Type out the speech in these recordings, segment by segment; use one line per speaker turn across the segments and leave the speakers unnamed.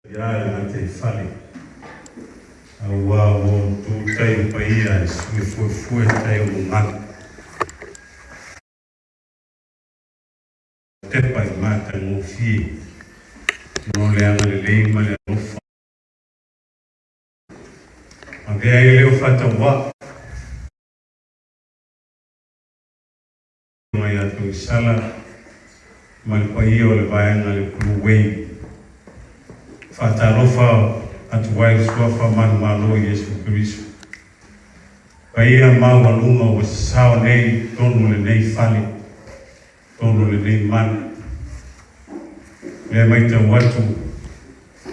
Ya ante fale. Awa o tu tai paia fu tai o ngat. Te pai mata no fi. No le anga le lei ma le ufa. Ave ai le ufata wa. Mai atu sala ma le paia o le vaenga le kuluwei. Fata lofa atu wai suafa manu malo Yesu Kristo. Paia mawalunga o sao nei tonu le nei fale. Tonu le nei man. Le maita watu.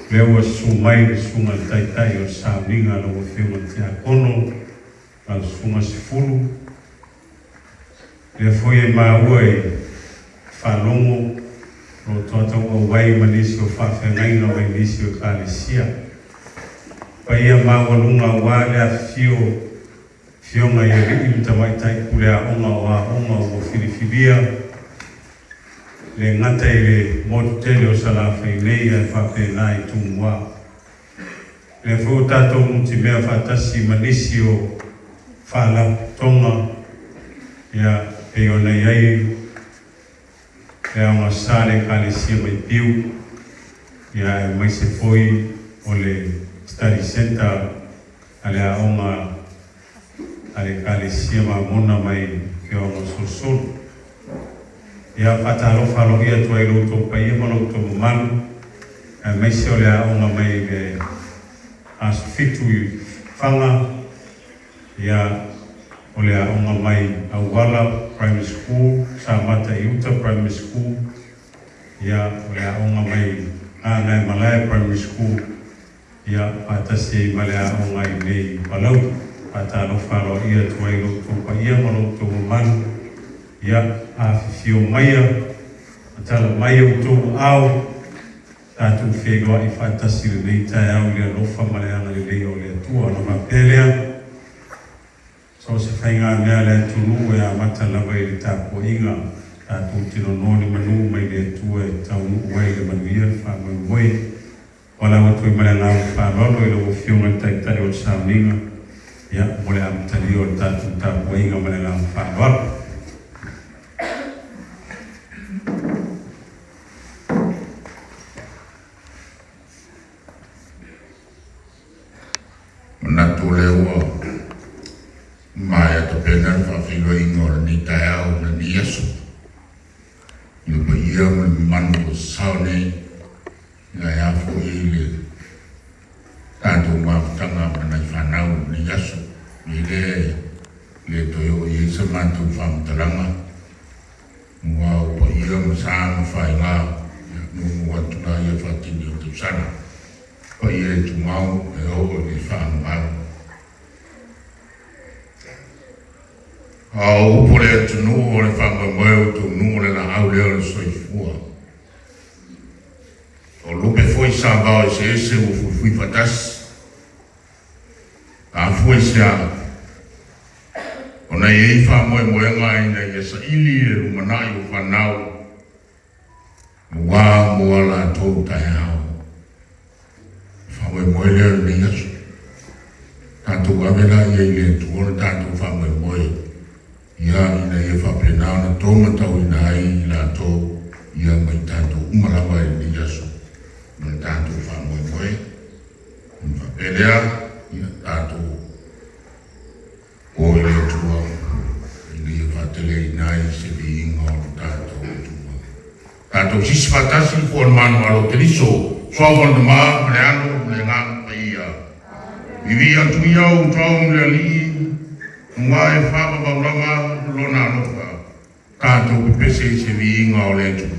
Le ua sumai le sunga taitai o sauninga lo whiunga te akono. Al sunga sifulu. Le foi maua e whalongo. Lo tata ua wai manisi o whawhengaina mai nisi o kālesia. Paia mawalunga wale a fionga ia rii mtamaitai kule a onga o Filifilia. Le ngata i le motele o salawhainei a whawhenai tungwa. Le fo tato muti mea whatasi manisi o whala tonga ia e ona iai e aunga sare kālesia mai piu ia e mai se foi o le study center ale a onga ale kālesia ma mona mai ke onga sosolo ia whatalofa lo ia tua i loutou paia ma loutou manu e mai se o le a onga mai le aso fitu i whanga ia o le a onga mai Auala Primary School, Samata Iuta Primary School, ia o le a onga mai Anai Malaya Primary School, ia patasi ma le a onga i nei Palau, patalofa lo ia tua i loutou paia ma loutou manu, ia a fifio maia, atala maia utou au, tātou whegoa i whatasi le nei tai au le alofa ma le anga le lei o le atua na mapelea. So se whainga mea le tunu e a mata lawa i le tāpua inga, tātou tino noni manu mai le atua e taunu uai le manuia le whamai moe. Wala watu i male ngāu whālono i le wofionga taitari o sauninga, ia mole a matari o tātou tāpua inga male ngāu whālono.
Manatu le ua mai to pena fa filo ingor ni tao na ni Yesu ni ba ia man ko saune na ya fo ile tanto ma tanga na fanau ni Yesu ni le to yo ye se man tu fam talanga wa ba ia mo sa fa nga no wa tu na ia fa ti ni tu sana ba ia tu mau e o ni fa ma au pole tunu o le whanga moe tu nu le na au leo le soifua. O lupe foi sa bao se ese o fui fatas. A foi se a. O na iei wha moe moe ngai na ia sa ili e rumanai o whanau. Mua mua la tau tai hao. Wha moe moe leo le yasu. Tātou avela iei le tuona tātou wha moe moe. Ia ina ia whapena na tō matau ina ai i la tō ia mai tātou umalawa i ni Yesu. Mai tātou whamoe moe. Whapelea ia tātou o ile tua. Ili ia whatele ina ai se vi inga o tātou tua. Tātou sisi whatasi fuan manu alo te liso. Soawon na maa male ano male ngang pa ia. Vivi antu iau tau mle ali. Ngai whama maurama lona alofa. Tātou pese se vi inga o le tuku.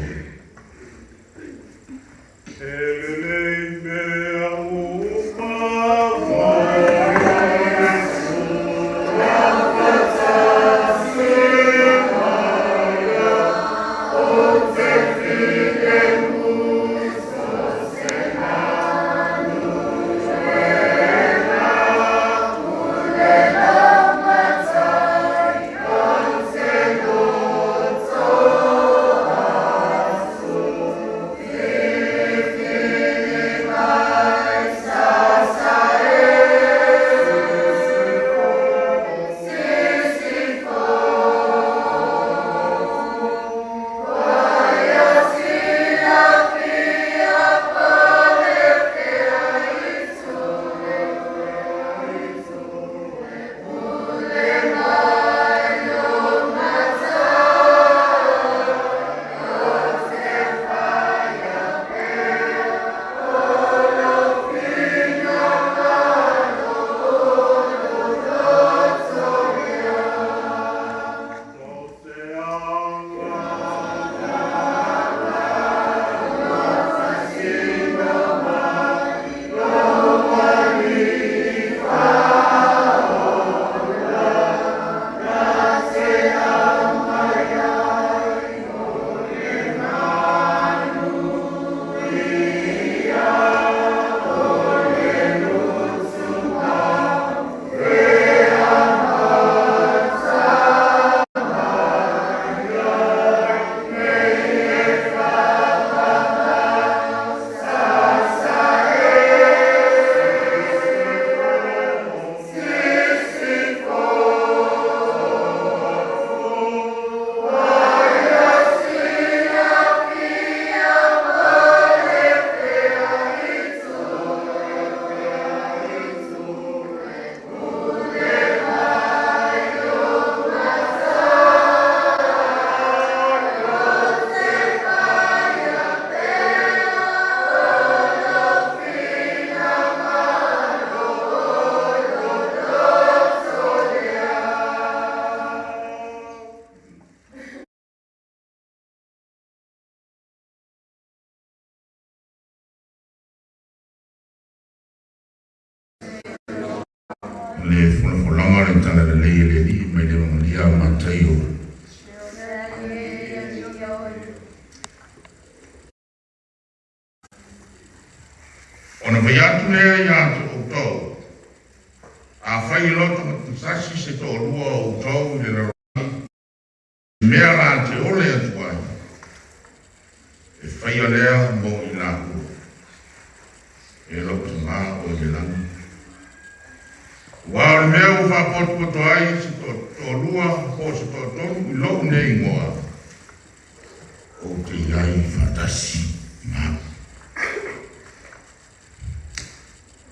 le fulanga le tala le li me le mangia mataio. Ona vai atu lea ia atu o tau. A whai loto ma sasi se to lua o tau le raroi. Mea la te ole atu ai. E whai a lea mo i la ua. E loto ngā o le langi. Wa o mea u whapotu ai se to lua po se to tonu i lau nei ngoa. O te iai whatasi ngā.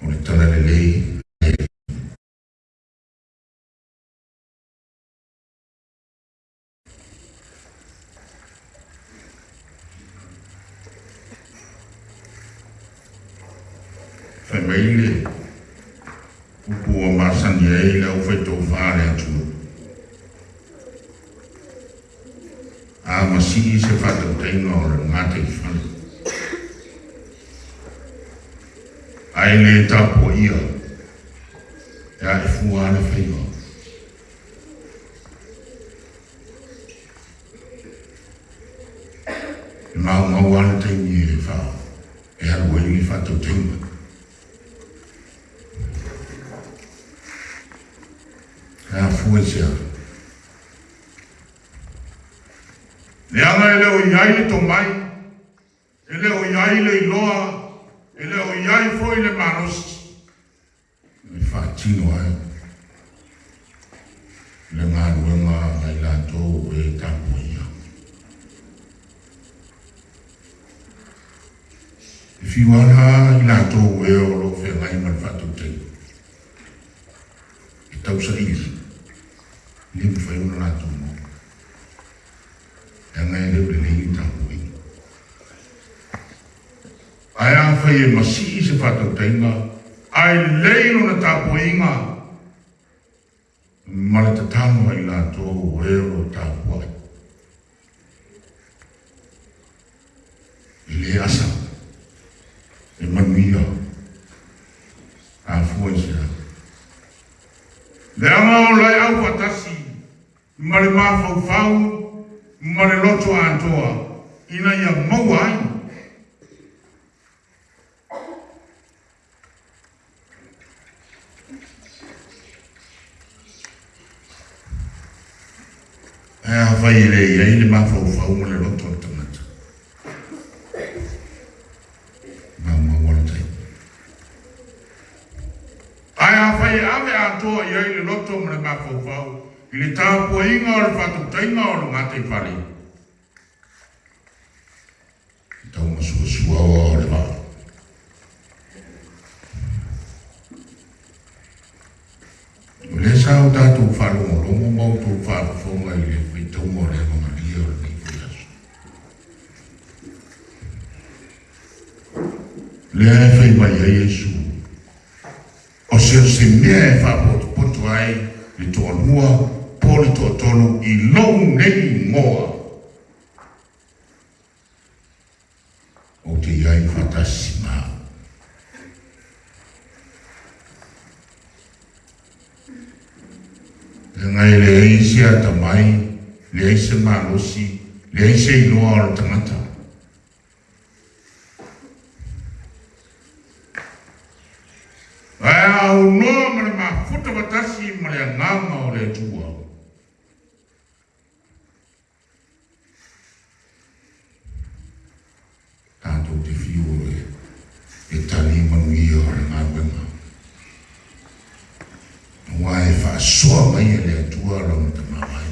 O le tala le lei. Fai meile. Upu o masani e le au fai tau whaare atu. A masii se whatau teina o le ngāte i whanu. Ai le tapo ia. E a e fuare whainga. E mau ane teini e whao. E haru e li whatau teina. E a fuesia. Le anga e leo iai le tomai. E leo iai le iloa. E leo iai foi le marosi. E whaatino ai. Le ngā ruenga ai lato e tapo ia. E whiwara i lato e o lo whenga i man whatu te. E tau sa ili. Ni mi whai una lato mo. E ngai leo le lei tapo ia. Ai a whai e masi se whatau teinga, ai leino na tapo inga, male te tango ai la tō ero tapo ai. I le asa, e manuia, a fua sea. Le anga o lai au watasi, male mawhau whau, male loto antoa, ina ia mau ai. E a whai rei, e ile mawhau whau mo le roto o tangata. Mau wala tai. Ai a whai ave a toa i ile roto mo le mawhau whau. I le tāpua inga o le whatu tainga o le ngāte i whare. Tau masua sua o le wā. O le sao tātou wharongo longo mau tō whaafonga i le tau mo le mga lia o nei whiasu. Le ai whai mai a Iesu. O se mea e whapotu ai le toa mua, poli toa tonu i lau nei ngoa. O te iai whatasi maa. E ngai le eisi a tamai, le eisi malosi, le eisi inoa o tangata. Ai au noa ma le mafuta watasi ma le nganga o le tua. Tātou te whio e tali manuia o le ngā wenga. Wai fa soa mai le atua long te mawai.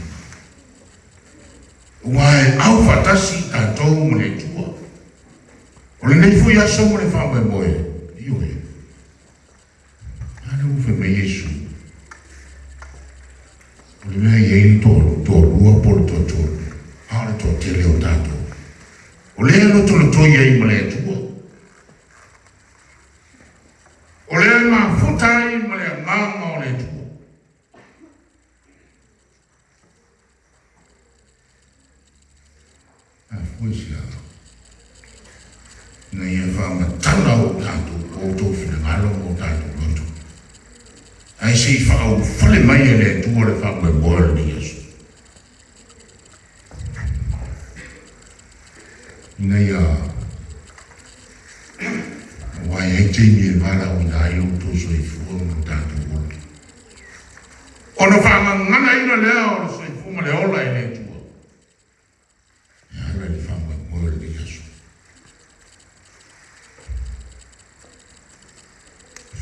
Wai au fatasi tātou mo le tua. O le nei fui aso mo le whawe moe. Io e. Ana uwe me Yesu. O le mea iei tō rua polo tō tōru. Aole tō te leo tātou. O le alo tō lo tō iei mo le atua. O le ma futai mo le nganga o le tua. Poesia. Na ia whaama tana o tātou o tō whina ngalo o tātou loto. Ai si whakau whale mai e le tua le whakoe moe ni Yesu. Ina ia wai e teimi e wala o nga i uto so i fua mo tātu ola. Ono whanga ngana ina lea o so i fuma le ola i le tua. Ia ala ni whakoe moe ni Yesu.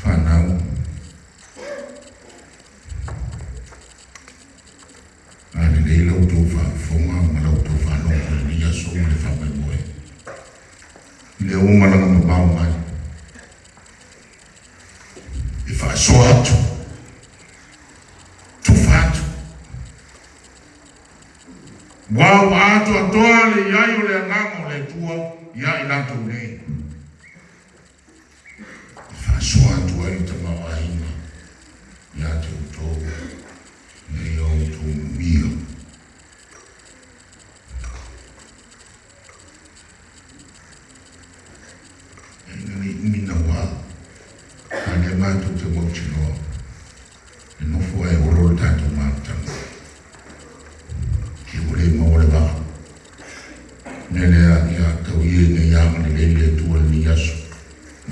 Whanau. Ane le ilo tō whafonga ma lau tō whanau ni Yesu le whakoe moe. Le umalanga mabao mai. I whaasoa atu. Tufa atu. Wau atu atoa le iai o le angango le tua ia i lato nei. I whaasoa atu ai ta mawaina. Ia te utou. Nei au tō mia. Mina wa ane mātou te mauti noa e nofo e oro tātou mātanga ki ore maore waka nele a ni a tau ie ne iama ni leile tua ni yasu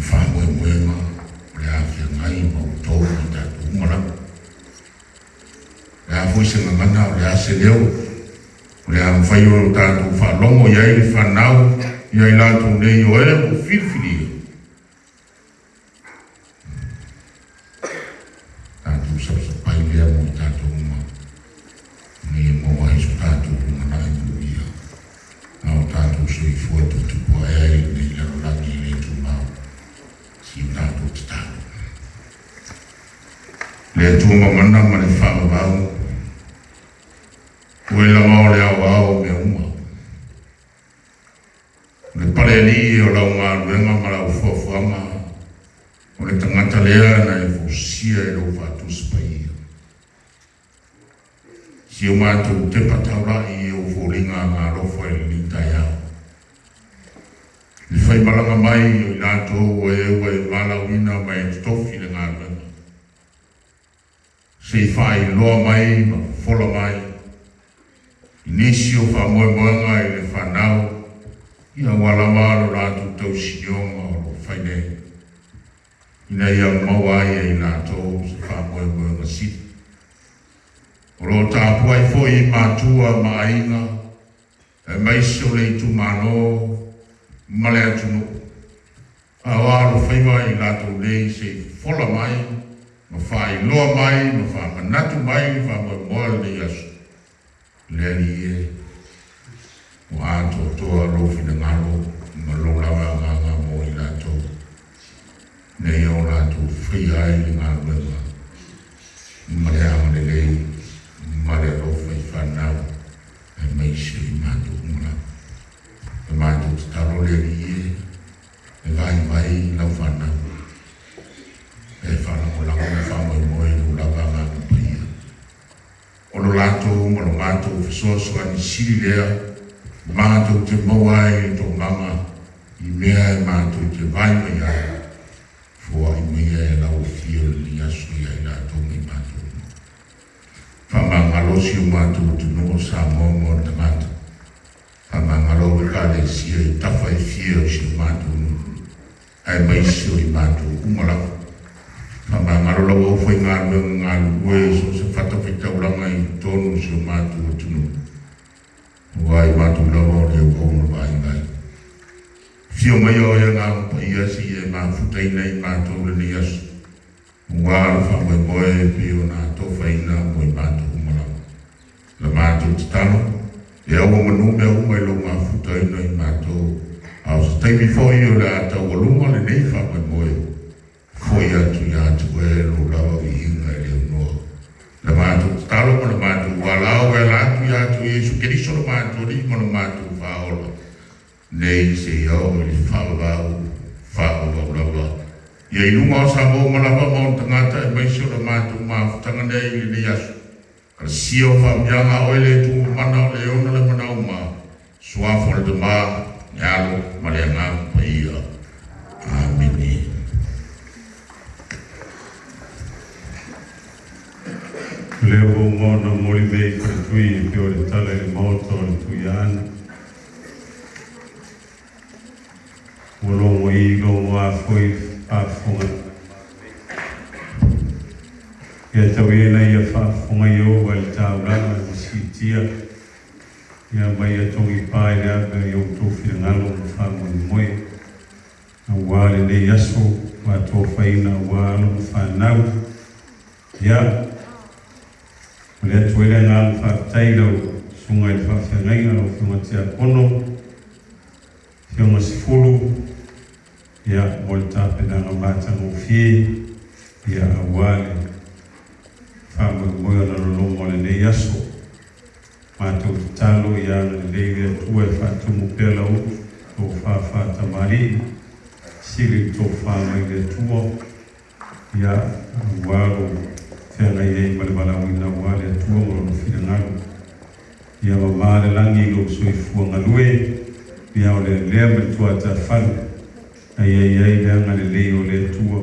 whamoe moenga le a fia ngai mau tau ni tātou umara le a fuise ngangana le a se leo le a mwhaio tātou whalongo iai le whanau iai lātou nei o ere mo whiwhiri le tu mamana ma le fa ba o la ma le ao me uma le pare ni o la ma venga ma la fo ma o le tangata le na e fo sia e lo fa tu spai si o ma tu te pataura i o fo ringa ma lo fo e ni taia le fai malanga mai o la to e mala wina mai tofi le ngana se fai loa mai, ma fola mai. Inisio fa moe moenga i le whanau. Ia wala maro rātu tau sinionga o lo whaine. Ina ia maua ia i nātou se fa moe moenga si. O lo tāpua i fo i mātua ma ainga. E maisio le i tu mano. Male atu no. A wāro whaiwa i nātou lei se fola mai. Ma fai loa mai, ma fa manatu mai, fa moe moe le yasu. Leli e, o ato toa lofi na ngalo, ma lo lawa nganga mo i lato. Nei o lato whi ai li ngalo lewa. Ma le ama le lei, ma le lofa i whanau, e meise i matu umla. E matu taro leli e, e vai mai lau whanau. E whana mo langa mo whamoe moe no lawa ngā paia. O lo lato, mo lo mātou whasoa ni siri lea, mātou te mawai tō mama, i mea e mātou te vai mai ai, fua i mea e lau fia ni asu i ai lato mai mātou. Whamangalosi o mātou te no sa mo tangata. Whamangalo e ka le sia i tawhai fia o si mātou no. Ai maisi o i mātou umalaka. Mama ngaro lo foi ngalo so se fata fita uranga i tonu si o matu o tunu. Wai matu lo le o no vai ngai. Fio mai o ia ngā pa ia si e ma futai nei matu le ni as. Waro fa mo moe pio na to faina mo matu umala. La matu tano e o manu me o mai lo ma futai nei matu. Au stai mi foi o la ta o lunga le nei fa mo moe. Foi atu e lo lawa i hinga e leo noa. Le mātou talo mo le mātou walau e latu i atu e su keriso le mātou li mo le mātou whaola. Nei se iau e li whaawau lawa. Ia inunga o sa mo malawa mo tangata e maiso le mātou mawhutanga nei li ni asu. Kara sio whaamianga o ele tu mana o le ona le manau ma. Suafo le te mā, nyalo, maleanga, pa ia. Amen.
Tuleo mona moli mei for tui pe o le tala le moto o le tui ana. O longo I longo a foi a fonga. Ia tau ena ia wha fonga I o wale tau lana o sitia. Ia mai a tongi pae le aga I o tofi na ngalo o whango ni moe. A wale ne yaso wa tofaina walo o whanau. Ia Mele tuele ngā whakataila o sunga I whawhiangainga o whiunga tia kono, whiunga sifuru, ia mole tāpenanga mātanga o whie, ia awale, whaamui moia na lolomo le nei aso, mātou talo ia na leile atua e whātumu pēla o, tō whawhata mari, siri tō whaamai le atua, ia awalo, Tēnā iei malewala wina wale atua mo no whina ngaru. Ia mamare langi lo sui fuanga lue, ia o le lea me tua ta whalu. Iei leanga le leo le atua,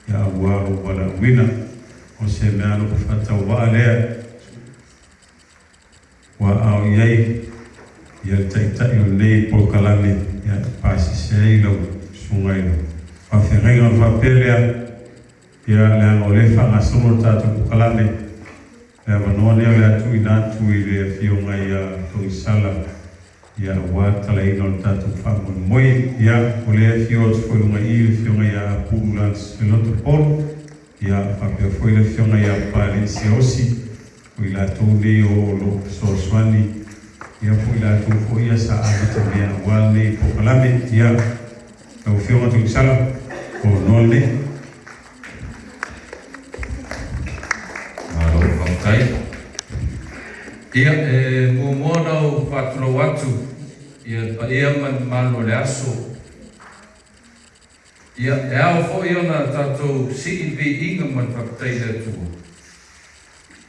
ia awaro wala wina, o se mea no whata waa lea. Wa au iei, ia taitai o nei polkalane, ia pasi se ilo sungai. Whawhengainga o whapelea, Ia leanga o le whangasono tātou pukalame. Lea manoa nea le atu I nātu I le whionga ia tongi sala. Ia wātala ina o tātou whamon moi. Ia o le whio atu whailunga I le whionga ia Pūlans Filoto Polo. Ia whapea whoi le whionga ia Pālensi Osi. Whi la tō leo lo Soswani. Ia whi la tō whoi ia sa amita mea wale pukalame. Ia o whionga tongi sala. O nole.
Ia mo mona o whatulo watu, ia pa ia mano le aso. Ia au fo ia na tātou CEB inga man whakatei le tua.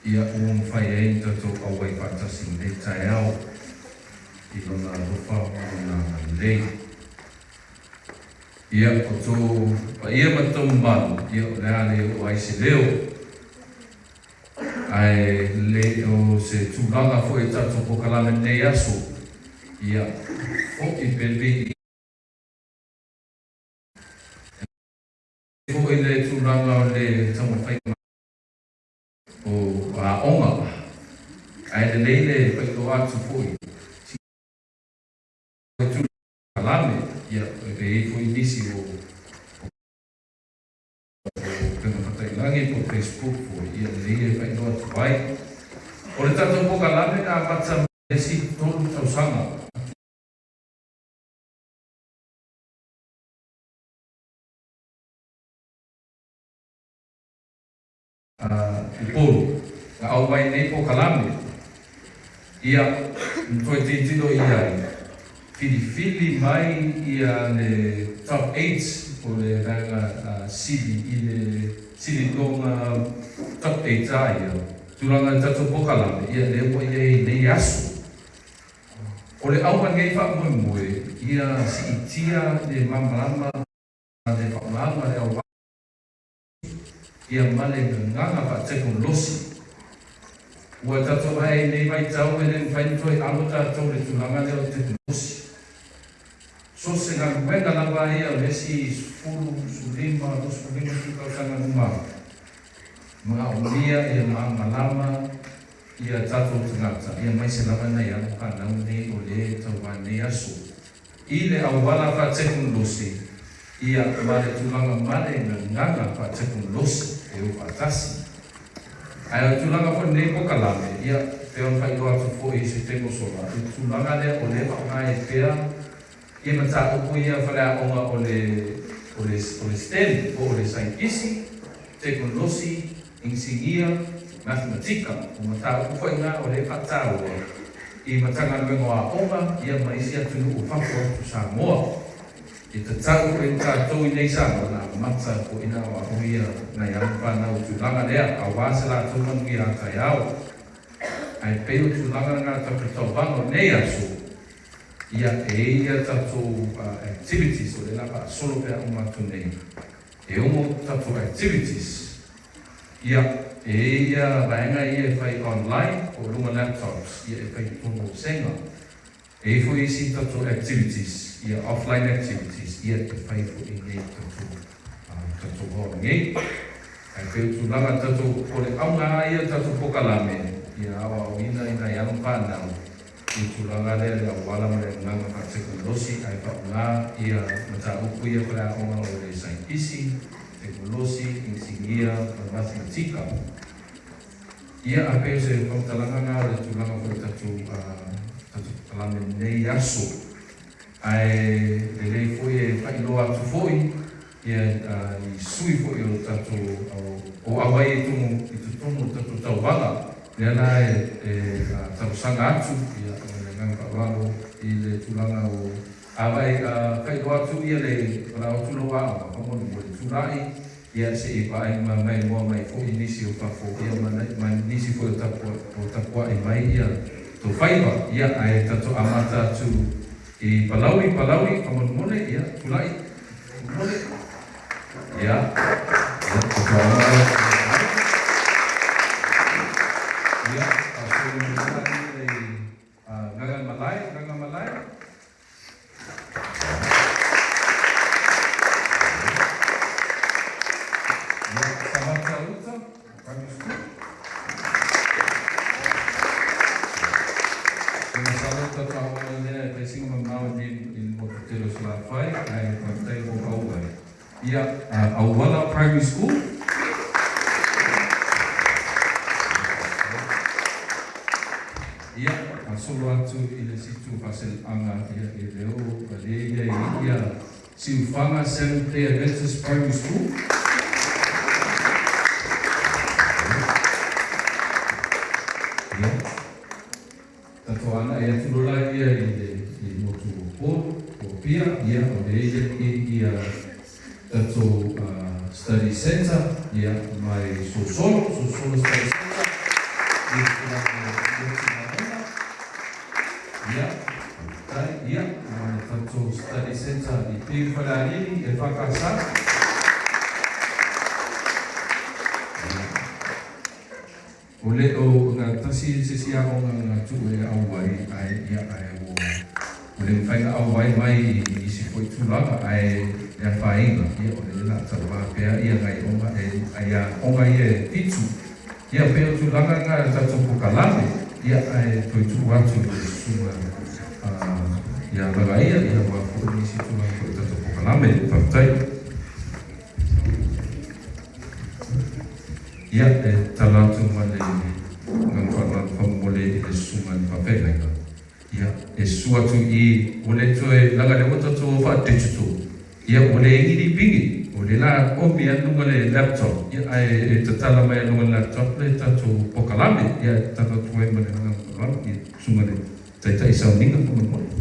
Ia whai ein tātou awai whātasi le tai au. I lona rupa o na lei. Ia o tō pa ia matau manu, ia o lea leo o aise leo. Ai le o se tūlanga fo e tātou pokalame nei aso. Ia o I pelpe fo I le tūlanga o le tamu whaima o a onga. Ai le leile whaiko atu fo I. Tūlanga ia e fo I nisi o Langi po Facebook po ia leia vai no atu vai. O le tātou pokalame na mata mesi tolu tausanga. Polo, na au vai nei pokalame. Ia, toi titilo ia fili mai ia le top 8 o le ranga sili I le sili longa top 8 ia. Tulanga tātou pokalame, ia leo po ia nei aso. O le au ngei wha moe, ia si itia le mamalama, le whamalama le au ia male nganga wha teko losi. Ua tātou hai nei vai tau e le whainitoi alo tātou le tulanga leo teko losi. So se ngā kuenga lawa ia lesi fulu, sulima, sulima tukau tanga numa. Mga umia ia malama ia tātou tangata. Ia mai se lawa nei alo kānau nei o le tauwa nei aso. I le au wala wha teknolosi. Ia mare tulanga mare nganga wha teknolosi e o whatasi. Ai o tulanga wha nei pokalame. Ia peon whai loa tu fo I se teko sola. I tulanga lea o le whakai pea. Ia mata upu ia whalea onga o le STEM, o le saikisi, teknolosi, insingia, matematika, o mata upu inga o le whataua. I matanga nuengo a onga, ia maisi atunu o whako atu Samoa. I te tau e tātou I nei Samoa, na mata ko ina o ahuia na iau whanau tūlanga lea, a wāsela tūmangi a tai au. Ai peo tūlanga ngā takatau wango nei aso, ia ia tātou activities o le lapa solo pea o mātou nei. E omo tātou activities. Ia ia vaenga ia fai online o lunga laptops ia fai tongo senga e fo isi tatu activities ia offline activities ia te fai fo i nei tatu horo ngei ai pe tu langa tatu o le aunga ia tatu pokalame ia awa o ina iang whanau i tu langa le wala mo le nganga ka teknolosi ai pa unga ia mata upu ia para onga o le saintisi teknolosi, insinia, matematika. Ia ape se pamtalanga nga le tulanga ko tatu kalame nei aso. Ai le foi e pailoa tu foi ia i sui foi o tatu o awai tumu i tutomu tatu tauwanga. Nena tatu sanga atu ia nganga walo i le tulanga o awai pailoa tu ia le rao tuloa o mo le turai ia se i pae mai moa mai fo inisi o pafo ia mai nisi fo o tapua i mai ia to whaiva ia ai tato amata tu i palaui kamon ia tulai mone ia ia aso i nganga malai Auwala Primary School. Ia, solo atu i le situ pasel anga ia i leo ia siufanga Seventh-day Adventist Primary School. Ia, tato ana ia tulula ia i motu o pia ia o le ia tato study center ia mai sosolo study center ia mai tato study center i Piwhalani e whakasa o le o ngā tasi sisia o ngā tu e awai ai ia ai o le whainga awai mai i si koi tūlanga ai ia whainga ia o le la tawa pia ia ngai onga e ai onga ia pitu ia pia tūlanga ngā tato pokalame ia ai koi tu watu le suma ia laga ia wafu ni si tūlanga koi tato pokalame whaktai ia e talatu male ngangwala whamole i le suma ni whawhenga ia e suatu i ole toe langa le otato wha digital ia ole ngiri bingi ole la omi anunga le laptop ia e tatala mai anunga laptop le tato pokalame ia tata tue male ngangwala i sunga le taitai sau ninga kumamole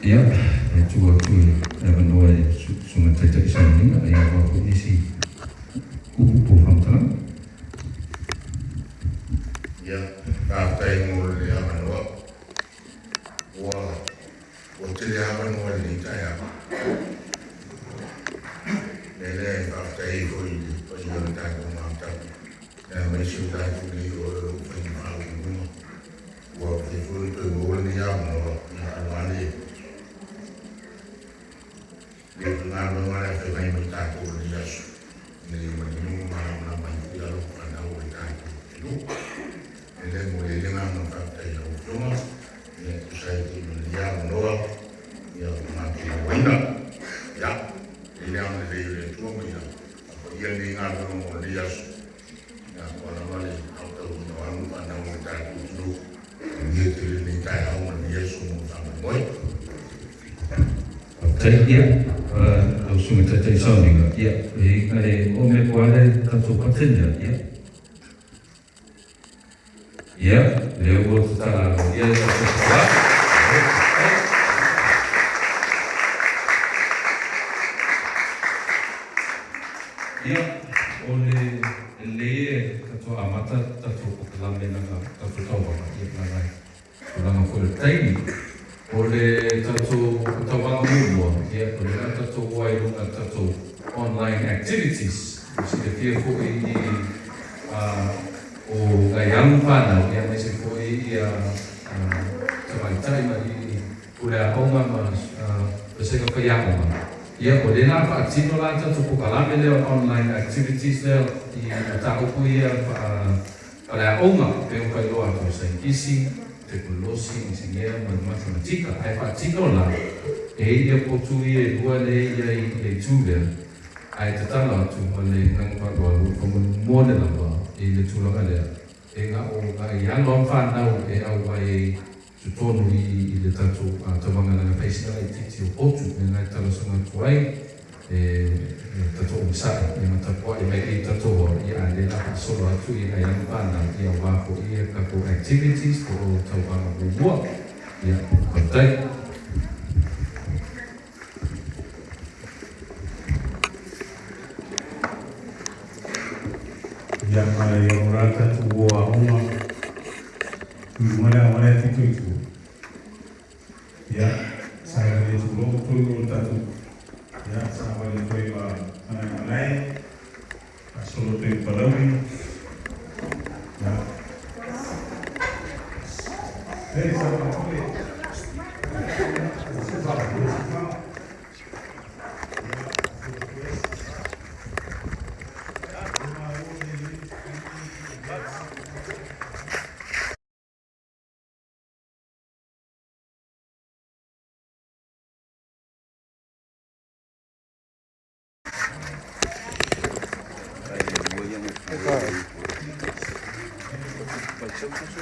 ia e tua tui e wanoa e sunga taitai sa ninga e awa ko nisi kupu po whamtanga
ia tātai ngō le awanoa o te le awanoa le tai awa le tātai hoi le pai o le tai o mātau e mai si o tai kuni o le pai maa o nguma ua te hoi tui ngō le awanoa i awane le ngāma mara whai mai mai tātou le asu. Nei manu mara mai i alo whanau e tātou lu. E le mo le ngāma whaktai au tonga. E kusai te mani ia noa. Ia mati na waina. Ia. E le ane le le tuama ia. Ako ia ni ngāma mo le asu. Ia kwana male au tau no anu whanau e tātou lu. Ia te le ni tai au mani asu mo whanau moi.
ia au sunga taitai sauninga ia e kai o me poare tato patenya ia leo o tala ia tato tala tulanga for the training. Ole tato tawanga mua, ia ole tato wai lunga tato online activities. Si te fia ko o ngai ang pana, ia mai se ko samai tai mai ule a onga ma pesega kaya ia ole na fa tino la tato pukalame leo online activities leo i tako ko ia para onga pe o kai loa to sai kisi teknologi, engenharia, matemática, ai fatino lá. Ele possui dua lei e leitura. Ai tatala tu male nang pagwalu como model apa. Ele tu lá galera. Enga o yang lom fan nau au vai tutonu i le tatu tawanga na paisa i titi o otu enga tala songa tuai tatu o sa i matapua i mai tatu i ale la solo atu i yang pana i au wako i kako activities ko tawanga bubua ia kontai.
Yang mana yang rata tu buah rumah, mana itu. Ya, saya ni tu loh tu tu. Ya, saya ni tu mana lain, asal tu Palawi. Ya, sama tu.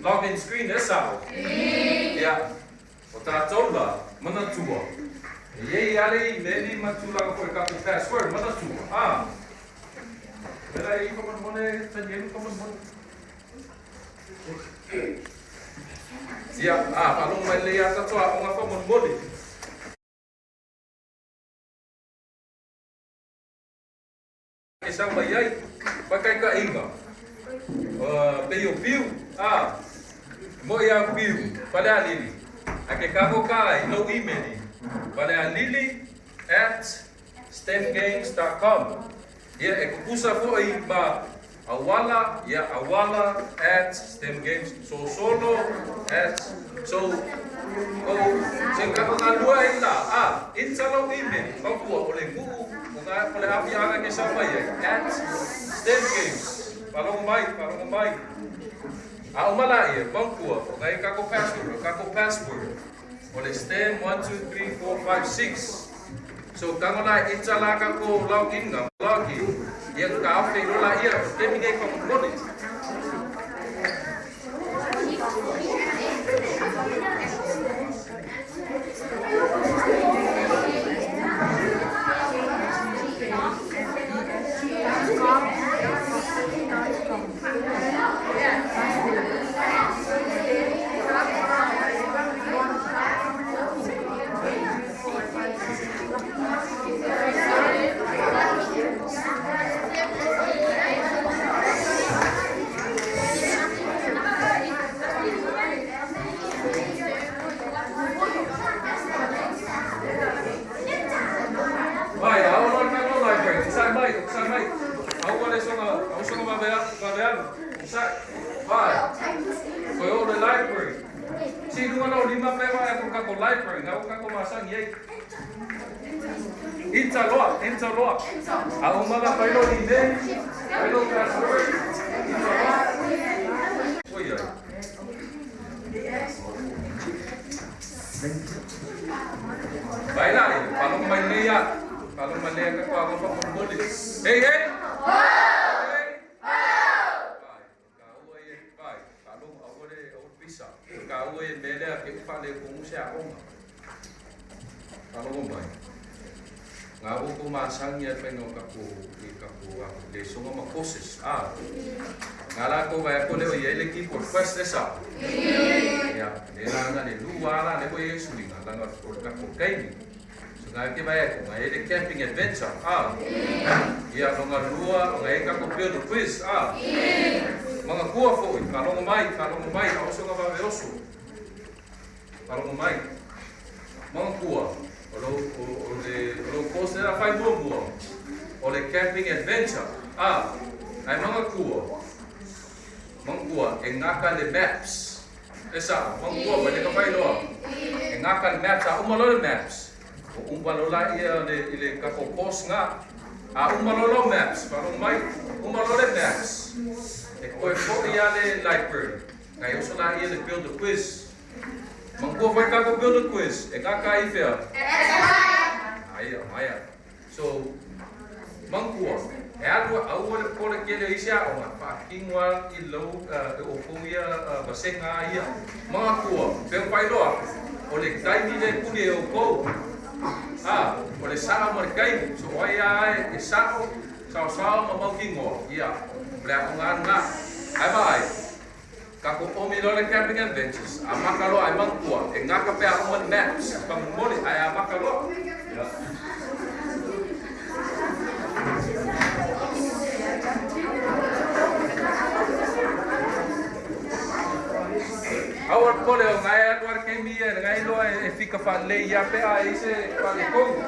login screen esa. Ya. O tātou la, mana tua. Iei ale meni matula ko ka password mana tua. Pera I como mone tanyelu como mone. Ya, palung mai le ata toa o nga como mone. Isang bayay, pakai ka inga. Peyo piu, mo ya piu, pada lili. Ake kako kai, no email. Pada lili@stemgames.com. Ya, ekupusa po ay ba awala @stemgames. So solo so sing kako nga dua ita, insalo email. Pagkuha oleh buku. Oleh api anak ke sama ya @stemgames. Palong mai. Umala ya bangkua. Ngai kako password. Oleh stem 1 2 3 4 5 6. So kalau lah insala kako login. Yang kafe lola ia stem ngai kako boleh. Interlock. Umala pailo email, pailo password. Baiklah, kalau malaya ke apa boleh. Hey. Kalau awak bisa. Kalau bela ke upale pengusaha orang. Kalau baik. Ngau ko masangnya pengo kapu de songo makoses ngala ko ba ko le yele ki por quest esa ya era na le luara le ko yesu nga nga por kapu kai so nga ke ba ko ngale camping adventure ya no nga lua nga ka ko pio do quiz mga kuwa fo kalong mai au so nga ba veoso kalong mai mga kuwa o course era fai bobo o le camping adventure ai mangakua engaka le maps esa mangakua ba le fai lo engaka le maps umalo maps o umbalo la ia le ka course nga umalo maps para mai umalo le maps e ko ia le library ngai uso la ia le build the quiz. Mangkua vai kako build a quiz. Engaka ifea. Aya. So mangkua. Au le pole kele isia o pa kingwa I lo o kuia basenga ia. Mangkua. Pe pai loa. O le tai ni le kuni o ko. O le sa mo kai. So ai e sa ma kingo. Ia. Bla nga. Ai bai. Kako omilo le camping adventures amakalo ay mangkua engaka pe ako maps pamuli ay amakalo awar pole ngai atwar kemi ngai lo e fica fale ya pe ai se fale con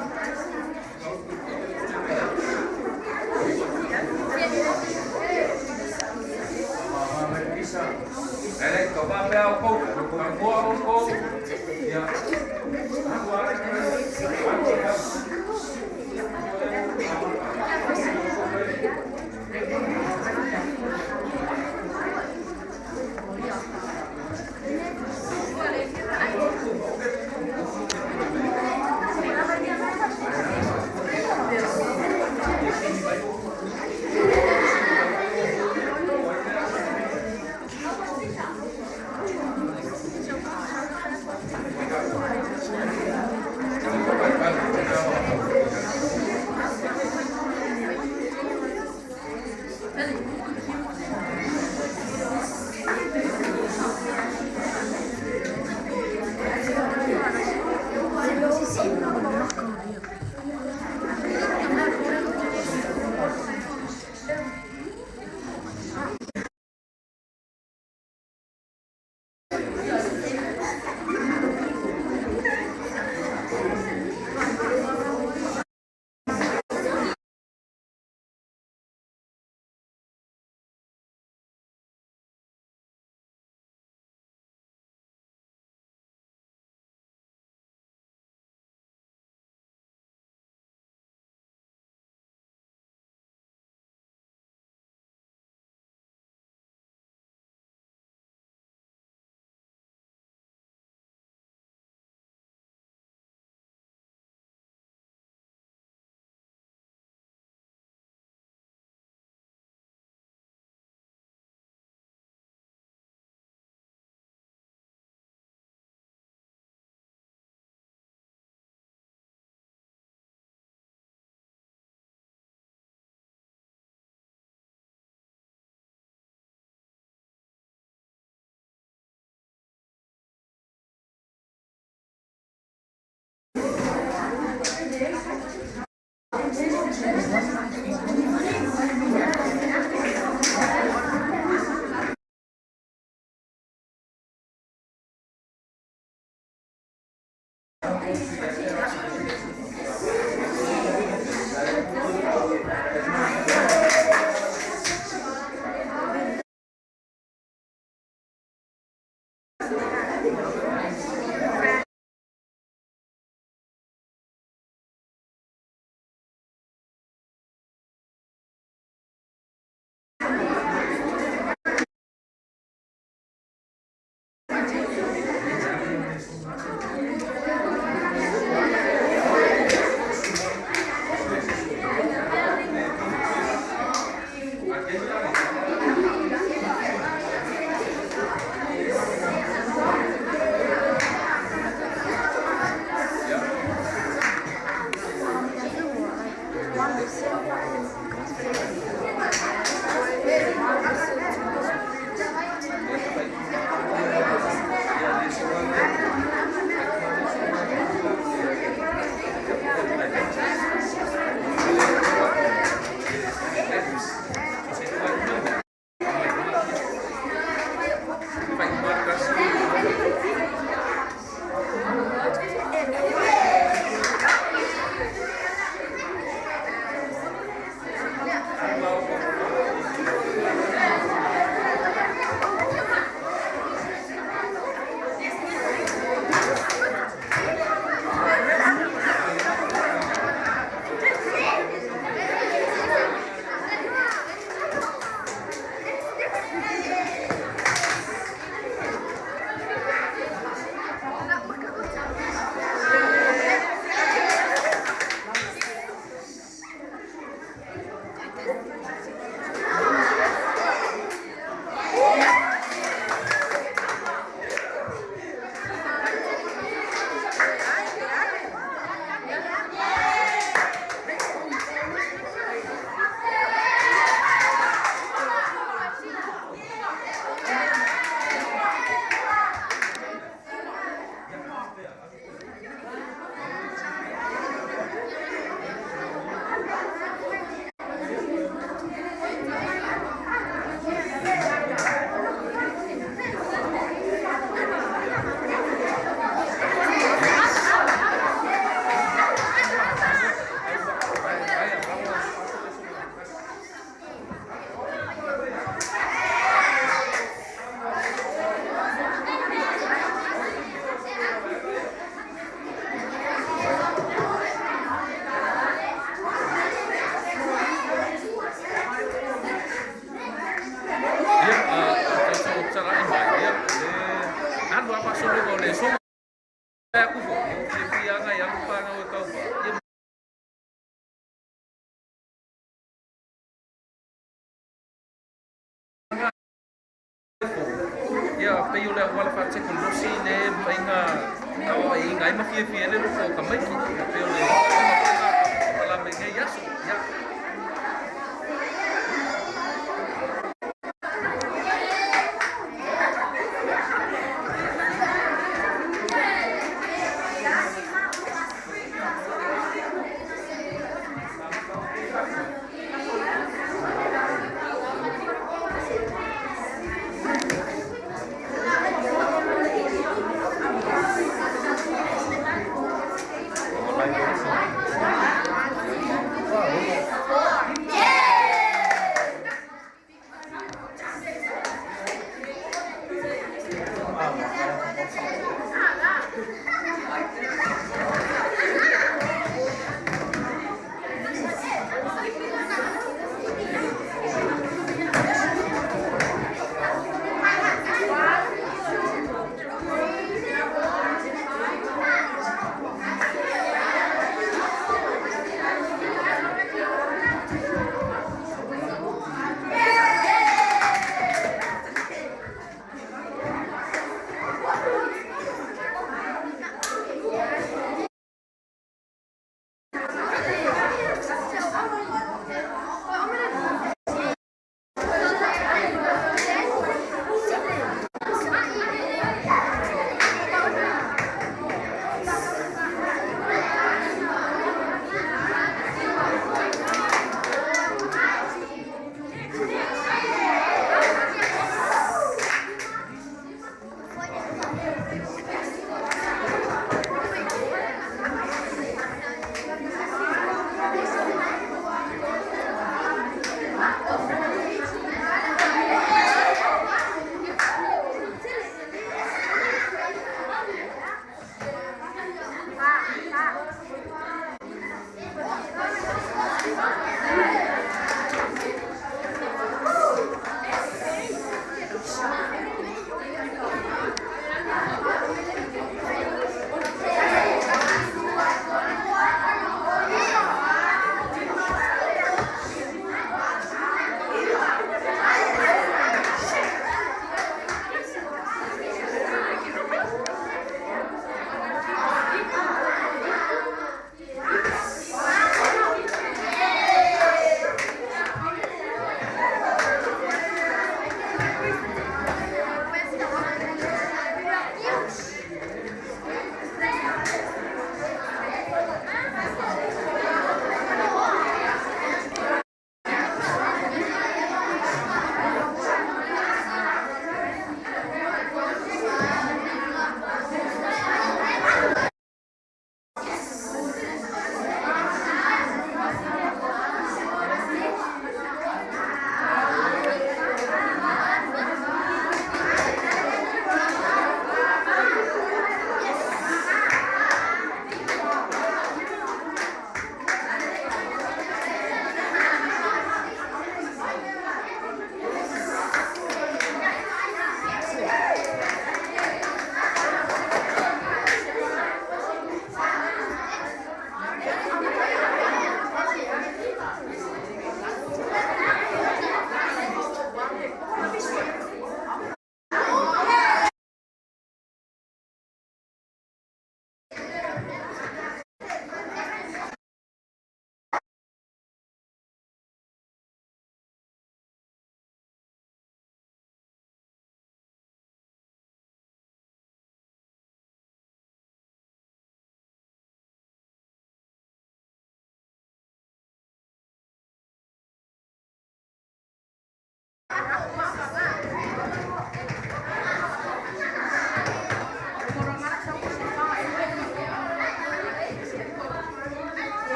Ele coba bel ko, ko ya.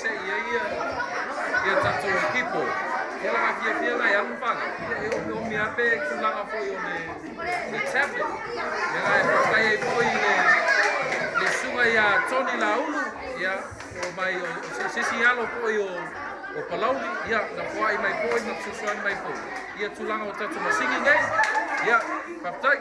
se ia tato equipo. Ia langa fia ngai alupanga. Ia o mi ape kulanga foi o le tablet. Ia ngai pakai foi le sunga ia Tony Laulu. Ia o mai o sisi alo foi o Palauli. Ia na foi mai foi na susuan mai foi. Ia tulanga o tatu masingi ngai. Ia papai.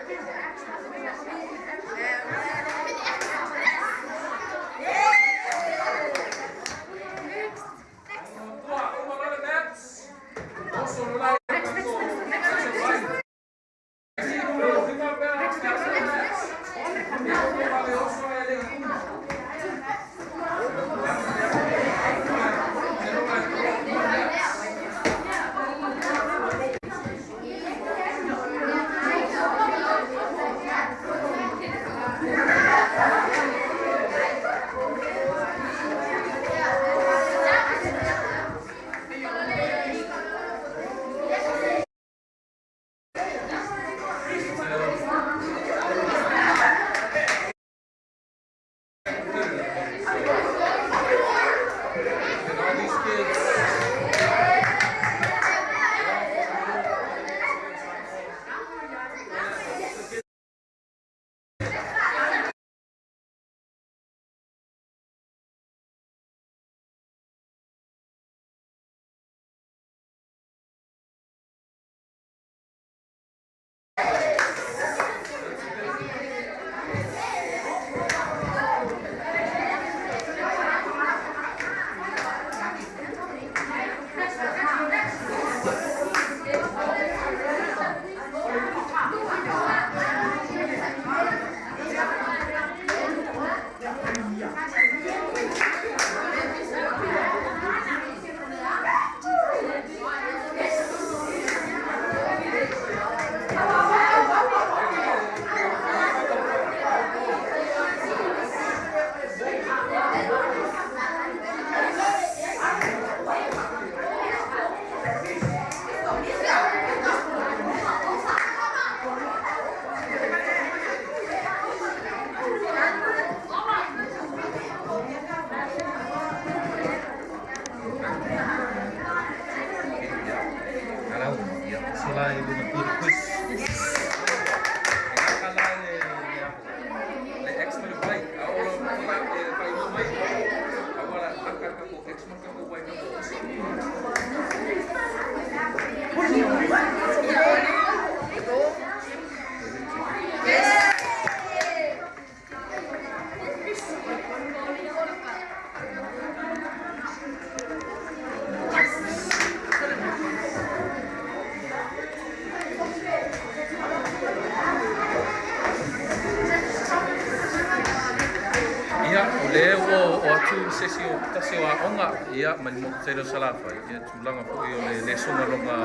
Sesi o tasi o aonga ia mani mo te reo salafa ia tūlanga po i o le songa ronga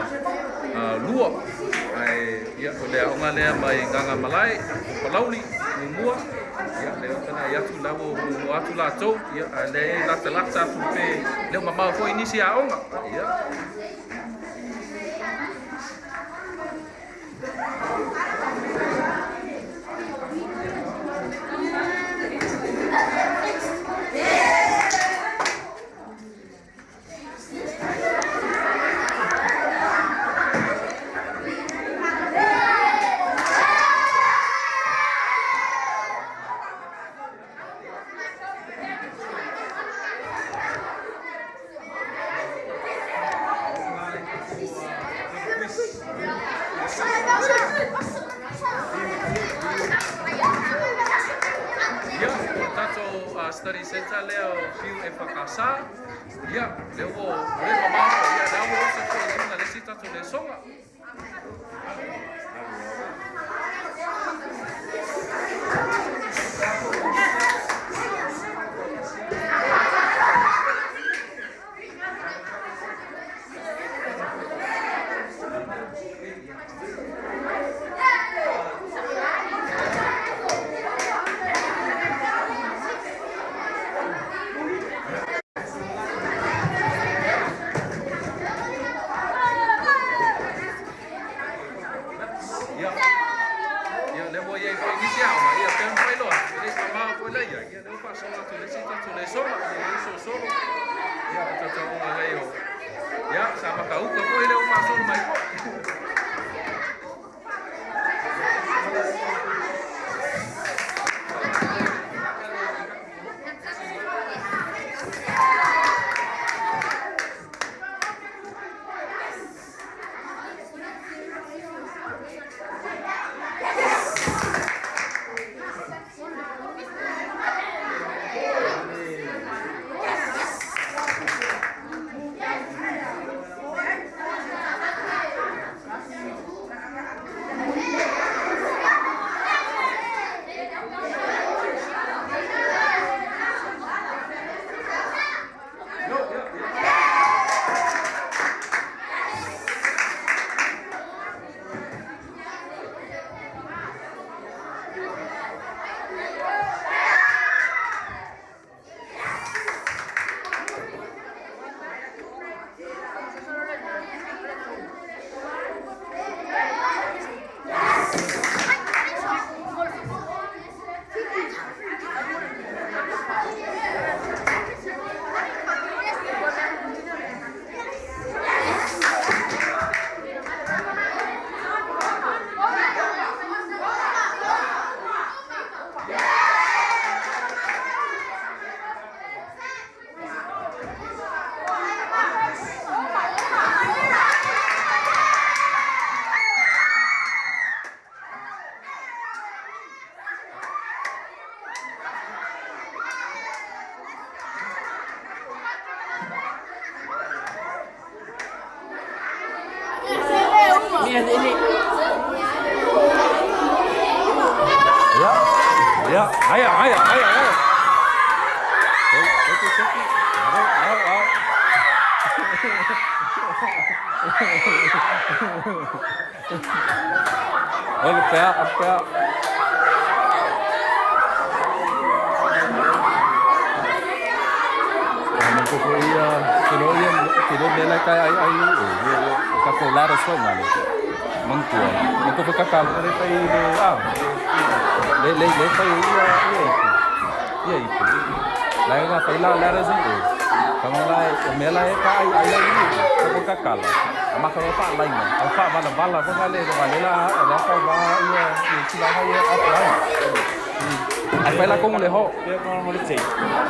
lua ai ia o le aonga lea mai nganga malai palauli mumua ia leo tana ia tu lawo o atu la tau ia le lata atu pe leo mamau po inisi aonga ia study center leo fiu e whakasa. Ia, leo o re mamao, ia, leo o se koe ina le sita to le songa.
ini.
Ya, ayo. Apa? Kilo nila kay ay kapolara so ngani. Mangko kakal ari tay le tay iya itu. Lai nga tay lara si Kamala mela ka ay ko kakal. Makaro pa lai nga. Pa bala ngale la ka ba iya sila haya apa. Ai phải là công lễ hộ,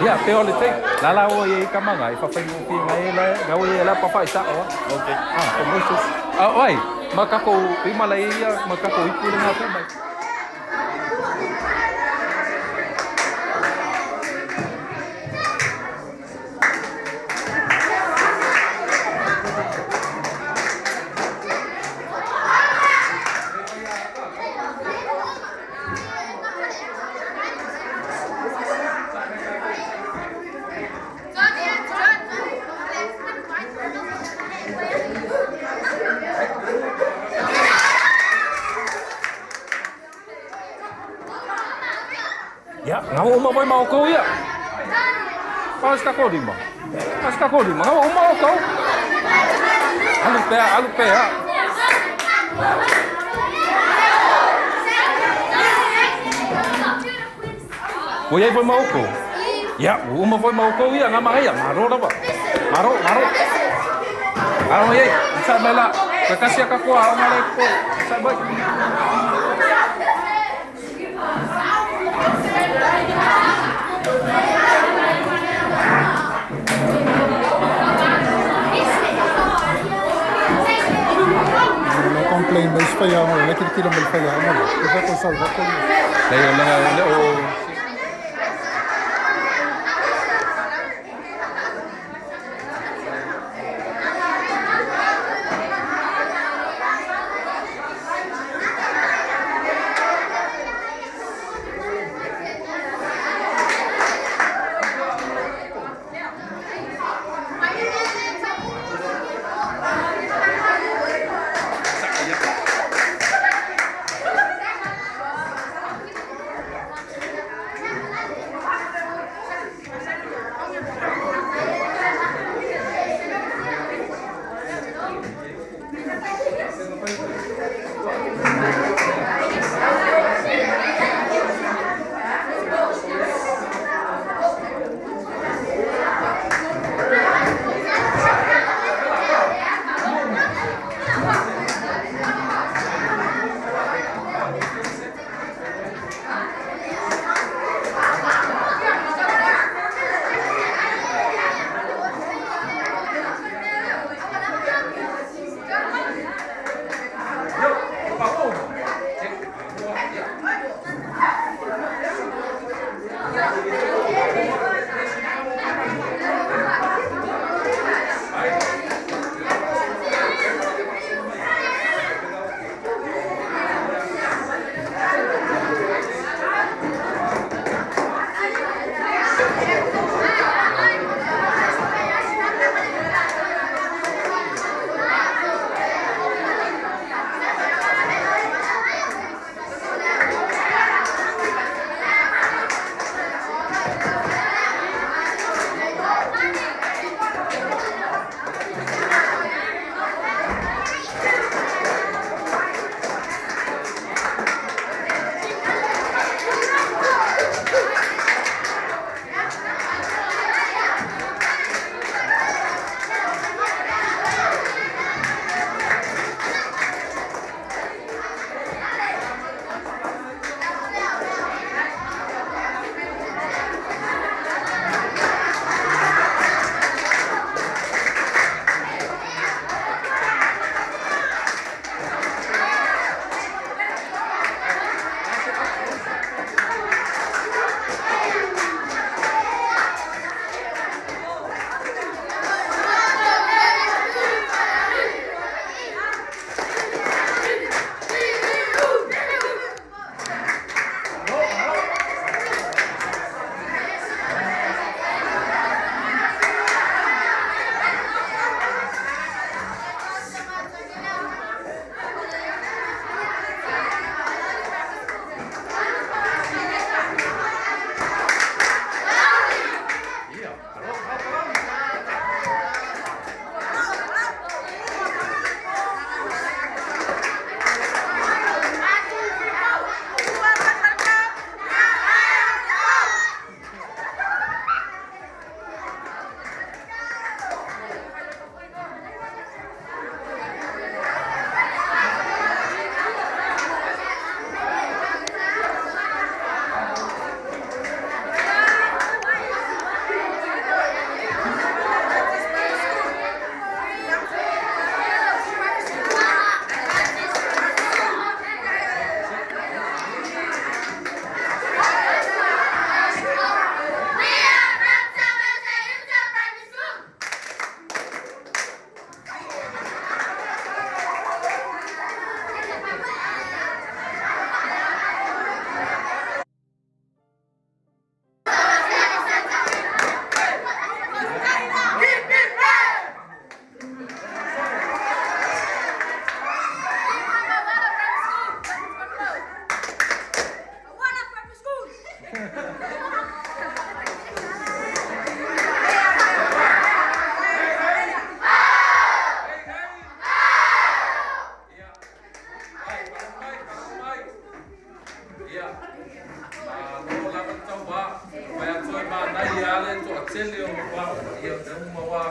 yeah, theo lịch trình, là ôi cái mà ngày phải phải phi ngày là ôi là phải sao, ok, không có chút, ôi, mà các cô đi mà lấy mà các cô ít cô nào thế này. Ya, ngau uma vai mau kau ya. Pas kau di mana? Ngau mau kau. Alu pe ya. Kau yang vai mau kau. Ya, uma vai mau kau ya. Ngama ya, maro apa? Maro. Ano ye? Sa mela. Kakasya ka ko ang malay ko. Sabay.
complain ba isfaya mo nakikita mo isfaya mo kasi ko salva ko
Layo lang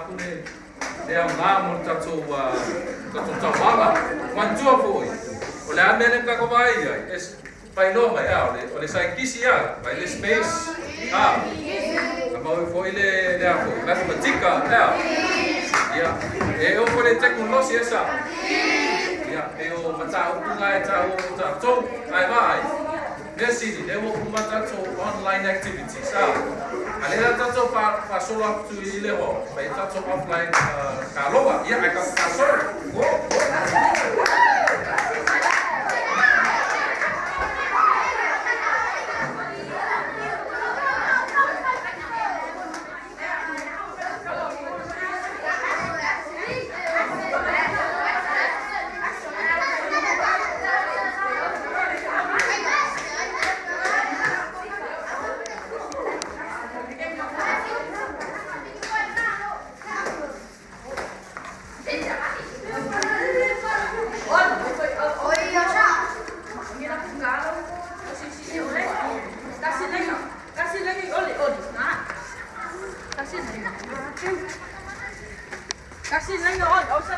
aku le am la mo tato tawala mantua foi o le amene ka ko vai es pai no mai o le sai kisi ya vai le space mau foi le a matematika ya e o le teknologia esa ya e o matau punga e tau ai vai Nesse dia eu vou matar online activities. Ali ada tu pa solo up to ile ho, pa itu offline kalau ya akan kasar.
Kasih lagi on, usah.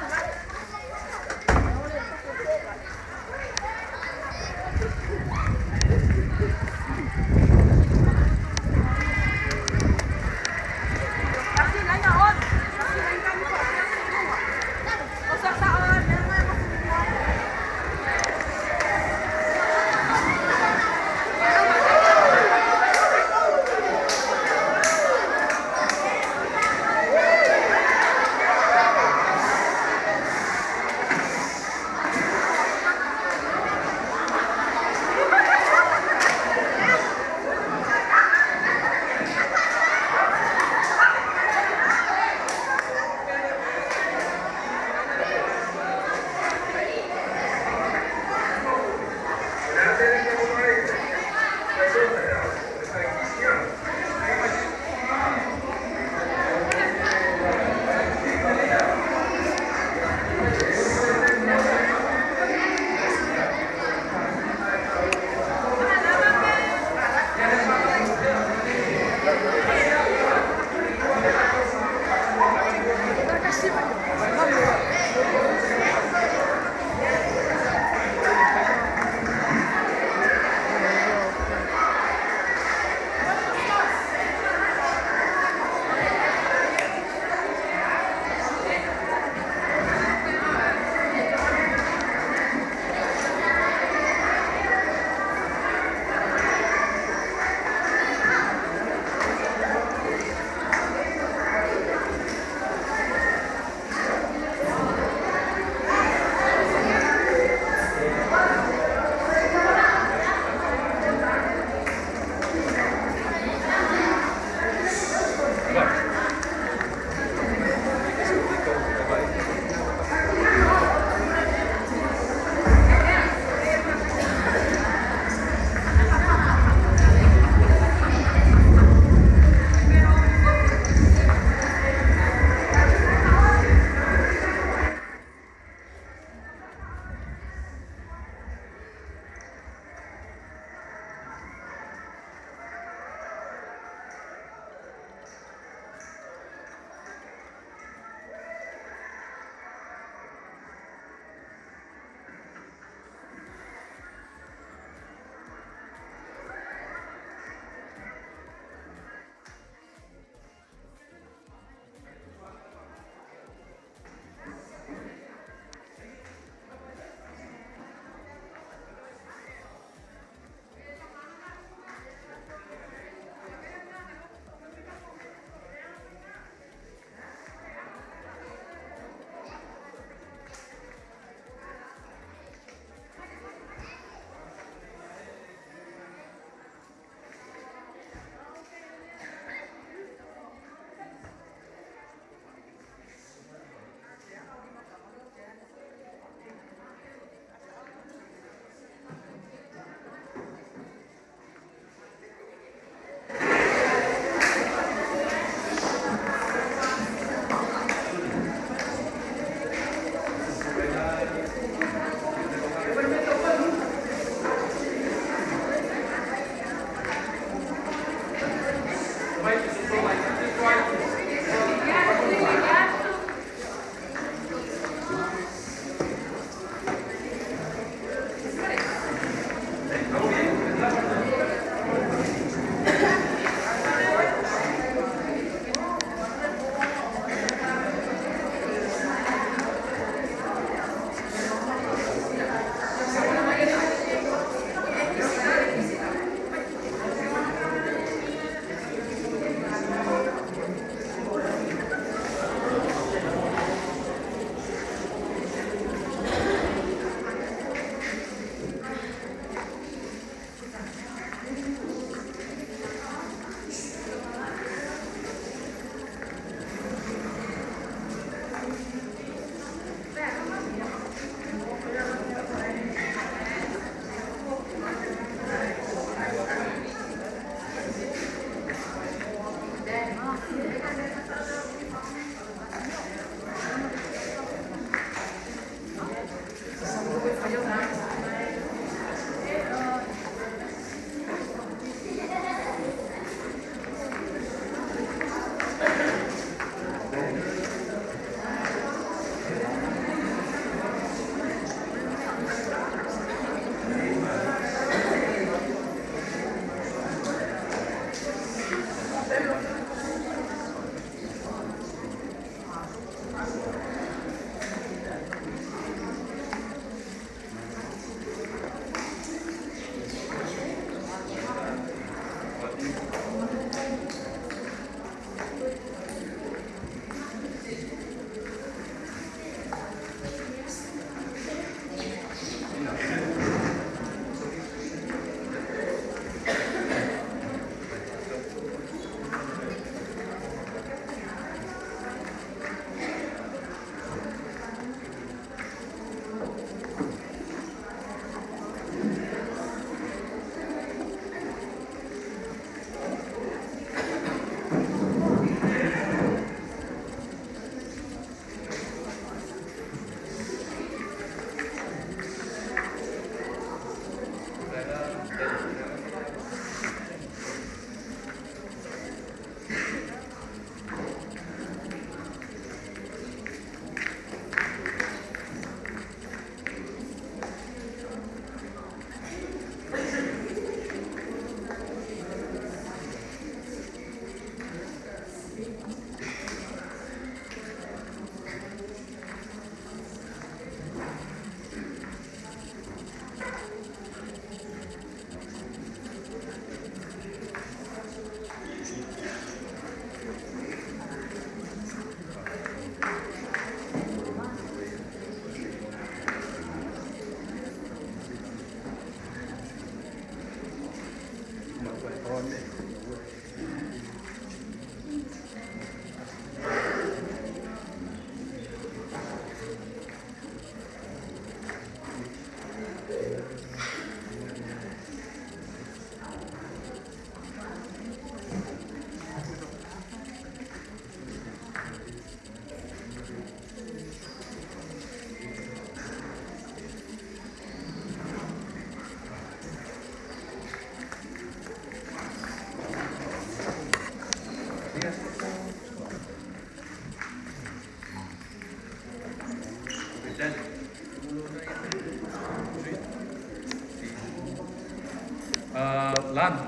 lan.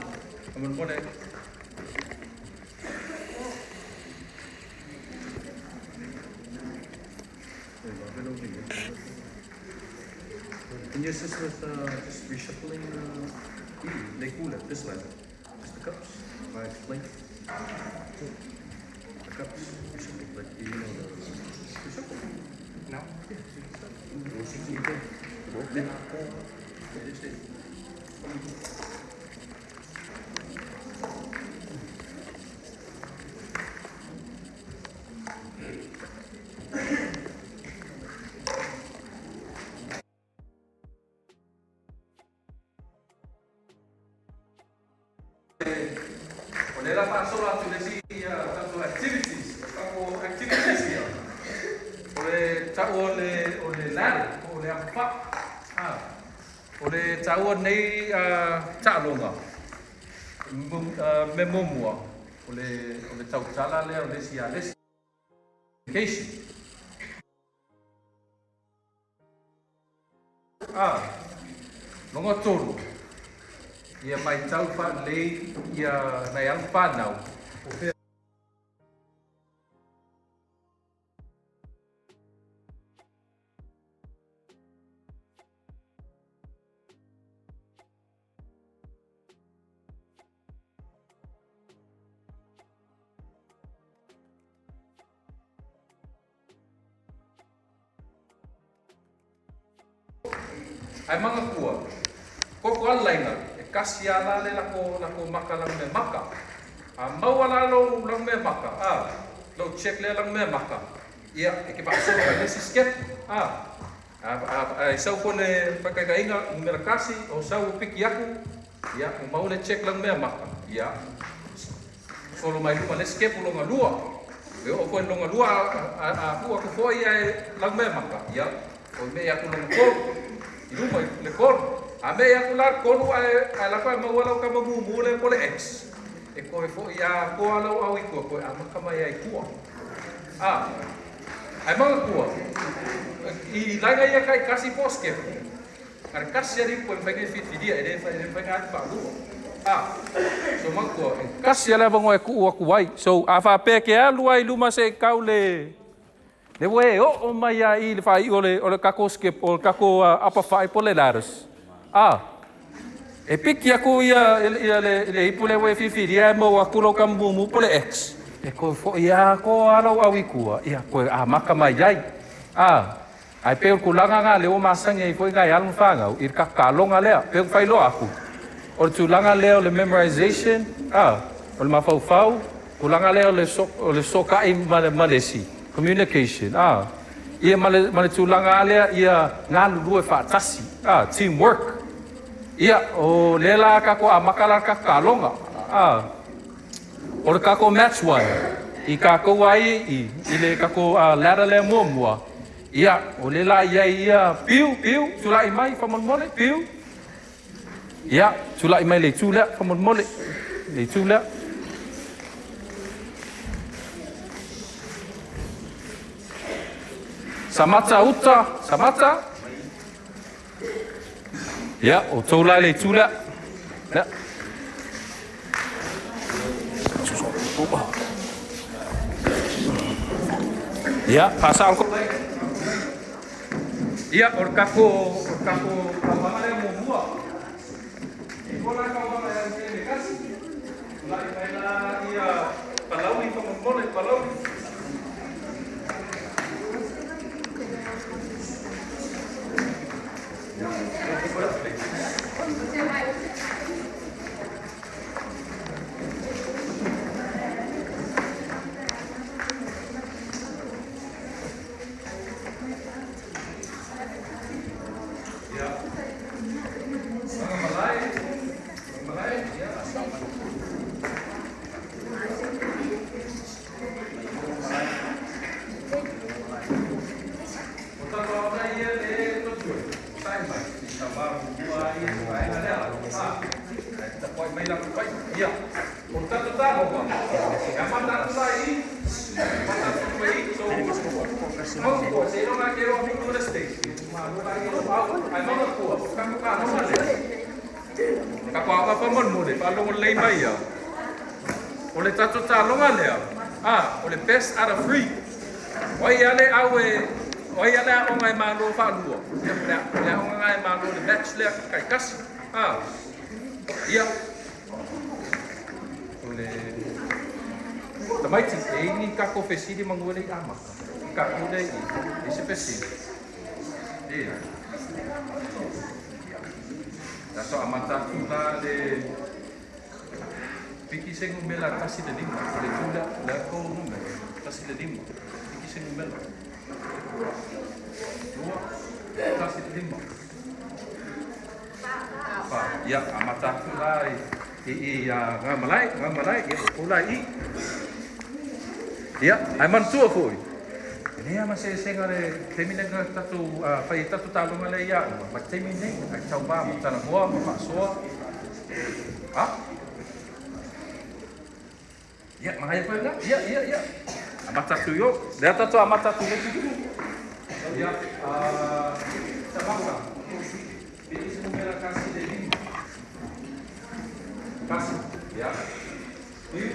Kamu boleh.
Can you assist with just reshuffling the cooler, this ladder? Just the cups, if I explain. The cups, reshuffle, like, you know, the reshuffle. No.
Oleh pasal lah tu desi satu activities dia. Oleh tahu oleh lar, oleh apa? Oleh tahu ni cak longa. Memomua. Oleh tahu jalan le oleh sialis. Education. Longa tolu. Ia mai tau pa lei ia nai ang panau. Ai mga kuwa. Ko lain na. Kasi ala le lako maka lang me maka. Mau ala lo lang me maka. Lo check le lang me maka. Ia ke paso le sisket. Sau pun pakai kainga merkasi o sau piki aku. Ia mau le check lang me maka. Ia solo mai lu le skep lo ngalua. O ko lo ngalua aku foi lang me maka. Ia o me aku lo ko. Ilu mai le ko. Ame aku lar kono ai la pa mawala ka magumule pole ex. E ko fo ya ko ala au ko amaka mai ai ko. Ai mga ko. I langa ia kai kasi poske. Ar kasi ri po benefit dia ide fa pa lu. So mga ko.
Kasi ala bang ku aku wai. So afa pe ke alu ai luma se kaule. Le we o mai ai le fai ole kakoske o kako apa fai pole lares. E piki aku ia le ipule we fifi dia mo aku lo kambumu pole ex. E ko fo ia ko alo awikua ia ko maka mai ai. Ai pe ku langa nga le o masang ai foi ngai alun fanga ir ka kalonga le pe fai lo aku. O tu langa le le memorization o le mafau ku langa le soka i malesi communication ia male tu langa le ia ngalu due fa tasi teamwork. Ia o lela kako amakala ka kalonga. O le kako match wai. I kako wai i le kako ladder le momua. Ia o lela ia piu tulai mai famon mole piu. Ia tulai mai le tula famon mole. Le tula. Samata uta, samata. Ya, o tula le tula. Ya. Ya, pasal ko. Ya, orkako pamale mo mua. Ikola ka wala ya ni kasi. Lai na ia palawi ko mo le palawi. Iya, untuk tetap apa? Yang mana lagi? Mana tu lagi? So, mau buat saya nak kira apa tu restek. Malu lagi apa? Ai mana buat? Kamu kamu mana?
Kapanga pa mon mo de palong lei mai ya. Ole tato talonga lea. Ole best out of free. Oi ale awe oi ale o ngai malo fa luo. Ya o ngai malo de match le kai kas. Ia. Ole tamaiti e ni ka ko fesidi mangole ama. Ka ule i se fesidi. Ia. Dato amata tula de piki sengu mela tasi de lima. Le tula la ko nume tasi de lima. Piki sengu mela. Dua tasi de lima. Pa ya amata tula ngamalai ya pula i. Ya ai man tua foi. Nea masih sengare temine nga tatu fai tatu talunga le ya ma temine ai tau ba tana boa ma so ya mahai fa na ya amata tu yo dia tatu amata tu le tu ya tabaka ini semua kasih de lima kasih ya ini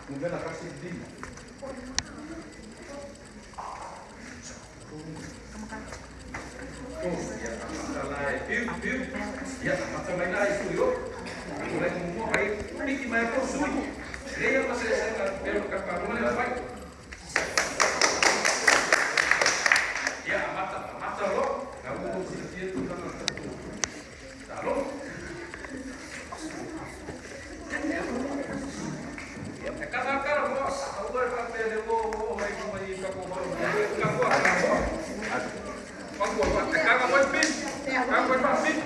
semua kasih de lima. Ya, macam mana itu yo? Mulai ngomong baik, ini gimana kau suruh? Dia masih saya belum kakak mana baik. Ya, mata lo, kamu mesti dia tu kan. Lalu, ya kakak bos, tahu kan dia mau kakak buat pin. Aku buat pin.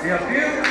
E aqui,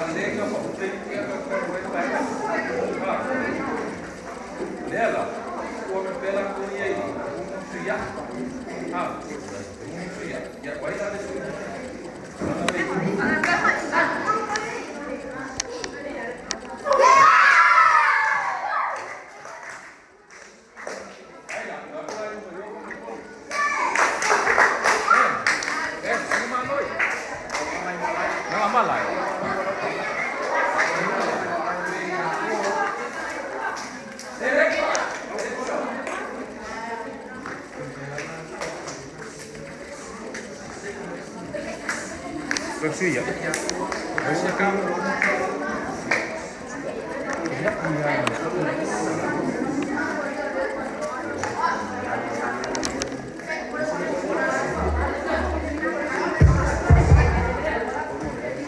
malenga kwa kutengia kwa kuweka Nela, come pela cogliei, un fia. Ah, un fia. Ya, guarda adesso.
Garcia. Garcia kan.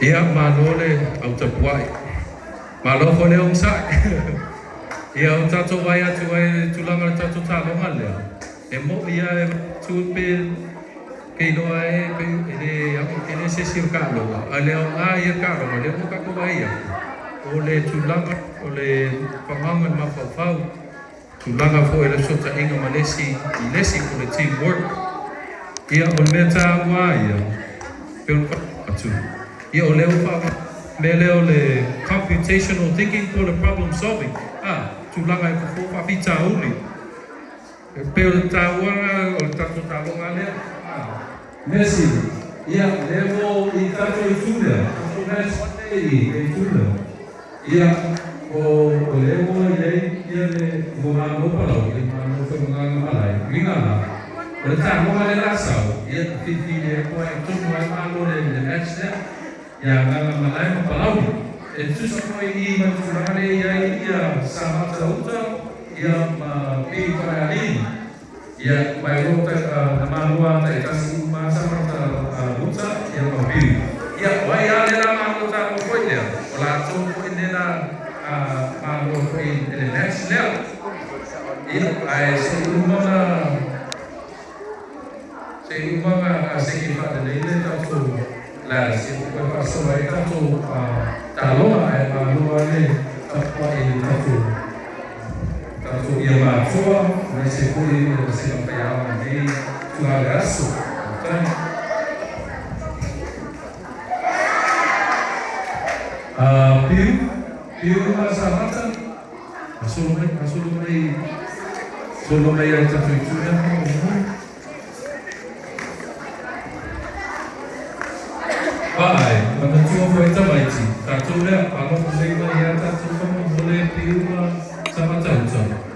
Ia malole au tapuai. Malofo le om sai. Ia o tato vai atu ai tulanga tato talo male. E mo ia tu pe ke no ai pe ele se circalo. Ale o ai caro, le mo ka ko vai. O le tulanga o le panganga ma fau. Tulanga fo ele sota inga malesi, lesi ko le teamwork. Ia o meta mai. Pe atu. Ia o leo fa me leo le computational thinking for the problem solving. Tulanga e fo fa pita uli. Pe o tawa o tato talo ngale. Messi. Ia levo I tato I tula. O Messi I tula. Ia o levo ia le mo no palo, le mo fe mo ngalai. Ngala. O tato ngale rasau. Ia fifi le ko e tumu ai malo le next step. Ya ngala malai mo palau. E tusa ko I matulare ia samata uta ia ma pi paralin. Ia mai rota na malua ta kasi ma samata uta ia ma pi. Ia wai ale la malua mo ko ia. Ola to ko na malua ko the next level. Ia ai se umama se ki fa de le ta to la se ko pa so vai ta to taloma e malua le ta ko ta to tanto ia matua, mas se for você não pegar nem tu abraço, então piu masamata, solo mai ai tanto ituna, vai, quando tu foi também, tanto le, quando você vai ai tanto como você piu masamata então.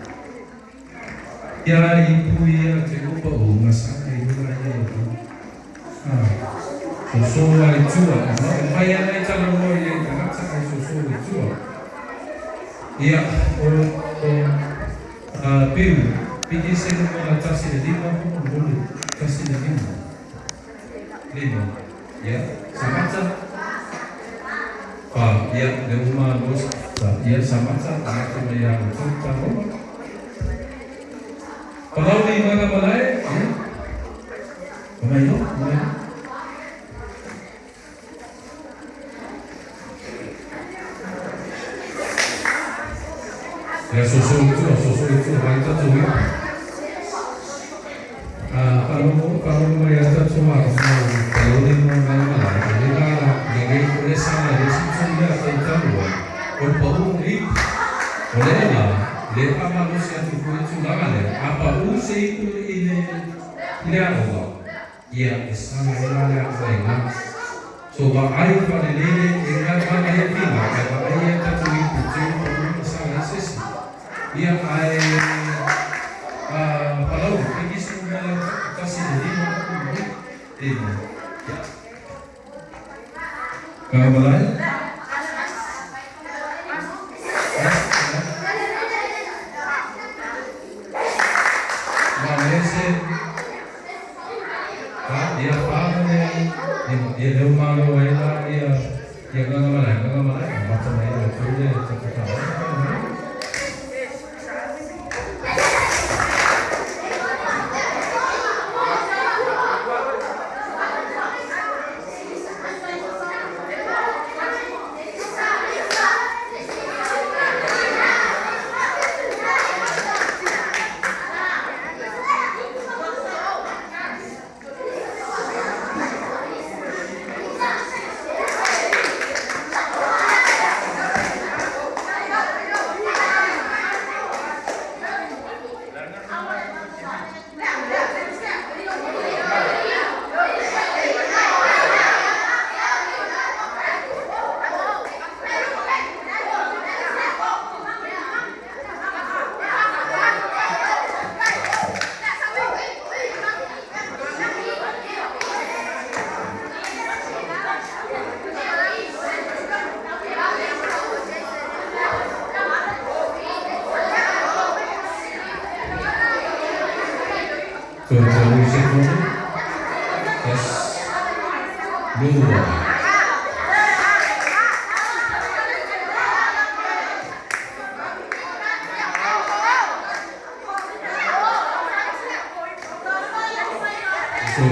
Ya ibu ya cukup bohong masalah itu aja itu. Susu itu, saya ni cara mau yang sangat sangat susu itu. Ya, pilih saya mau kasih lima pun boleh kasih lima, ya sama saja. Ya di rumah bos, ya sama saja. Anak yang kita tahu. Kalau di mana balai, mana? Ya susu itu kita tu. Kalau mereka cuma kalau di mana balai, jadi boleh sama di sini kita luar. Kalau boleh lah. Lepa manusia itu langan apa usia itu ini Allah ia Islam adalah yang coba air pada ini dengan mana yang tinggal apa ayat itu itu masalah sesi ia air kalau pergi semua kasih lima ya kalau lain dia faham dia rumah luar dia nggak malah macam mana tu dia cakap So we say yes, dua. So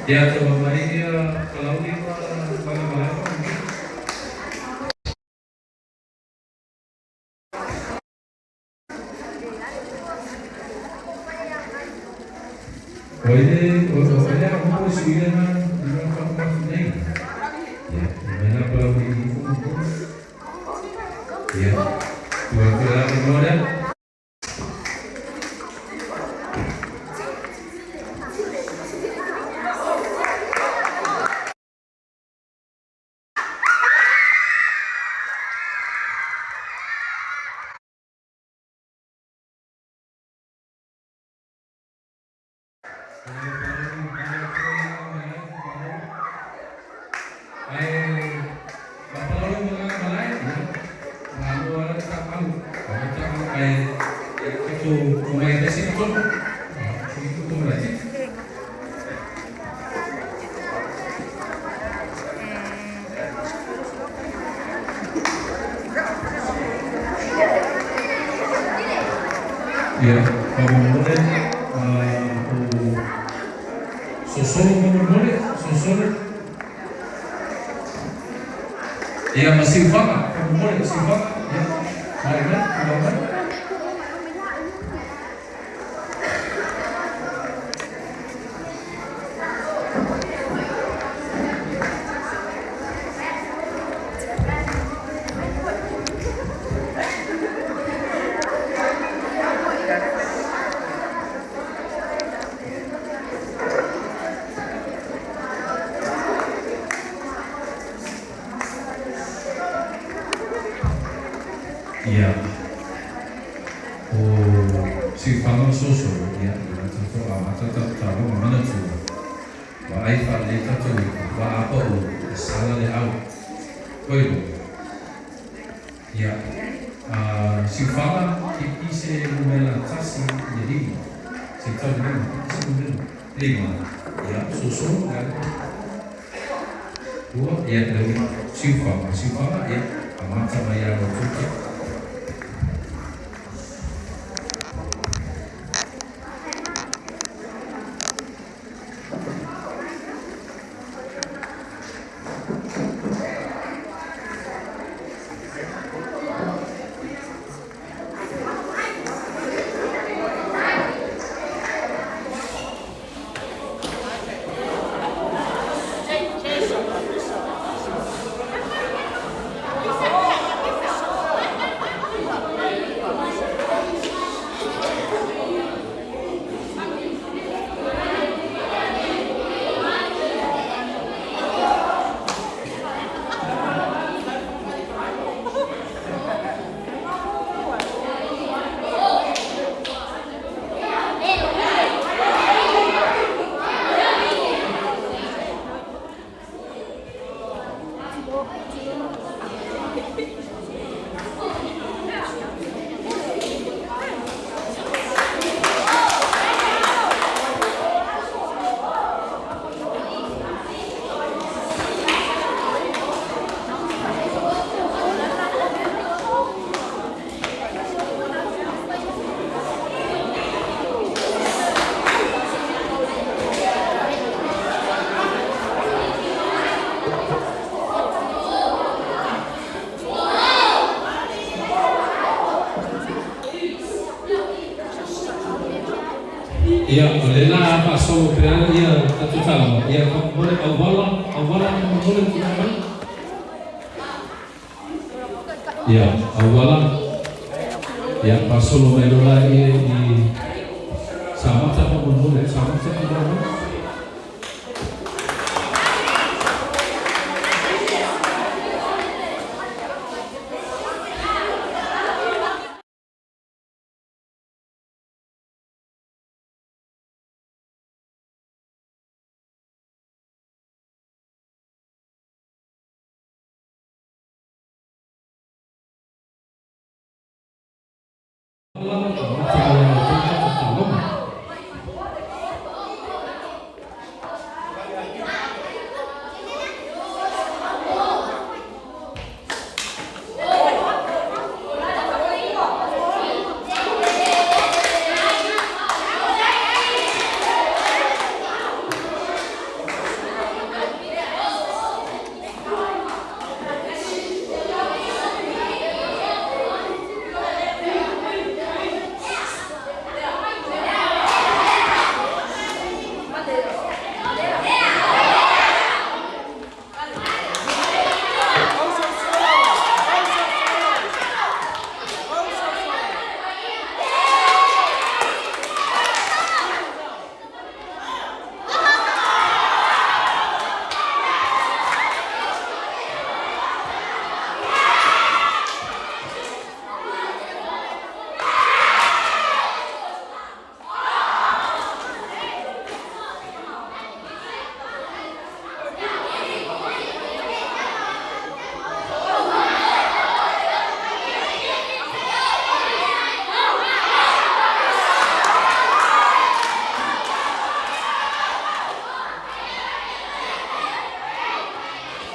Ya coba mari dia kalau dia bagaimana? Oleh aku sudah dilakukan ini. Ya, mana kalau ini ya, dua kemudian. Ya, kalau boleh, sosok kalau boleh, sosok. Ya masih faham, kalau boleh masih faham. Ya, baiklah, silakan. Ia. O si whanau soso, ia, ia tato a matata taro mana tu. Wa ai wha le tato wa apa o sala le au. Koiro. Ia. Si whanga ki se lumela tasi ia lima. Se tau lima, se lumela. Lima. Ia, soso, ia. Dua, ia, lewi. Si whanga, ia. A mata mai a rotuta. Ia, le la pa so pera ia tatu tala. Ia ko boleh awala boleh kita kan? Ia, awala. Ia pa so lo melo la i sama ta pa boleh sama ta pa boleh.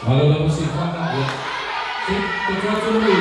Kalau dapat sifat, ya, kita tunggu.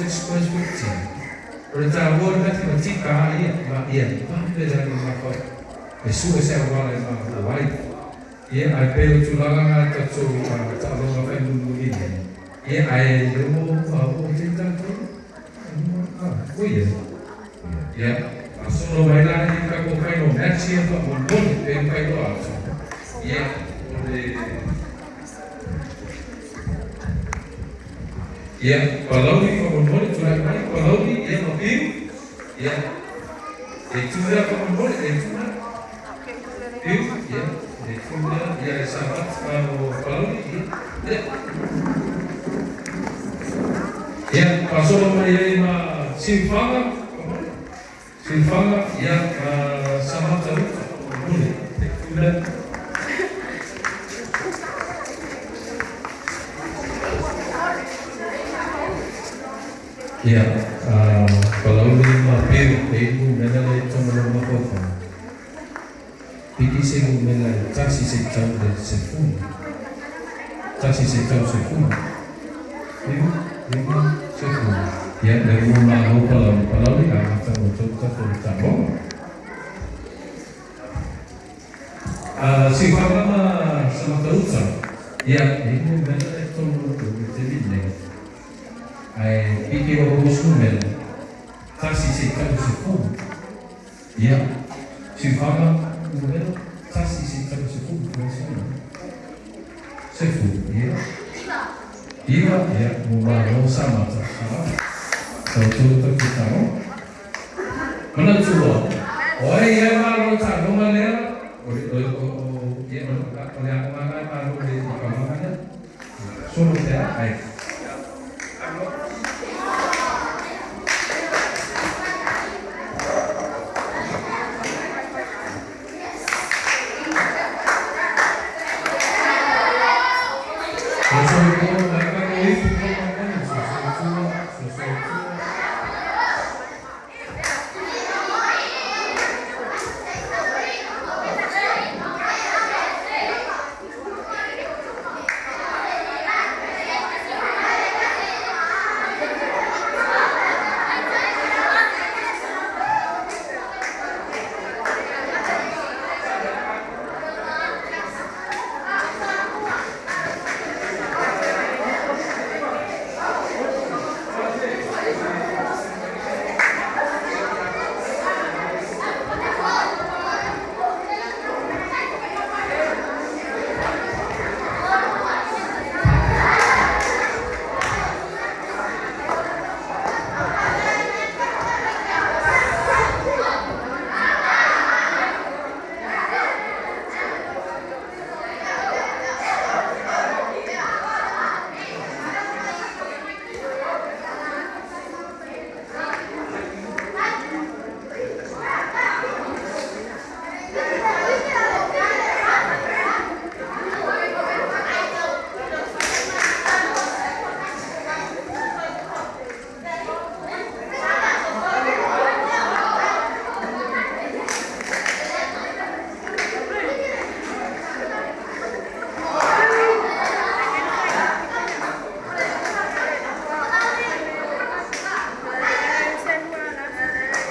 I square feet. Ora ta wor ka ti tika ia pa pera ni ma ko. E su se wala ma wai. Ia ai pe tu la nga ta tu ta lo ma fa mu ni. Ia ai lo mo o te ta tu. Oye. Ia solo bailar ni ka ko kai no merci pa mo bon pe kai do alto. Ia ya, kalau ni kalau tu nak mana, kalau ni ya mungkin, ya, itu dia kalau itu nak, itu dia ya sahabat kalau ni, ya, pasal mana ya simfanga ya sama terus, boleh, itu dia. Ya, kalau ni mampir, ibu mengenai cuma apa? Pikir saya mengenai taksi secam dan sefun, taksi secam sefun, ibu sefun. Ya, dari rumah kalau ni akan untuk cabang. Sifat nama sama terusan. Ya, ibu mengenai cuma jadi ai pikir urus numero taksi secam sefun ya sifat numero taksi secam sefun sefun ya ya mau sama so tu kita mana cuba oh ya malu tak rumah lera ya oleh mana malu di kamarnya suruh dia ai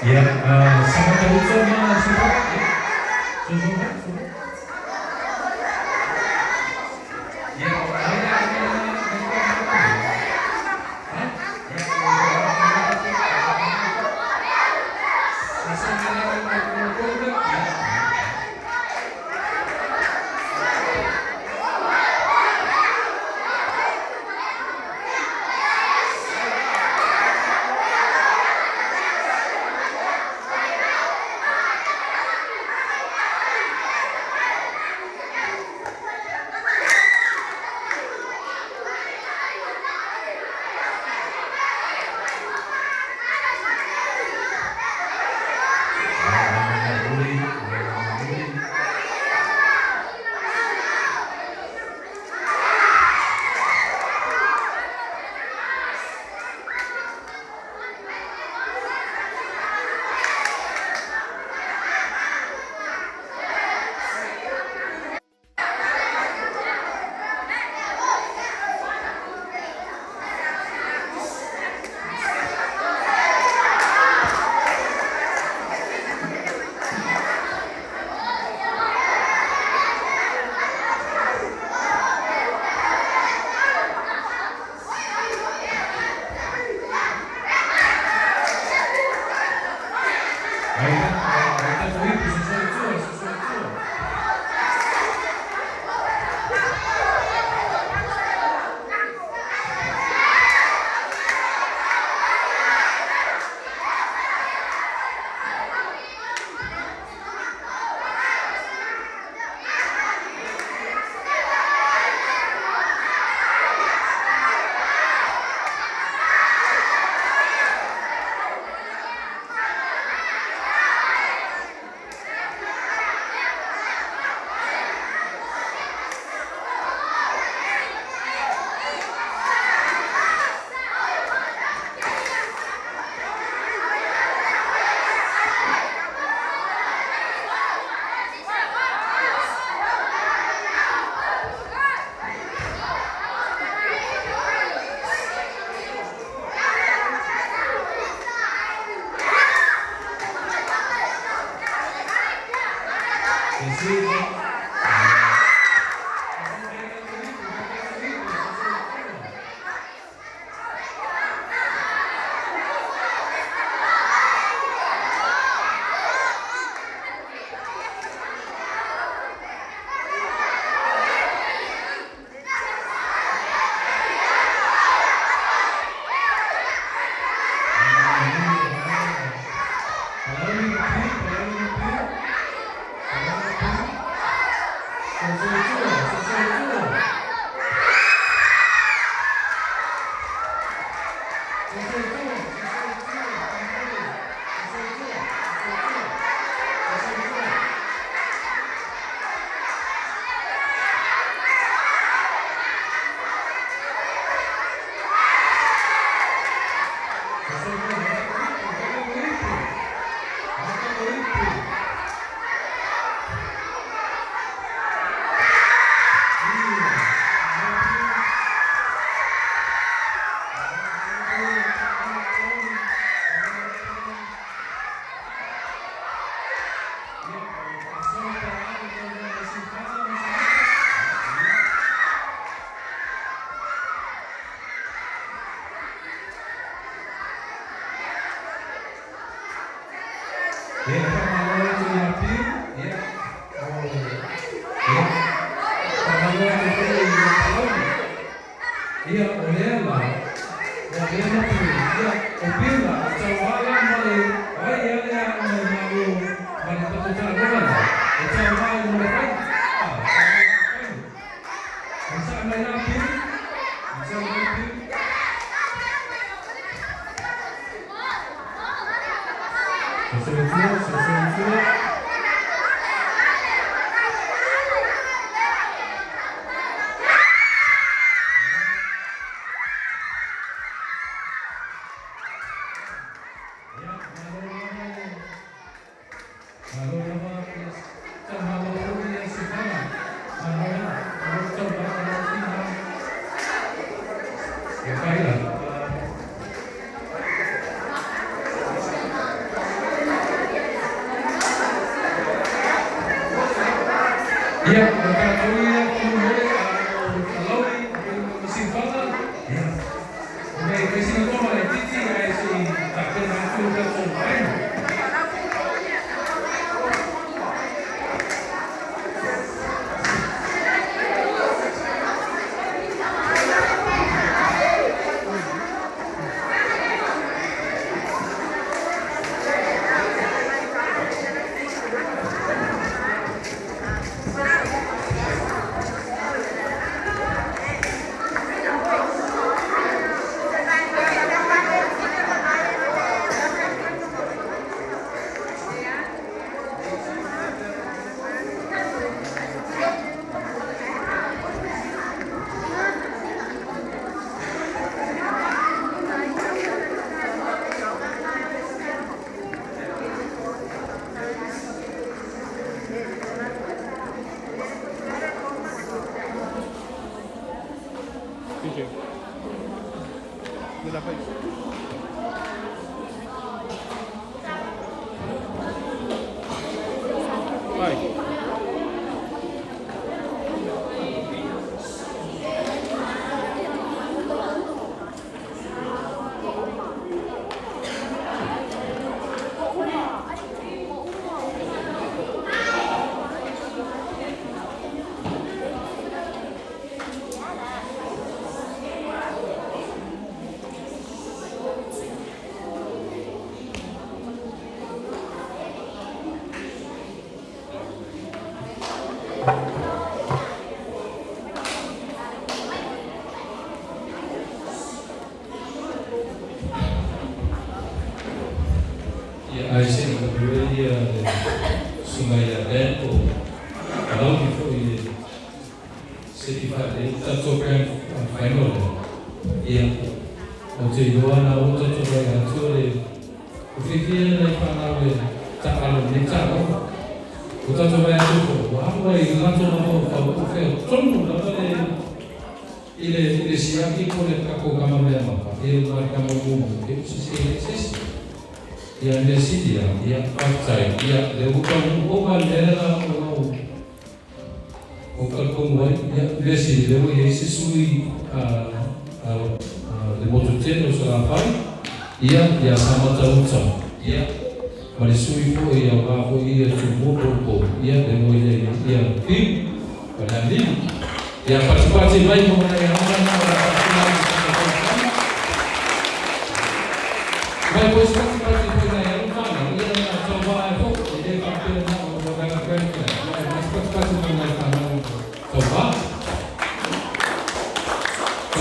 Ya, sama terusan mana sudah? Ya,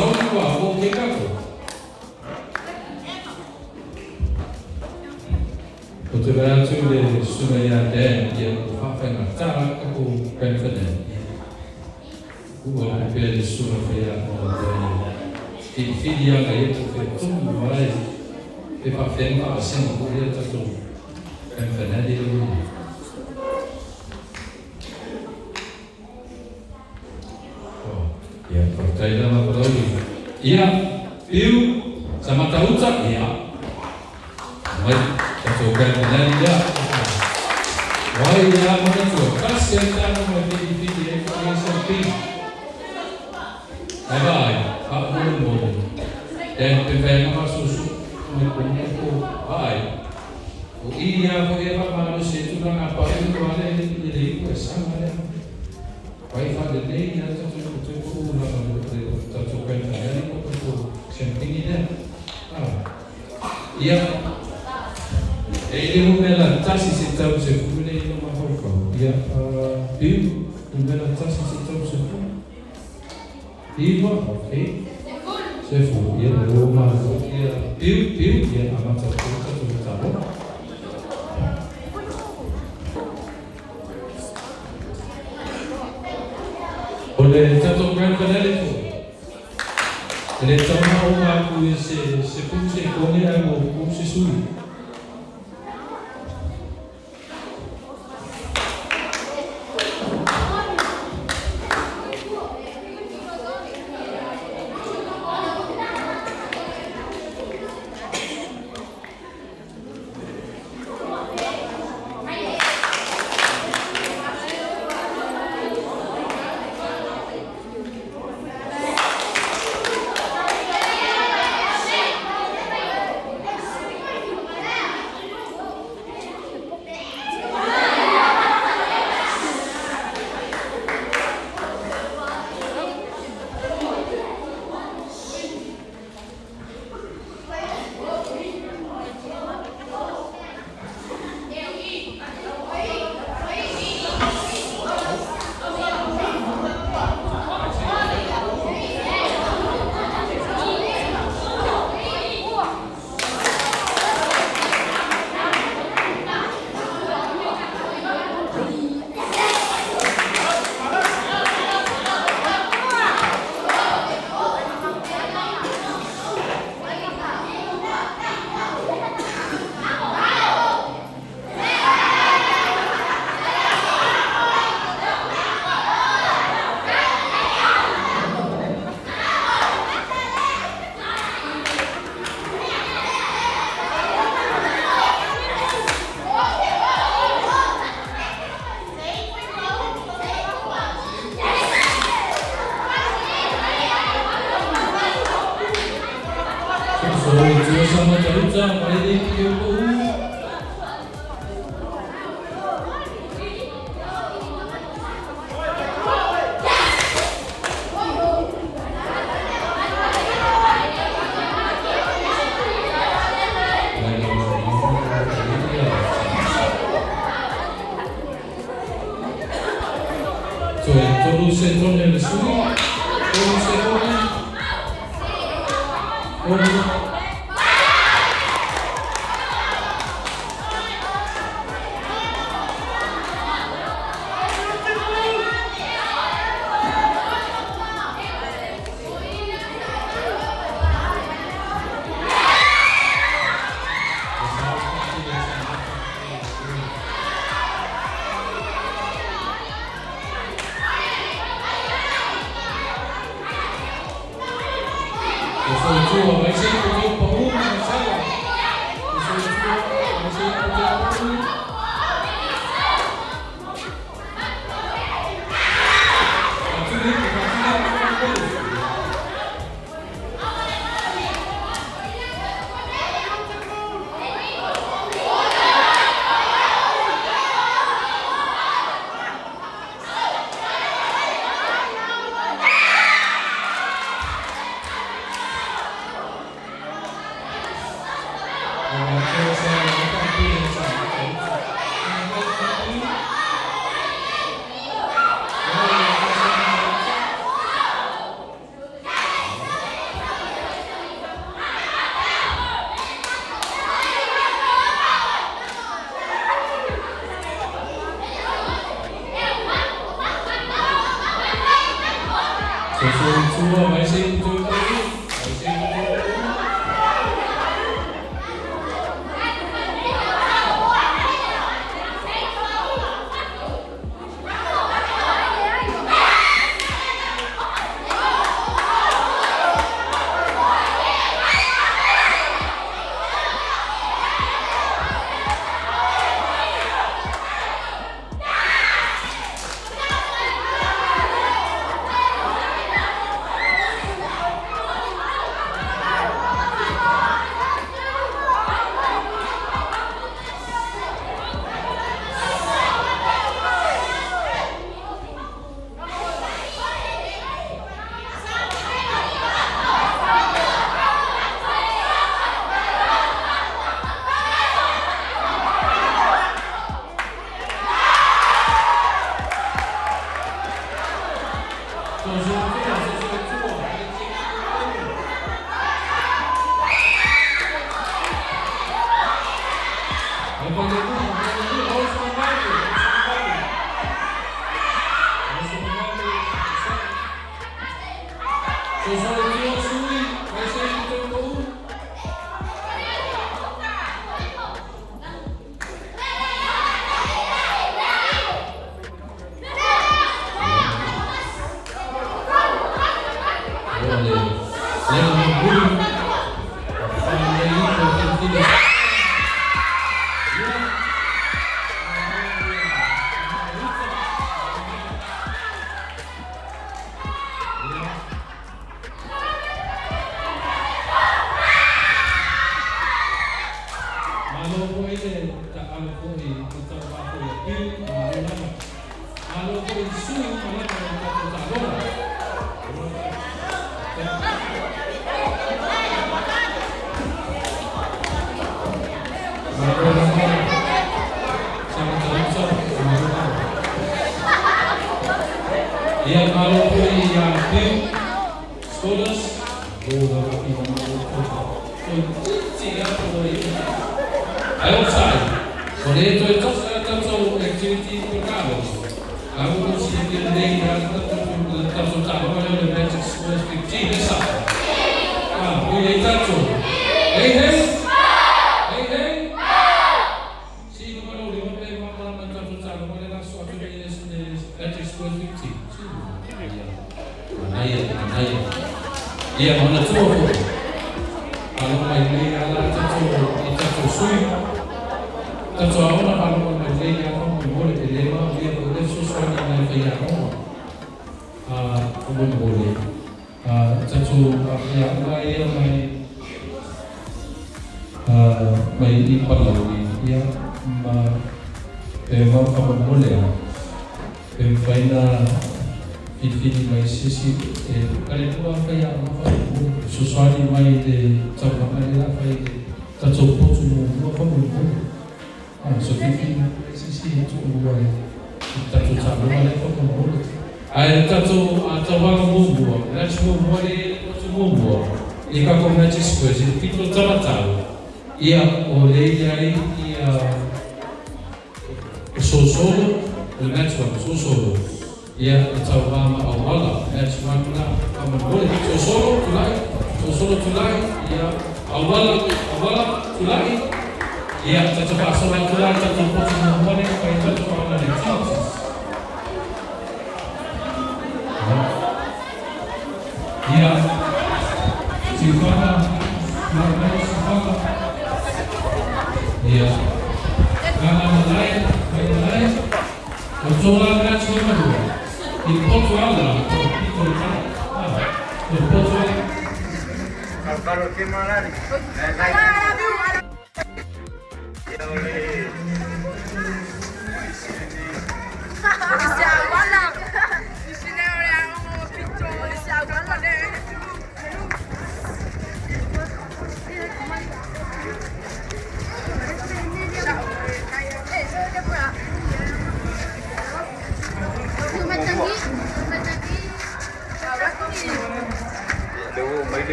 Salong ko ako kika ko. Kutura tu le sumaya dan dia apa nak cara aku confident. Kuwa pe le sumaya mo di fidia kaya tu pe tu mai pe pa fen pa sen ko dia tu confident dia lu. Ya, percaya dalam berdoa. Iya, piu sama tahuca iya. Baik, coba dengan dia. Wah, iya mana tu? Kasih kita mau di SMP. Bye, Pak Bulu. Dan pembeli apa susu? Mengumpul. Bye. Oh iya, kau ya Pak manusia itu kan apa itu ada yang jadi sama ya. Baik, pada ni ya tu. Ia, ele umela tasi sitau sefu le no mahoko. Ia, piu umela tasi sitau sefu. Iwa, okay. Sefu, ia le uma, ia piu ia amata tu tabo. Oleh tato grandfather tu. Ele toma uma coisa se puxe come algo puxe sui. Sama taruca pada dia tu. So, todo se torna el suyo, todo se torna.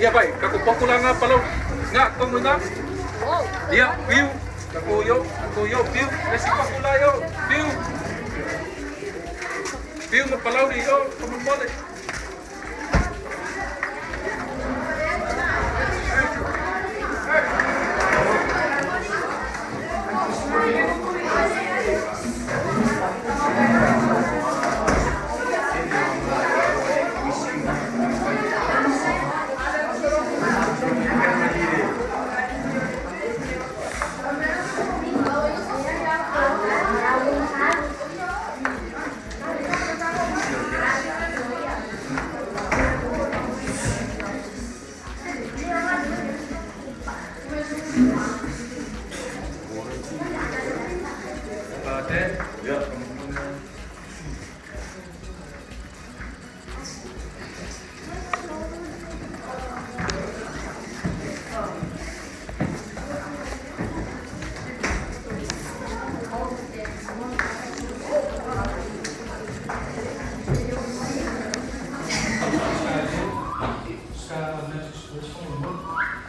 Iya baik, aku popular nga palaw. Nga, kung nga. Iya, view. Ako yo, view. Nasi popular yo, view. View mo palaw di yo, kumumole.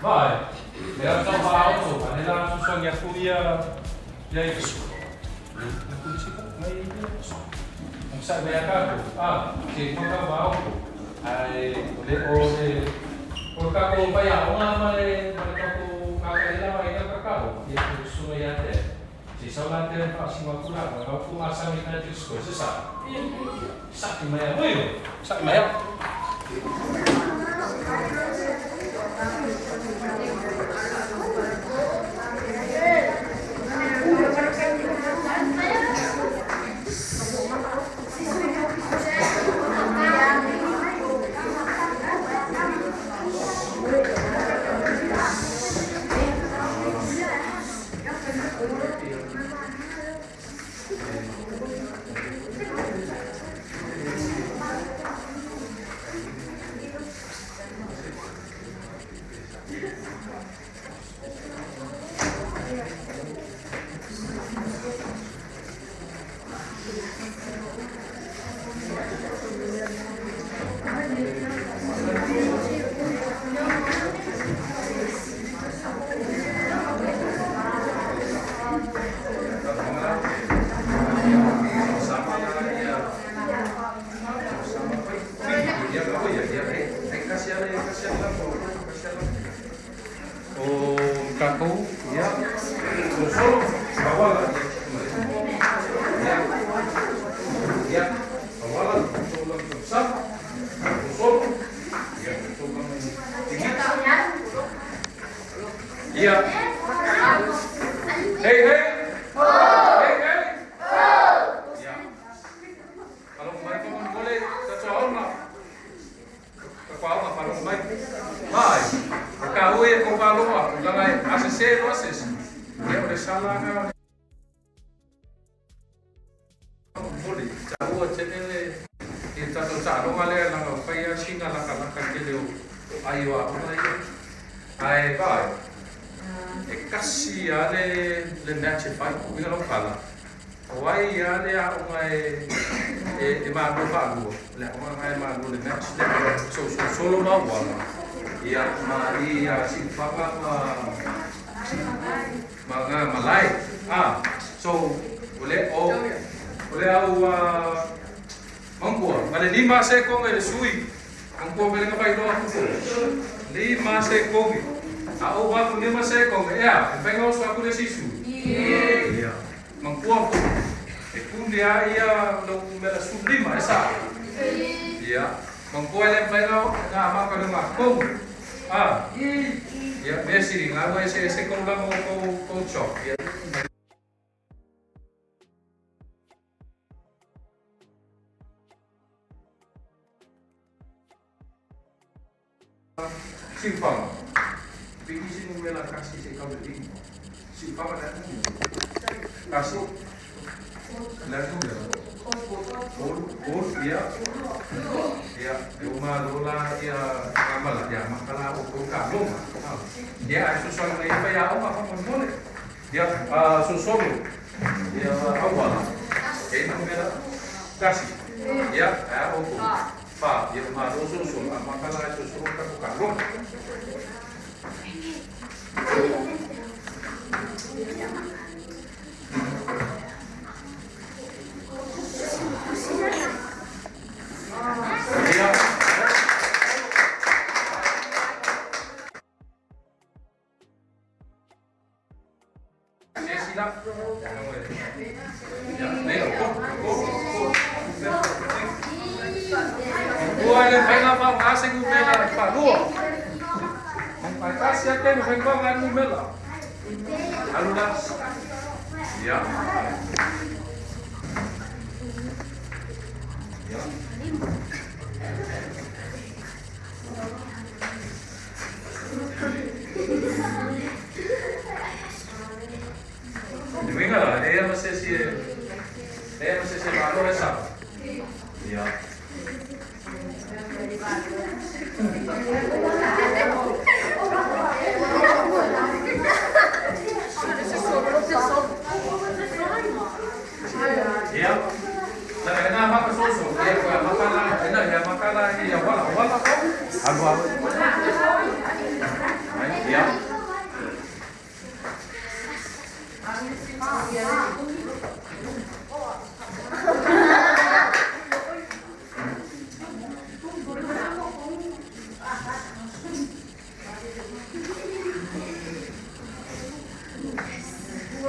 Vai. Era tão alto, era só minha filha. E aí? Não sabe bem a cara? Ah, que quando alto. Aí, o carro vai a uma, mas o carro vai na carro. E o som ia até. Se só lá tem a próxima curada, vai fumar essa menina de coisas, sabe? Sabe meia, oi? Sabe meia? Simpang. Pergi sini mula kasih saya kau beli. Simpang ada ni. Kasih. Lalu dia. Oh dia. Dia rumah dola dia amal dia makalah untuk kamu. Dia susun ni apa ya apa kamu boleh. Dia susun. Dia awal. Ini mula kasih. Ya, untuk. Pak, dia malu susul, makalah susul kamu kamu.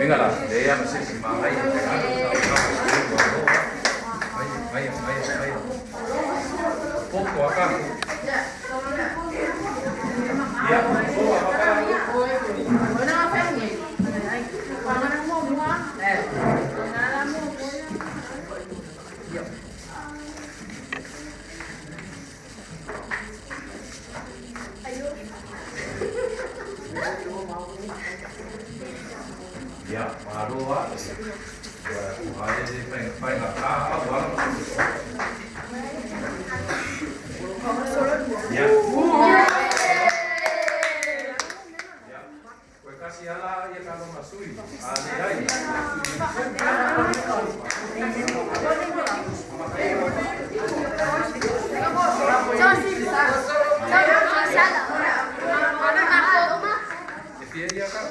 Venga la, de ella no sé si más ahí. Vaya. Poco acá. Ya, poco acá. Ya, baru ada. Ada di pengen apa? Ya. Pues casi a la ya kalau masui. Ada ahí. Dia kan.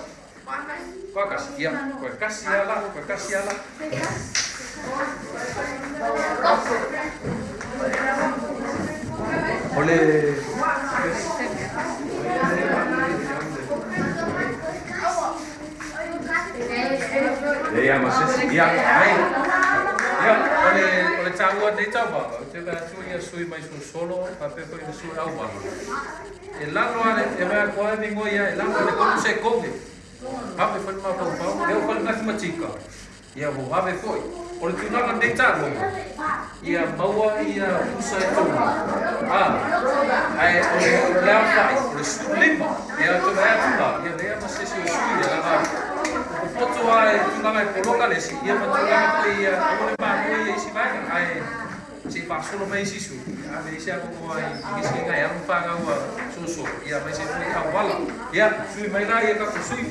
Kau kasih ala. Oleh. Ya masih ya. Oleh cawan dia coba. Kita cuci sui mai solo, tapi kau ini sui awal. Lalu ada, kau ada minggu ya, lalu ada kau se come. Ave foi uma pau, eu falei mais uma chica. E a ave foi. Olha tu não deitar logo. E a boa e a usa é tudo. Aí o Léo faz, o limpa. E a tu vai atuar. E a Léo não sei se o suído ela o foto vai tu não vai colocar nesse. E a tu vai aí a limpar e se vai aí se passou no mês isso. A vez é como aí que se ganha não paga o suso. E a vez é foi a bala. E a sui mais lá e a com sui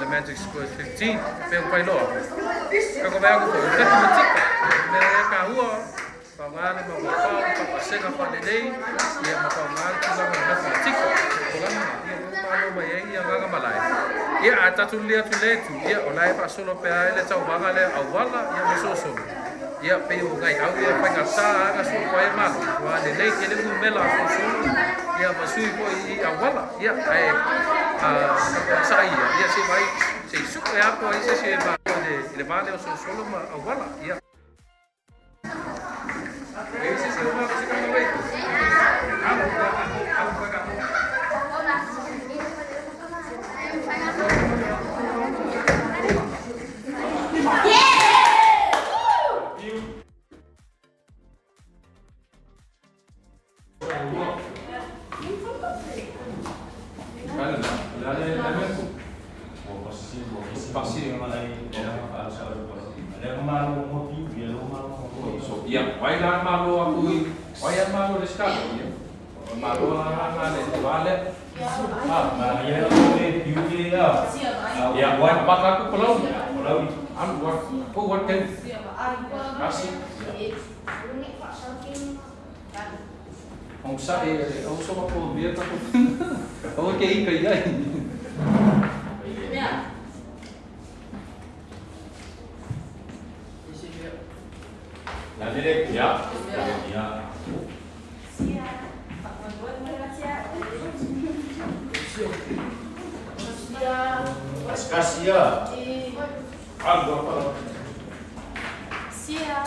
Magic Square 15, pero pai lo. Kako vai ko te matika. Me ka hua. Pa ngana ma pa senga pa de dei. Ia ma pa ngana tu na matika. Kola ia pa lo mai ia nganga malai. Ia ata tu lia tu le tu. Ia olai pa solo pe ele tau manga le awala ia me so so. Ia pe o ngai au ia pa ngata aga so pa e malo. Wa de dei ke le mela so so. Ia ma sui ko i awala. Ia ai sa ia ia se vai se su e apo ai se va le vale o solo ma wala ia e se va se ka mai Vai lá malo aku vai malo descado ya malo ngane vale ya beauty ya buat aku pulau am buat aku buat kan kasih ông sa ông so ko biar aku ông ke ikai ya Jadi ya. Askasia. Algo apa?
Sia.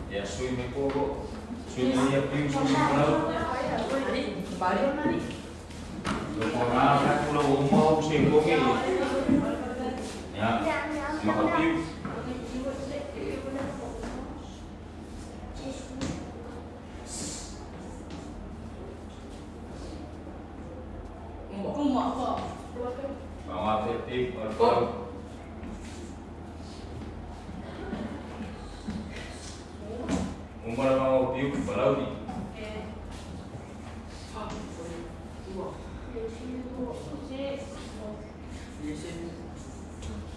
Ya sui me pogo sui me ya piu sui pulau lo pona ka pulau mau sui pogi ya maka piu Bawa tip atau umur mau piu balau di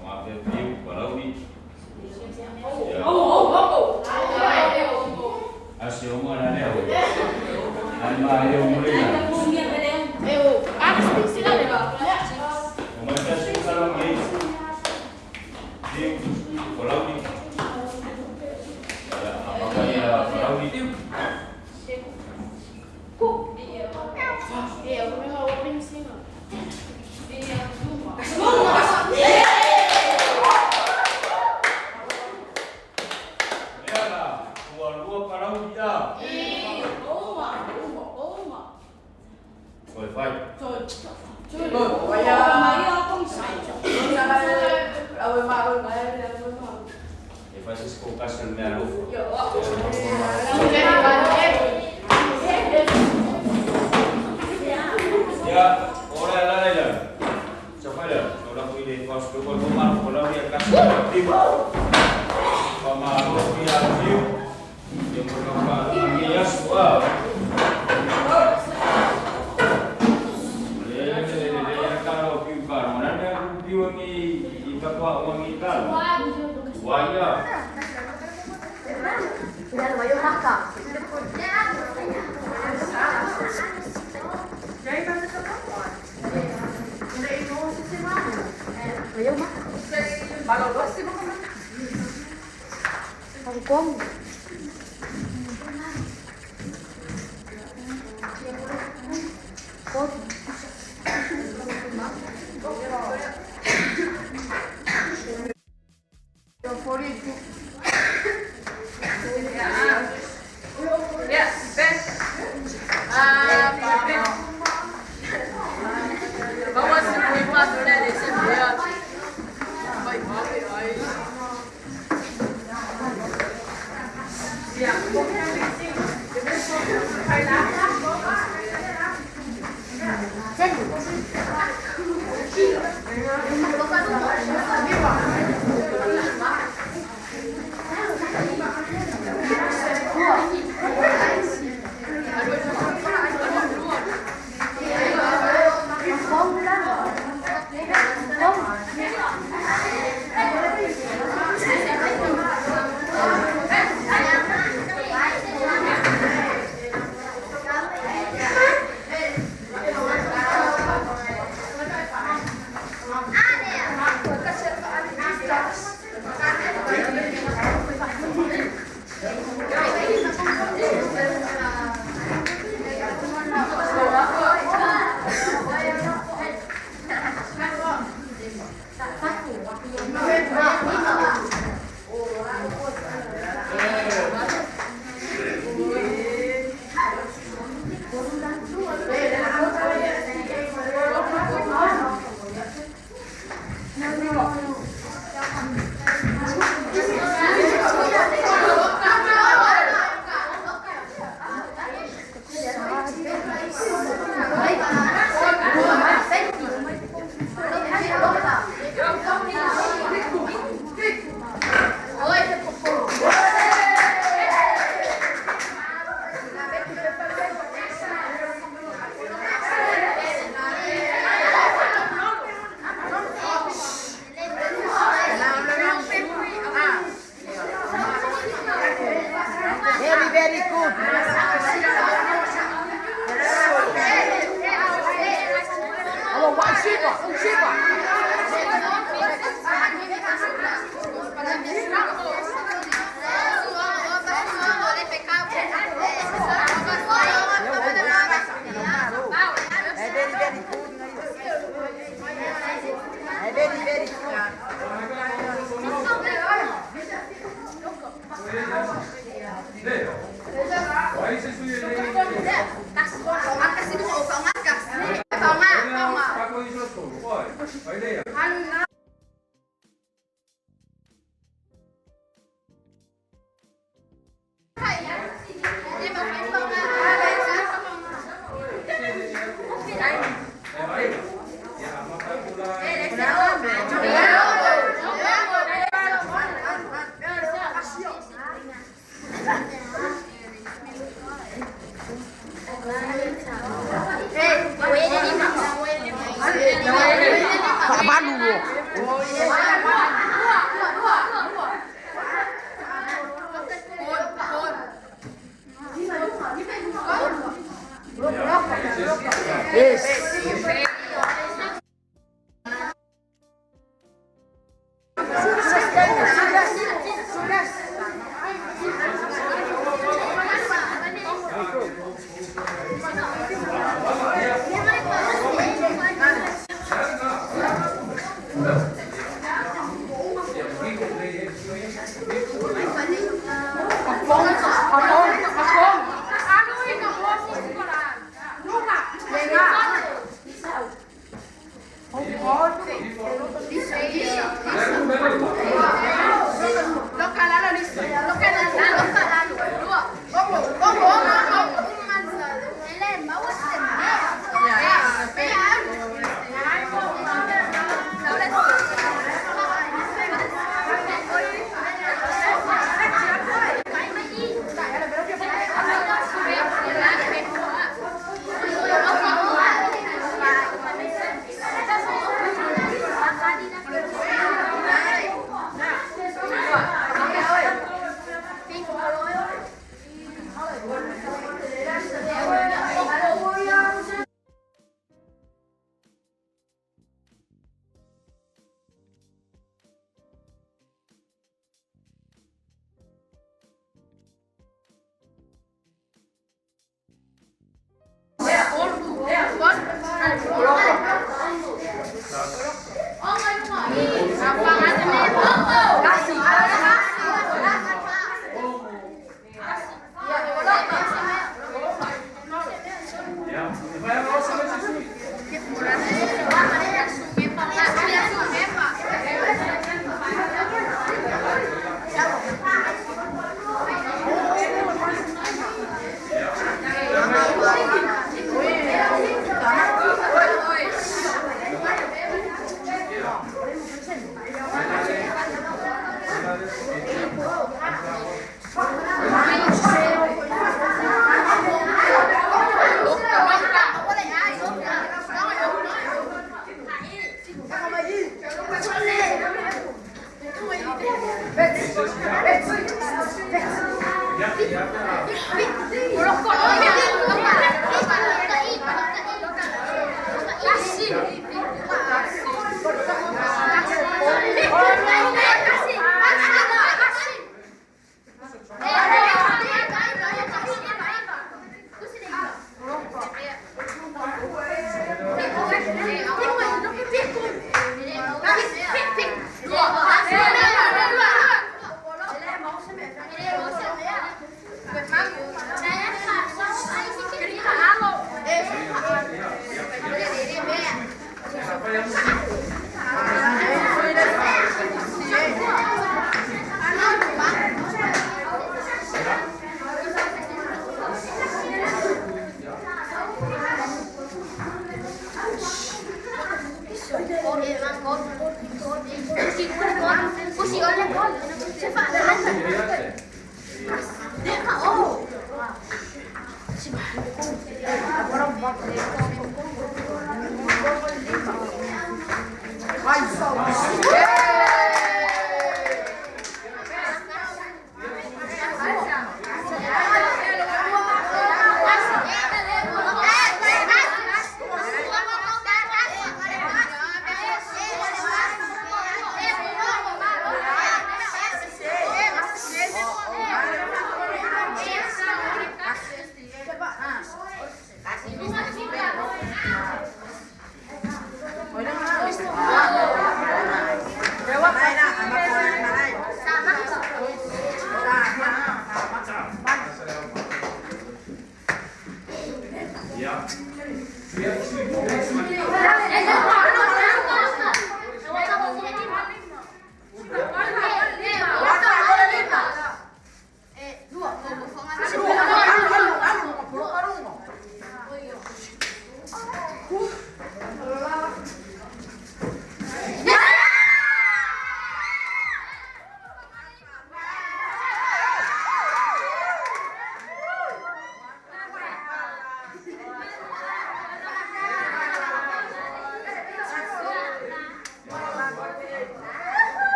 bawa piu balau di asio umur ada apa? Anda ada umur ni? Umur kasih kalau ni piu balau di Francisco Castle Melo. Ya, orang lain dah. Siapa dah? Orang pilih kos dua rumah, orang dia kasih tiba. Pemalu dia view. Yang berapa dia suah. Kalau view kan, mana dia view ni ikat orang ikan. Waya.
Sudah waya haka. Jadi kan itu apa? Udah itu sih mah. Waya mah. Kalau bos sih mah. Kangkung. Kok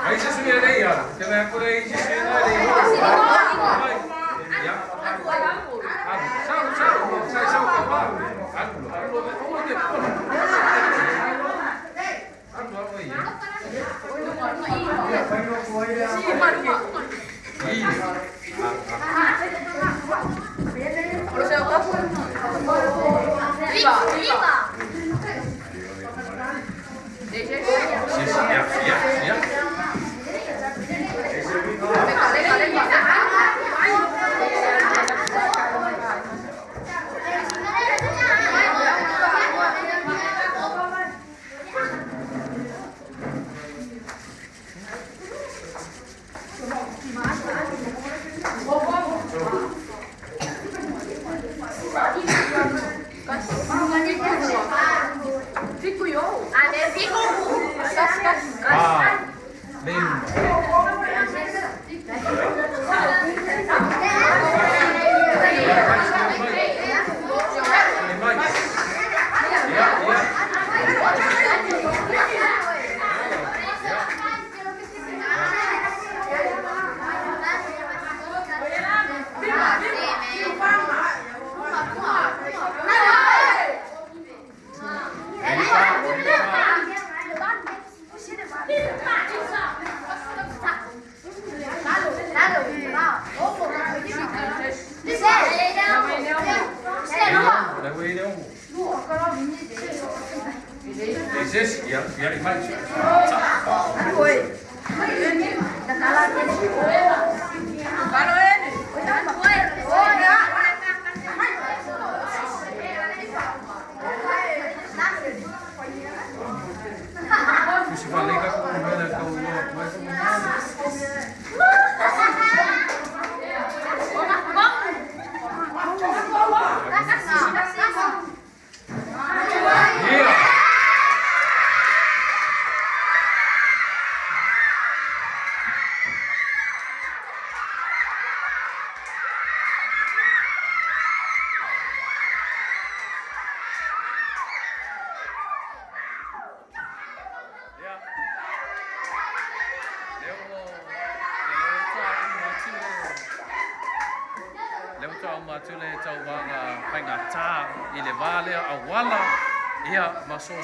Aí você subia daí, ó. Você vai por aí, você subia daí.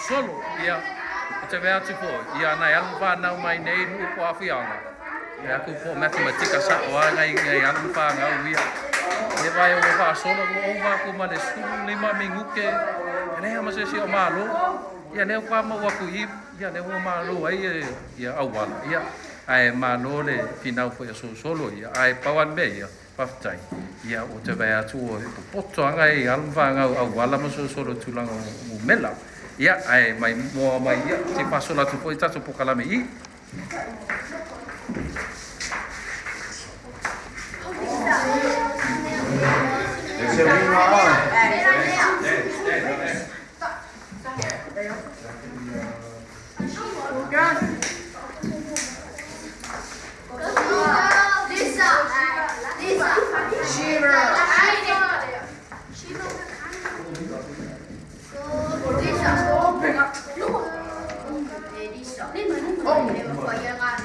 Solo, ia o te mea tupo, ia nai alu whanau mai nei nui po awhianga. Ia ku po matematika sa o ngai alu whanau ia. E vai o wha solo o owa ku ma le sulu lima minguke. E neha masesi o malo, ia neo kwa ma waku i, ia neo malo ai ia awala. Ia ai malo le finau po ia solo ia, ai pawan me ia, paftai. Ia o te mea tu o poto ngai alu whanau awala ma solo tulanga o mela. Ia, ai mai mo mai ia te paso la tu foi tato po kalame I.
Ese vino ahora.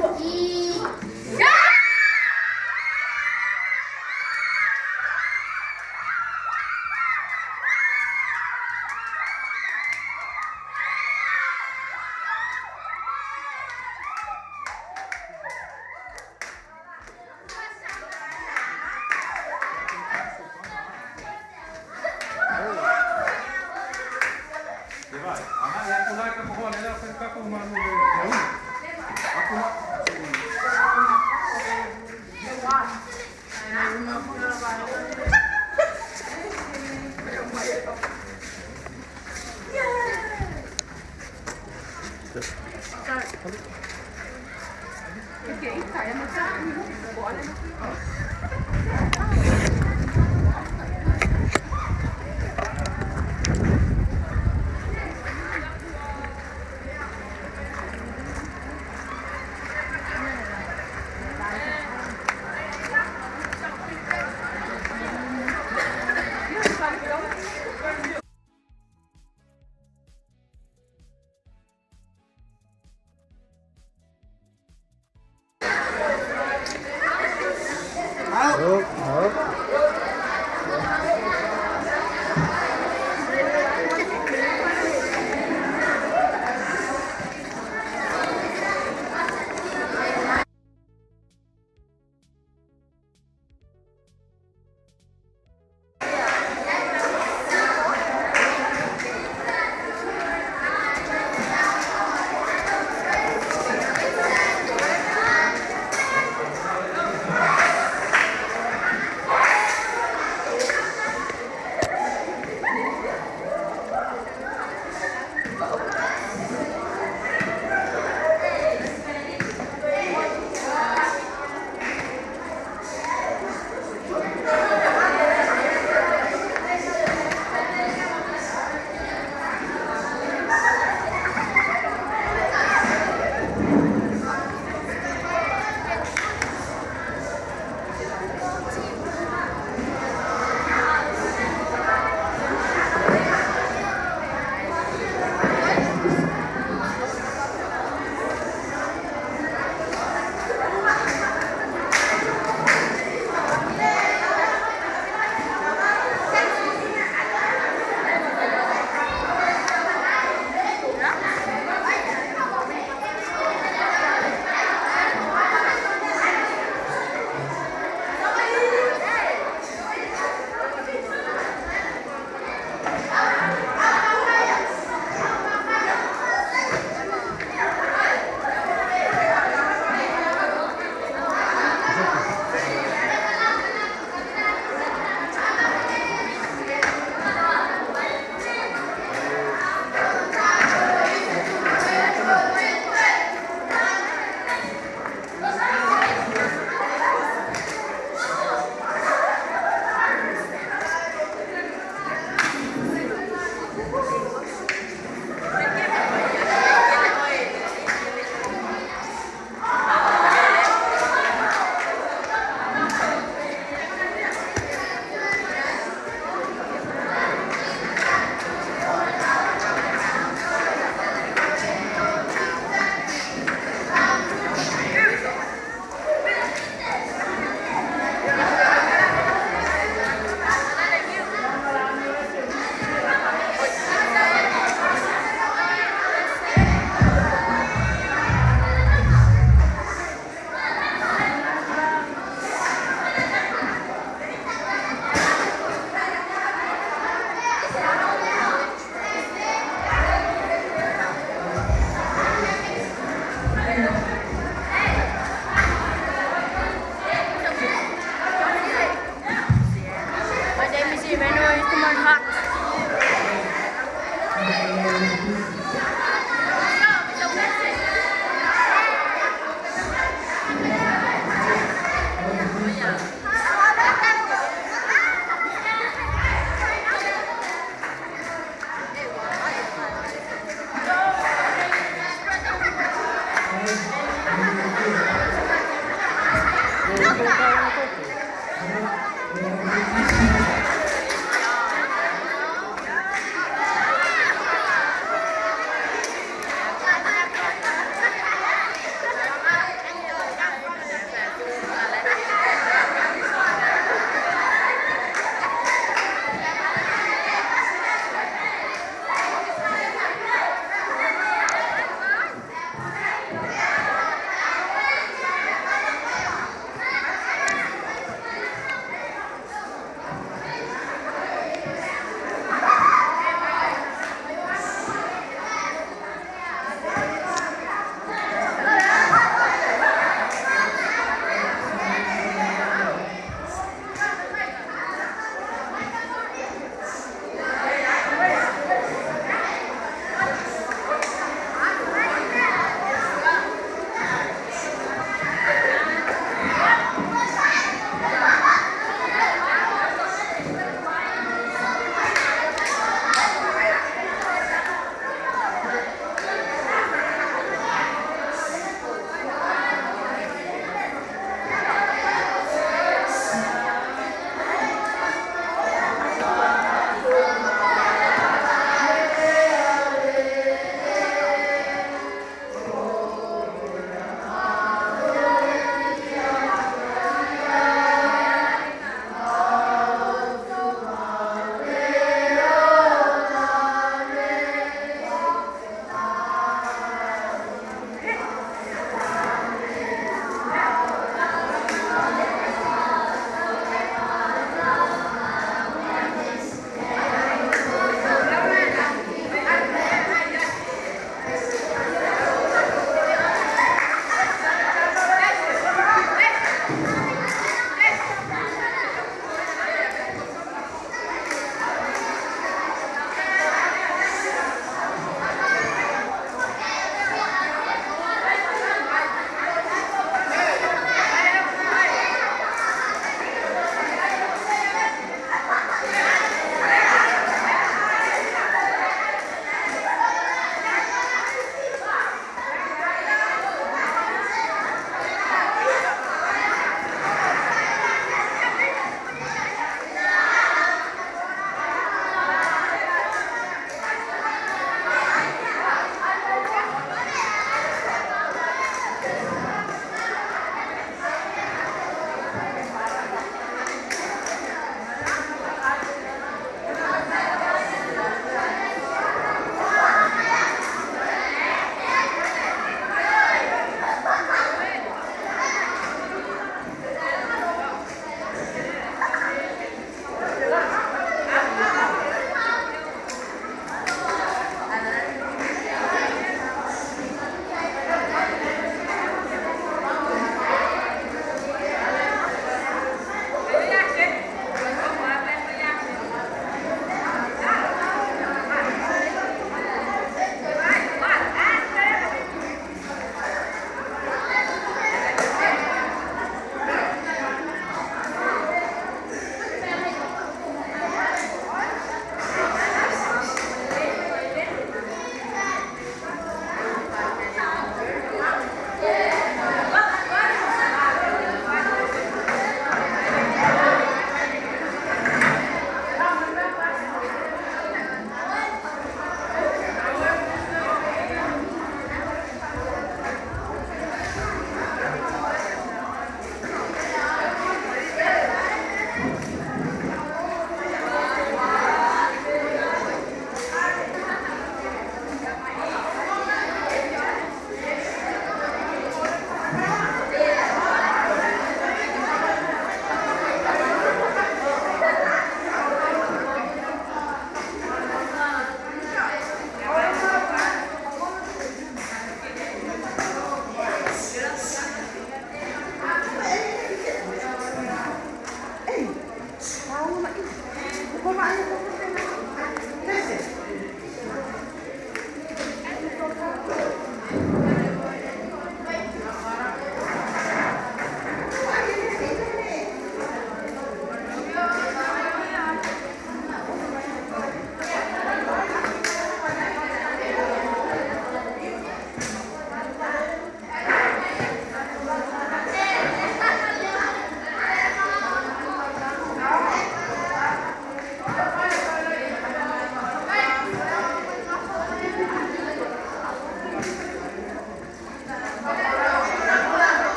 Oh,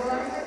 Thank you.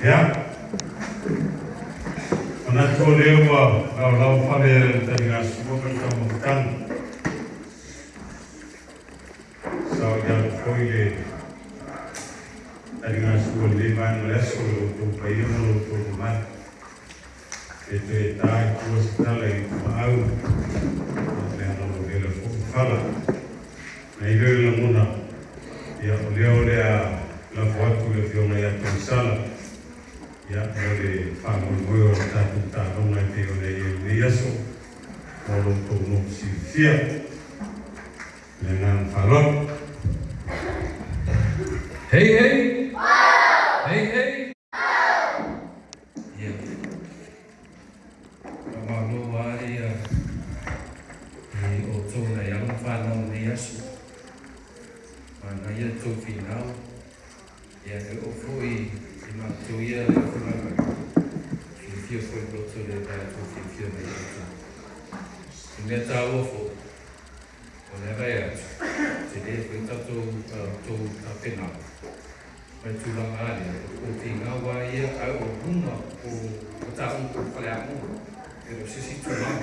Ya. Ona tu leo lau fale tadi ngasuh kan makan. Sao yang koile tadi ngasuh lima lesu tu payu tu mat. Itu tak terus dalai mau. Leno lelo fala. Na ile lamuna ya leo lea la foto le fiona ya pensala. Ya ole famo moyo tatu tatu na te ole ye yeso olo to no si fia le nan falon
Hey hey hey hey ya kamalo waria ni o to na yang falon ni yeso mana ye to final ya o foi ma tuia le fulana fio foi blotto le da tu fio me tu me ta ofo ona vai te de foi tanto to a pena ma tu la ale o tinga wa ia a o bunga o ta un po fale a mo pero si tu la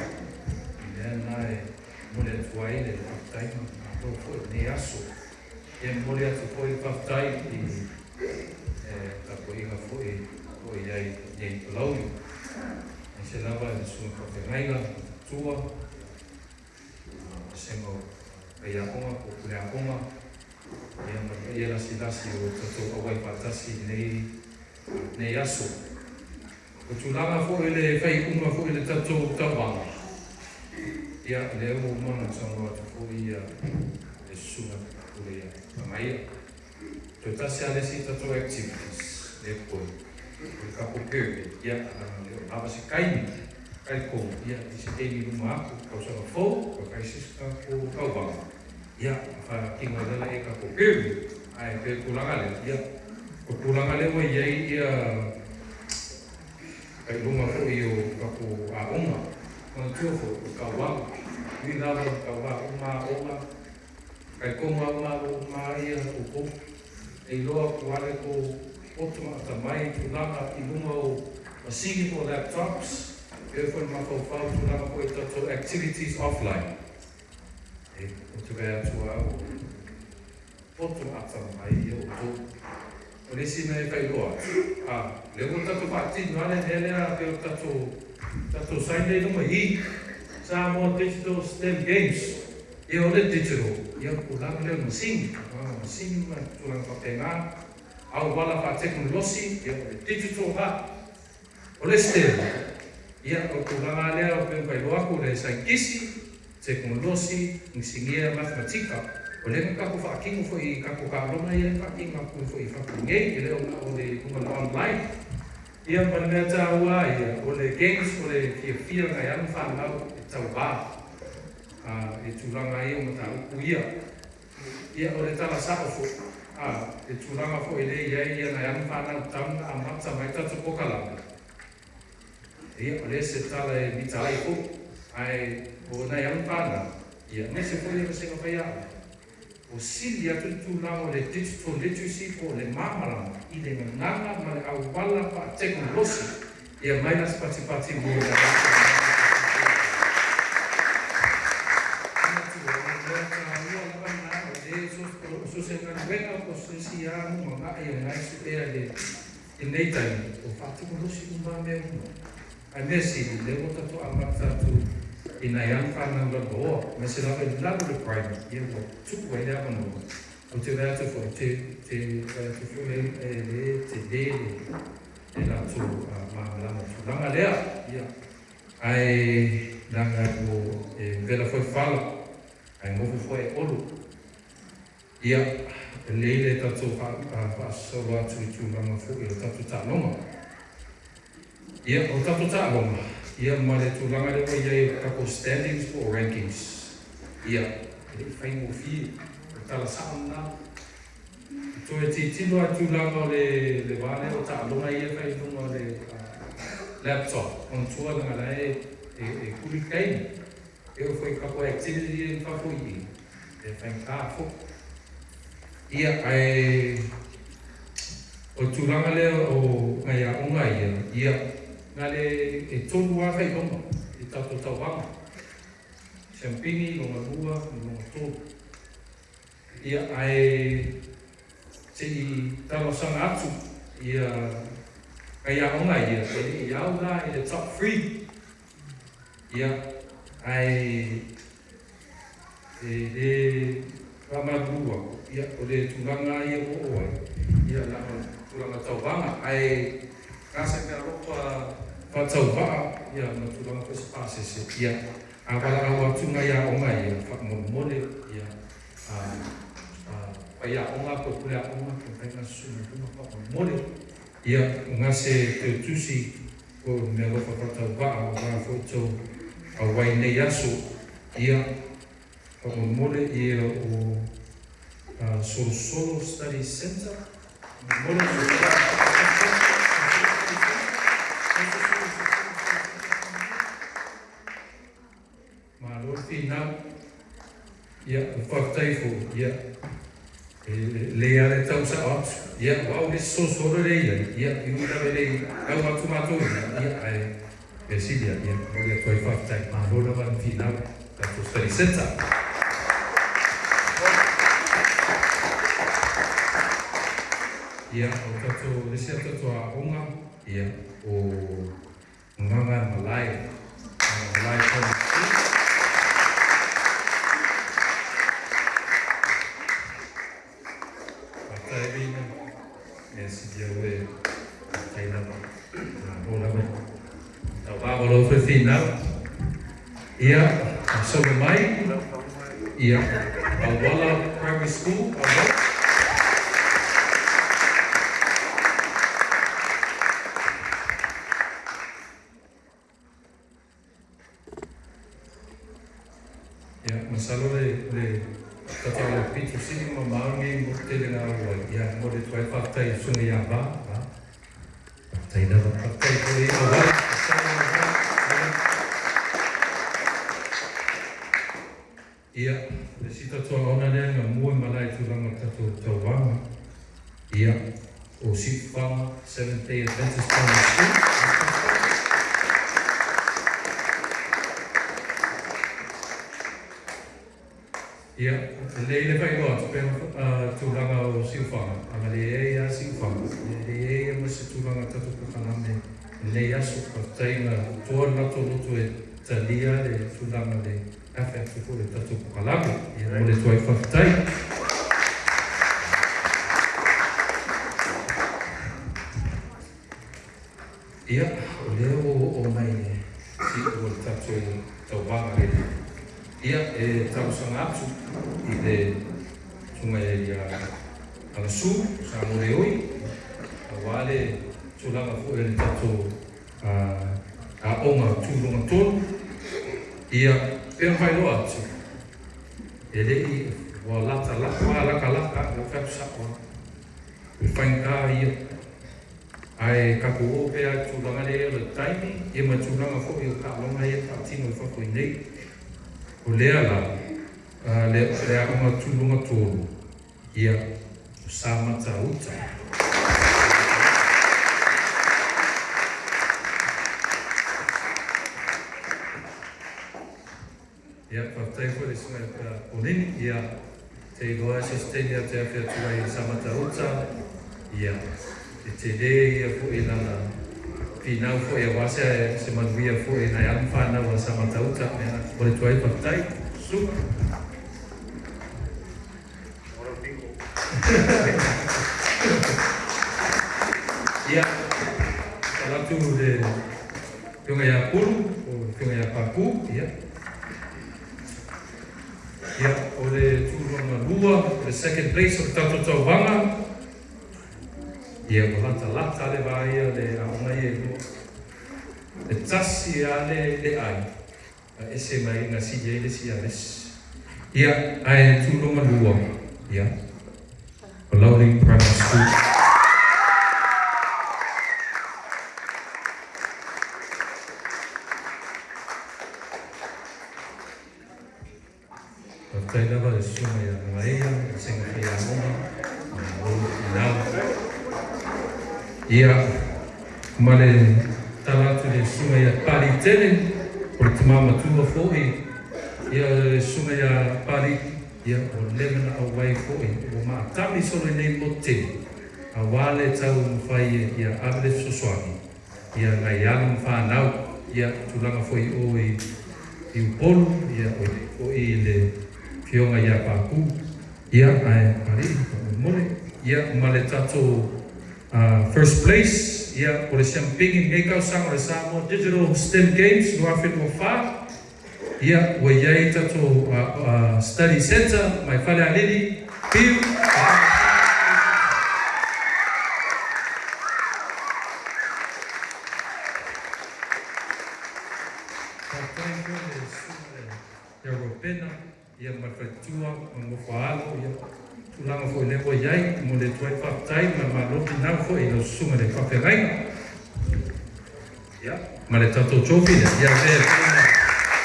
ile na e mo le tuai le tai ma to foi ne aso e mo le tu foi pa tai la poiga foi ai lau e se lava e sua kawhengainga tua sengo ai akonga ko kule akonga ia la silasi o tatou awai patasi nei aso o tulaga foi le whaikunga foi le tatou tawanga ia le o mana sango atu foi ia le sunga kule ia pamaia to tasi alesi tatou activities le koi o kapo pepe ia lava se kaimi kai ko ia se teimi luma aku kau sa fo o kai se ko kauwanga ia fa kinga dela e kapo pepe ai pe kulanga le ia o kulanga le mo ia kai luma fo i o kapo a onga ona tuofo o kauwanga ni lava kauwanga uma kai konga uma ia o ko e loa kuale ko otoma tamai tulanga i lunga o masini ko laptops e foi ma ko fa tulanga ko to activities offline e o te vea tua otoma tamai o to o lesi me kai loa le ko tato pati no ale ele a pe tato sai de lunga i sa mo digital STEM games e o le digital ia ko la le masini ma tulanga pa au wala pa teknologi ia o digital ha o le STEM ia o kulanga lea o pe pai loaku le saikisi teknologi insingia matematika o le kako whaakingo fo i kako kālona ia le whaakinga ko fo i whakingei i le o le kumana online ia pana mea tāua ia o le games o le fia ngai anu whanau e tau wā e tūranga ia o mata uku ia o le tala sako fo e tūranga fo i le ia ngai anu whanau tauna a mata mai tatu pokalanga ia o le se tala e mita ai fo ai o ngai anu whanau ia nese fo ia senga pai au o sili atu tūranga o le digital literacy ko le mamaranga i le nganga ma le au wala pa teknologi ia mai nas pati mo so se nga venga ko se si amo ma ai ngai su era de in nei time o fatti con lo si un me ai messi le vota to amata tu in ai an fa na lo me se la ve la de prime io tu vai da no o te va to for te fu le la tu ma la lea ia ai danga o vela foi fala ai mo foi olo ia leile tatu fa soa tu langa fu ia tatu talonga ia o tatu talonga ia male tu langa le ia kapo standings or rankings ia e fai mo fi tala sauna tu e tino tu langa le vale o talonga ia fai no le laptop on tu langa e kuli kai e foi kapo activity fa foi e fai ka fu ia ai
O tūranga lea o ngai a onga ia ngā le e tonu a kai longa, e tato tauanga. Champini, longa lua, longa tōru. Ia ai te i tawasanga atu, ia ngai a onga ia, e au la i le top 3. Ia ai e ramadua, ia o le tūranga ia o ai, ia la tūranga tauanga, ai kasa mea ropa whatauwaa, ia na tūranga koe pāsese, ia a wala au atunga ia onga ia, whakmonimone, ia pai a onga, ko kule a onga, ko whainga suna kuma whakmonimone, ia ngā se te tusi ko mea ropa whatauwaa, o ngā whoto a wai nei aso, ia whakmonimone ia o Solo Study Center, ma lo final ia whakataifu ia le ale tau sa atu ia wau le sosoro le ia i ura le au atu matou ia ai e sidia ia o le toi whakatai ma lo la final Tato Study Center. Ia o tato lese tato a onga ia o nganga malai kong atai vina e si dia ue atai lama na ola me tau wawalo whewhina ia a soga mai ia a wala primary school a wala masalo le tata le pitu sini ma maangi mo tele na wa ya mo le twai fatai sunga ya ba fatai da fatai ko e wa ia le sita to ona le na mo malai tu langa tato tawanga ia o sifa 7th-day Adventist Primary School. Ia, le vai loa, tūranga o siwhanga, anga le e a siwhanga, le e a masi tūranga tatu kakaname, le aso whakatainga toa nato loto e talia le tūranga le awhi atu ko le tatu kakaname, ia mo le tuai whakatai. Ia, o leo o mai ne, si o tatu tauwanga le ia e tausanga atu i le tunga e ala su, sa more oi, a wale tūlanga fu e le tato a onga tūrunga tōru, ia pēr whai loa atu. E rei wa laka laka, o whatu sakwa, e whainga ia. Ai kako o pēr tūlanga le le taimi, e ma tūlanga fu e o ka longa e ka tino i whako i nei. O lea la, lea onga tūrunga tōru, ia o Samata Uta. Ia, whakatei koe le sunga o nini, ia te goa sostenia te awhia tuai Samata Uta, ia te re ia fu i lana pinau fu e wase se manuia fu e nai anu whanau a Samata Uta, mea o le tuai whakatai, suka. Ia, kalatu le whiunga ia puru, o whiunga ia paku, ia. Ia, o le tūrunga lua, le second place o tato tauwanga. Ia, o lata le vaia le aonga ia lua. Le tasi a le ai, a ese mai ngā si ia le si ares. Ia, ai tūrunga lua, ia. O Lauling Primary School. Tainava le sunga ia ngaia, senga kia monga, o inau.
Ia male talatu le sunga ia pari tele o le tamama tua fo'i. Ia sunga ia pari ia o lemana au wai fo'i. O maatami solo nei mo te. A wale tau mwhai ia abele sosoaki. Ia ngai alam whanau. Ia tulanga fo'i o i upolu. Ia o i le fionga ia pāku. Ia ai pari mole. Ia male tato first place. Ia o le champingi ngai kausanga o le Samoa Digital STEM Games. Nua whenua wha. Ia ua iai tato study center. Mai whale alili. Piu. Ia ropena. Ia mawhaitua. Mawhaalo. Ia tulanga fo le boy ai mo le tuai whaktai ma loki nau fo i lo sunga le whawherenga. Ia, ma le tato chofi le, ia vea pēna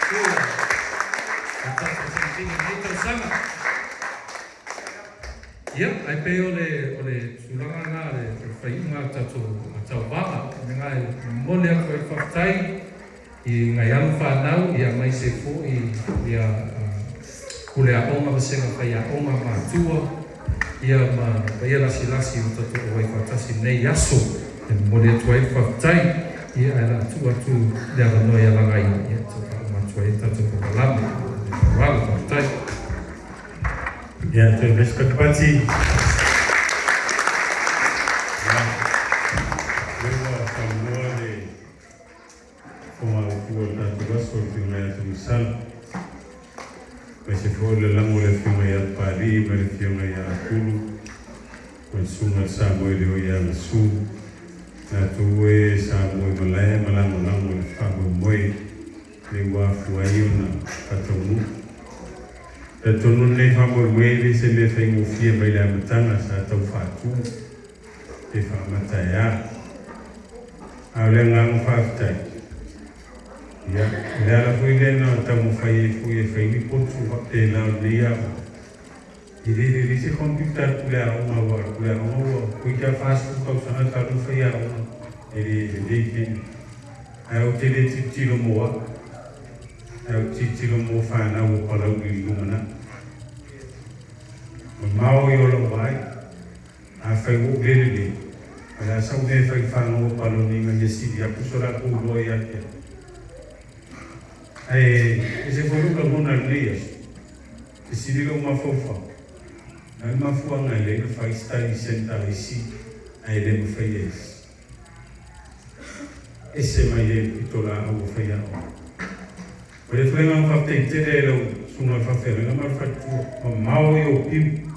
kua. A tato sentingi nito sanga. Ia, ai pe o le tulanga ngā le whaiunga tato a tau wanga. Me ngā mole a koe whaktai i ngai alu whanau, ia mai se fo ia kule a onga wasenga whai a onga mātua. Ia ma ia lasi o tato o wai whatasi nei aso. E mole atu ai whaktai. Ia ai la atu le aranoi a langai. Ia tato o matua e tato o kalame. Wala whaktai.
Ia te veska kapati. Lewa whanua le whoma o kua tato waso o whiunga e atu misala. Mai se fo le lango le whiunga i a pari, mai le whiunga i a kulu. Mai sunga sa moe leo i a na su. Nā tue sa moe malaya malango lango le whamo moe. Le wafu a iu na whataunu. Le tonu nei whamo moe le se le whaingo fia mai le amatanga sa tau whatu. E whamatai a. Au le ngango whaftai. Ia, le ala fui le na tamu whai e fui e whaini potu e nao nei au. I re se computer kule a onga wa, kui kia whaasu kau sana taru whai a onga. E re pini. Au te le titilo moa. Au titilo mo whanau o palau i lumana. O mao i ola wai, a whai o lele. A sau ne whai whanau o palau ni ma yesidi, a kusora kou loi ake. E se wharuka mona leia, e sirika uma fofa. Ai mafuanga le na whai study center isi, ai le ma whai eis. E se mai e pitola au whai ao. O le whainga whapte tere e lau sunga whawhere, nga marwhatua, ma mao i o piu.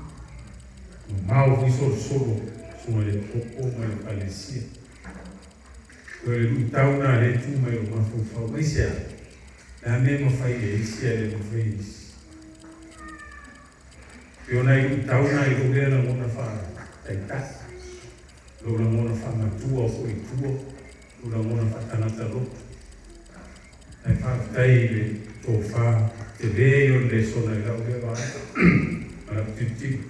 Ma mao hui soro sunga le poko mai o palesia. O le lui tauna le tu mai o mafufa, mai sea. La mema fai e isi ale mo fai isi. Pio nai tauna i rogea na mona wha taitasi. Lo na mona wha matua o i tua. Lo na mona wha tanata roto. Nai whaatai le tō wha te reo le sona i rau le wā. Mara piti.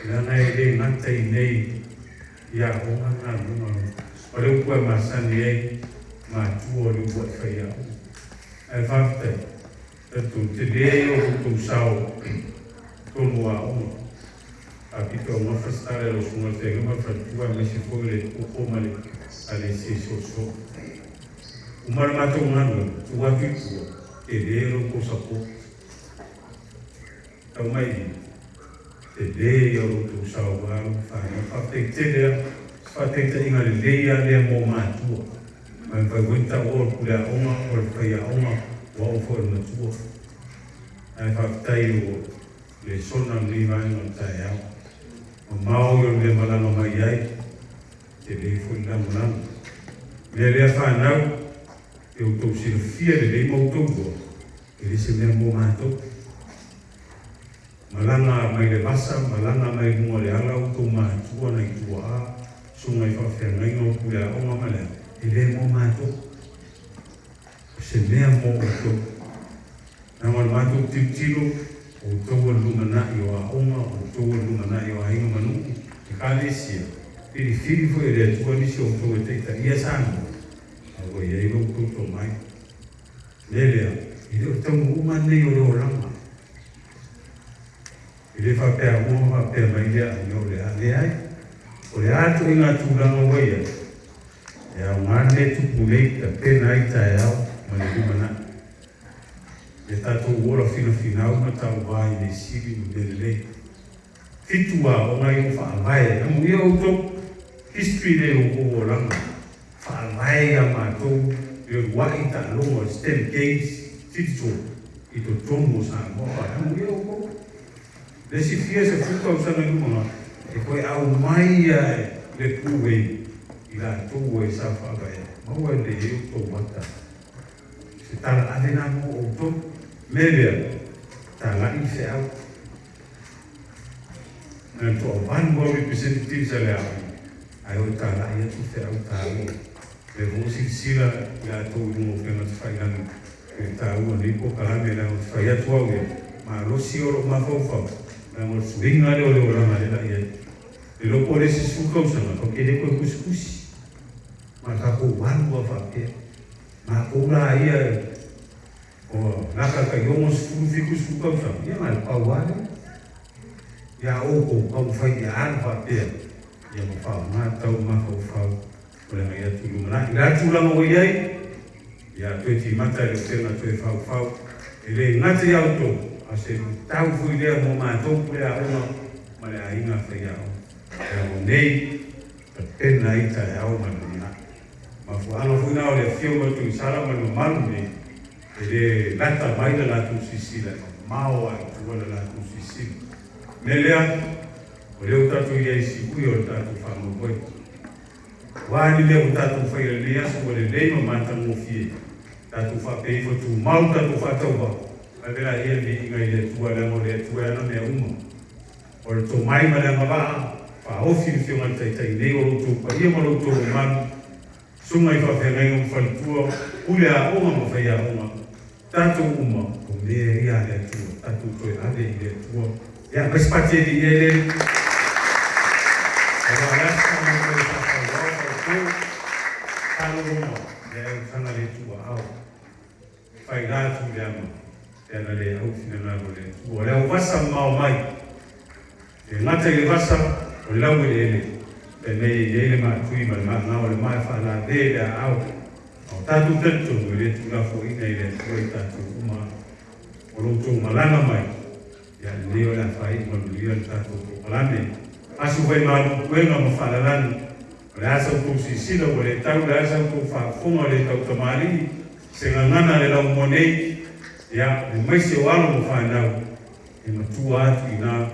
Ina nai le ngata i nei. Ia honga ngā lunga. O leo kua masani ei. Mātua o leo kua whai au. Ai whaftai, tatu te leo hutu sao tonu a oma. A pito o mawhastare lo sunga te ngama whatua me se fōile uko male ale se so. Umar mato nganu, tua kikua, te leo ko sapo. Tau mai, te leo hutu sao wāru whāna. Whaftai te lea, whaftai te inga le leia lea mō mātua. Mai whai winta o kule a onga, o le whai a onga, wa o whai matua. Ai whaktai o le sona ni vaenga tai au. O mao i o le malanga mai ai, te le fwoi lamu lamu. Lea lea whanau, e o tau sira fia le le mautou, e le se mea mō mātou. Malanga mai le masa, malanga mai mua le ala o tau mātua na i tua a, sunga i whawhia ngai no kule a onga malea. E le mō mātou. Se mea mō mātou. Nā wala mātou tiro, o tau alunga na i o a onga, o tau alunga na i o a inga manu. E kāle sia, fili foi le tua ni so to te ta ia sana o ia ro to mai lele ile o tamu uma nei o rama ile fa pe mo fa pe mai ia no le ai o le atu inga tu ranga waia ya ngane tu pulei ta pena i ta ia ma le mana e tato ora fino finau ma tau vai nei sili mo le fitua o ngai mo fa vai mo ia o to history le o langa fa vai a ma to e wai ta lo stem gates tito i to tomo sa mo mo ia o le si fia se fuka o sana mo e koe au mai le kuwe i la to e sa fa vai mo e le e to mata se tala adena mo o to media tala i se au na to van mo representative sa le au ai o tala ia tu se au tala le mo si sila ya to mo pe na fa ina e ta u ni ko kala me na fa ya to au ma lo si o ma fo fa na mo swinga le o le ora ma le ia e lo pore si su ko sa ko ke de ko kuskus ma ka ko van mo fa ke ma ko la ia o na ka ka yo mo su fi ku ko sa ia ma pa wa ya o ko fa ya an fa pe ia mo fa ma tau ma fa o le ia tu lumana ila tu la mo ia ia tu ti mata le tena tu fa ele ngati ya to ase tau fu ile mo ma to pe a ona ma le ainga fa ya o nei pe na ita ya o ma ma fu ana fu na o le fio mo tu sala ma no malu ni ele lata mai la tu sisila mau a tu la tu sisila nelea o le tatu ia si ku o tatu fa mo ko wa ni le tatu fa ile le aso o le le no manta mo fie tatu fa pe fo tu mau tatu fa to ba a vera ia ni ngai le tu ala mo le tu ana me umo o le to mai ma le ba fa o fi fi ma tai tai le o tu pa ia mo tu man sunga i fa fe ngai o fa tu o le a o mo fa ia o tatu uma o me ia le tu tatu to ave le tu ya mas pati di ele agora essa não foi a favor é o sana le tu ao fai lá tu llama ela le au final le tu olha o passa mal mai e nata le passa o lau ele e nei ele ma tu ma na o le mai fa la de au o tatu tanto le tu la foi nei le tu tatu uma o lo tu malana mai ya leo la fai mo leo ta ko palame asu vai ma wenga mo fala lan la sa ko si silo le tau la sa ko fa fuma le tau tomari se ngana le la monei ya le mai se walo mo fa na e mo tua ina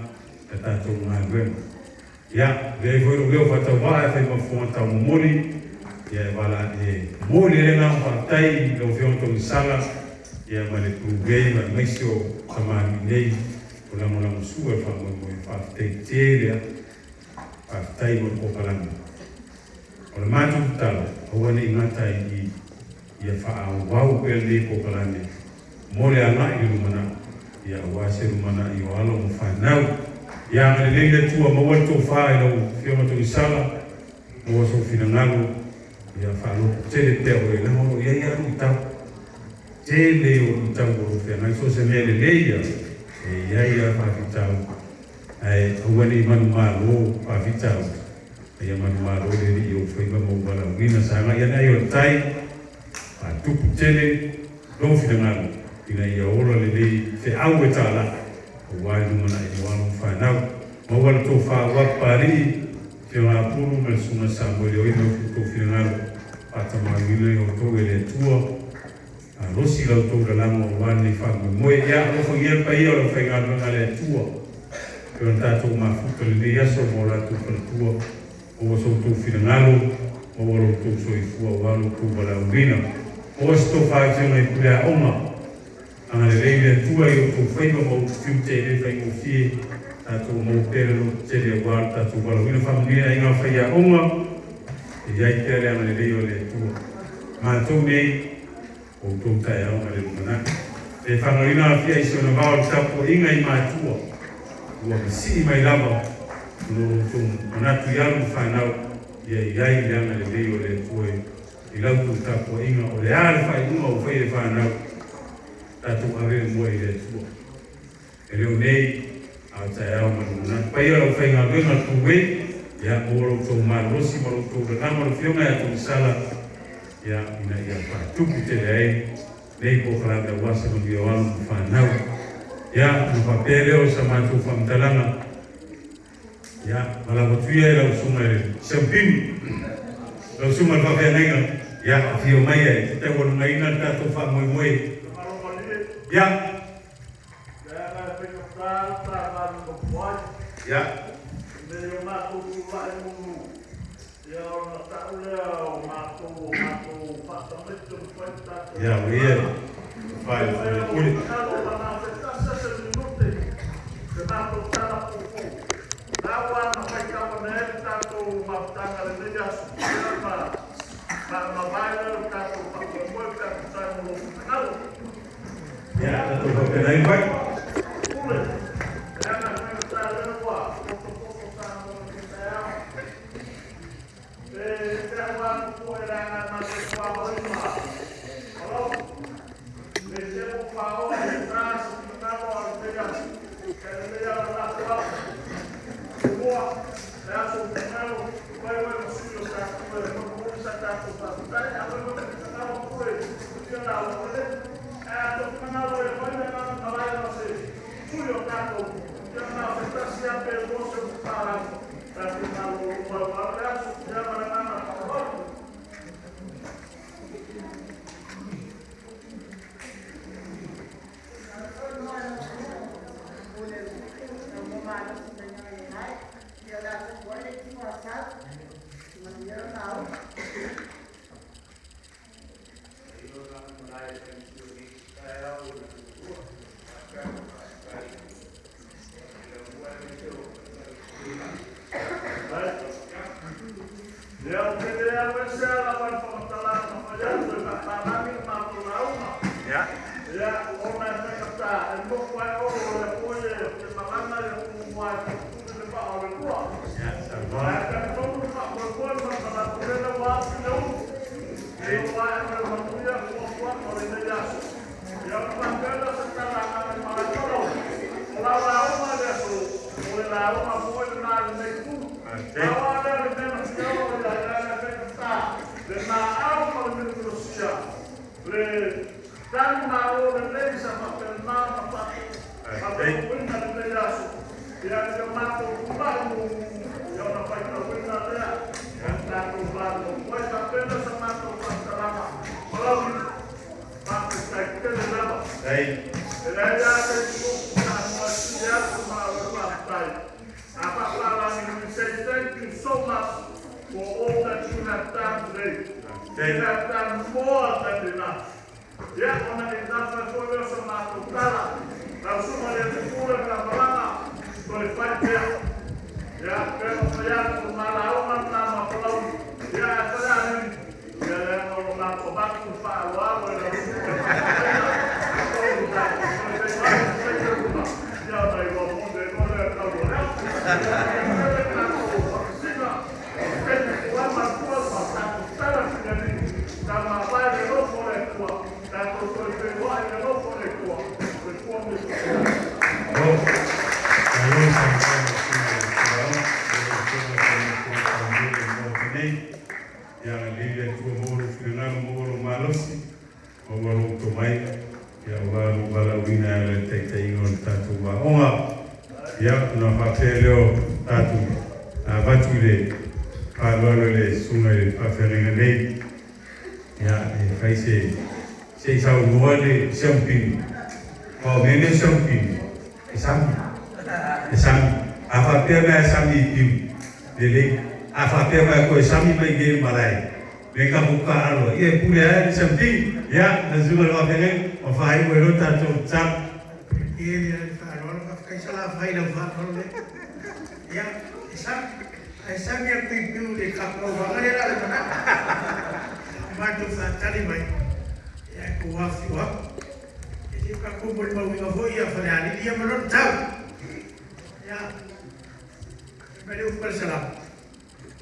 ta to ngwe ya le vo leo fa ta va fa mo fuma ta mo mori ya bala e mori le na fa tai lo fion to sala ya ma le pruve ma mai se o tamani nei o la mola musua fa mo fa teiteria fa tai mo ko kalanga o la matu tala o ni ngata i ia fa au wau pe le ko kalanga mo le ana i lumana ia wa se lumana i o alo mo fa nau ia ma le le tu mo wa to fa i lo fio mo to sala mo so fina ngalo ia fa lo tele te o le mo ia ia lu ta tele o ta o fe na so se me le ia e ia fa vitau ai o wani manu malo fa vitau ia manu malo le ri o foi mo bala wina sanga ia nei o tai fa tupu tele lo fi ngalo ina ia ora le ri se au e tala o wai no na i wanu fa nau mo wala to fa wa pari te wa puru me suna sambo le o no to fi ngalo ata ma wile o to ele tua rosi la to la mo wani fa mo ya o fo ye pa yo fa nga nga le tua ko ta to ma fu to le ya so mo la to fa tua o so to fi ngalo o lo to so i fu wa lo to bala urina o sto fa je mai pula oma ana le le tua yo to fa mo fi te le fa mo fi ta to mo pere lo te le guarda to bala urina fa mi nga fa ya oma e ya te le ana le yo le tua ma to me o tō tai au ngare lumana. E whangarina a fia isi o na wao tapo inga i mātua. Ua si mai lava, no tō manatu i alu whanau, ia iai leanga le lei o le tue i lautu tako inga o le ale whai unga o whai e whanau tatu awe mua i le tua. E leo nei a tai au manuna. Pai o lau whai ngā luenga tuwe ia o lau tau marosi ma lau tau ranama lau whionga ia tau sala ia ina ia whatupu te rei nei po kalanga wasa ma bia walu whanau. Ia na whapeleo sa mātou whamtalanga ya, malah betuia lau sunga le sampini, lau sunga le whawhenenga, ya, a whio mai ai, te tau anu ngaina tātou wha moe moe. Ya. Ya. Ya, wea. Vai, uli. Ya, tu pakai lain baik.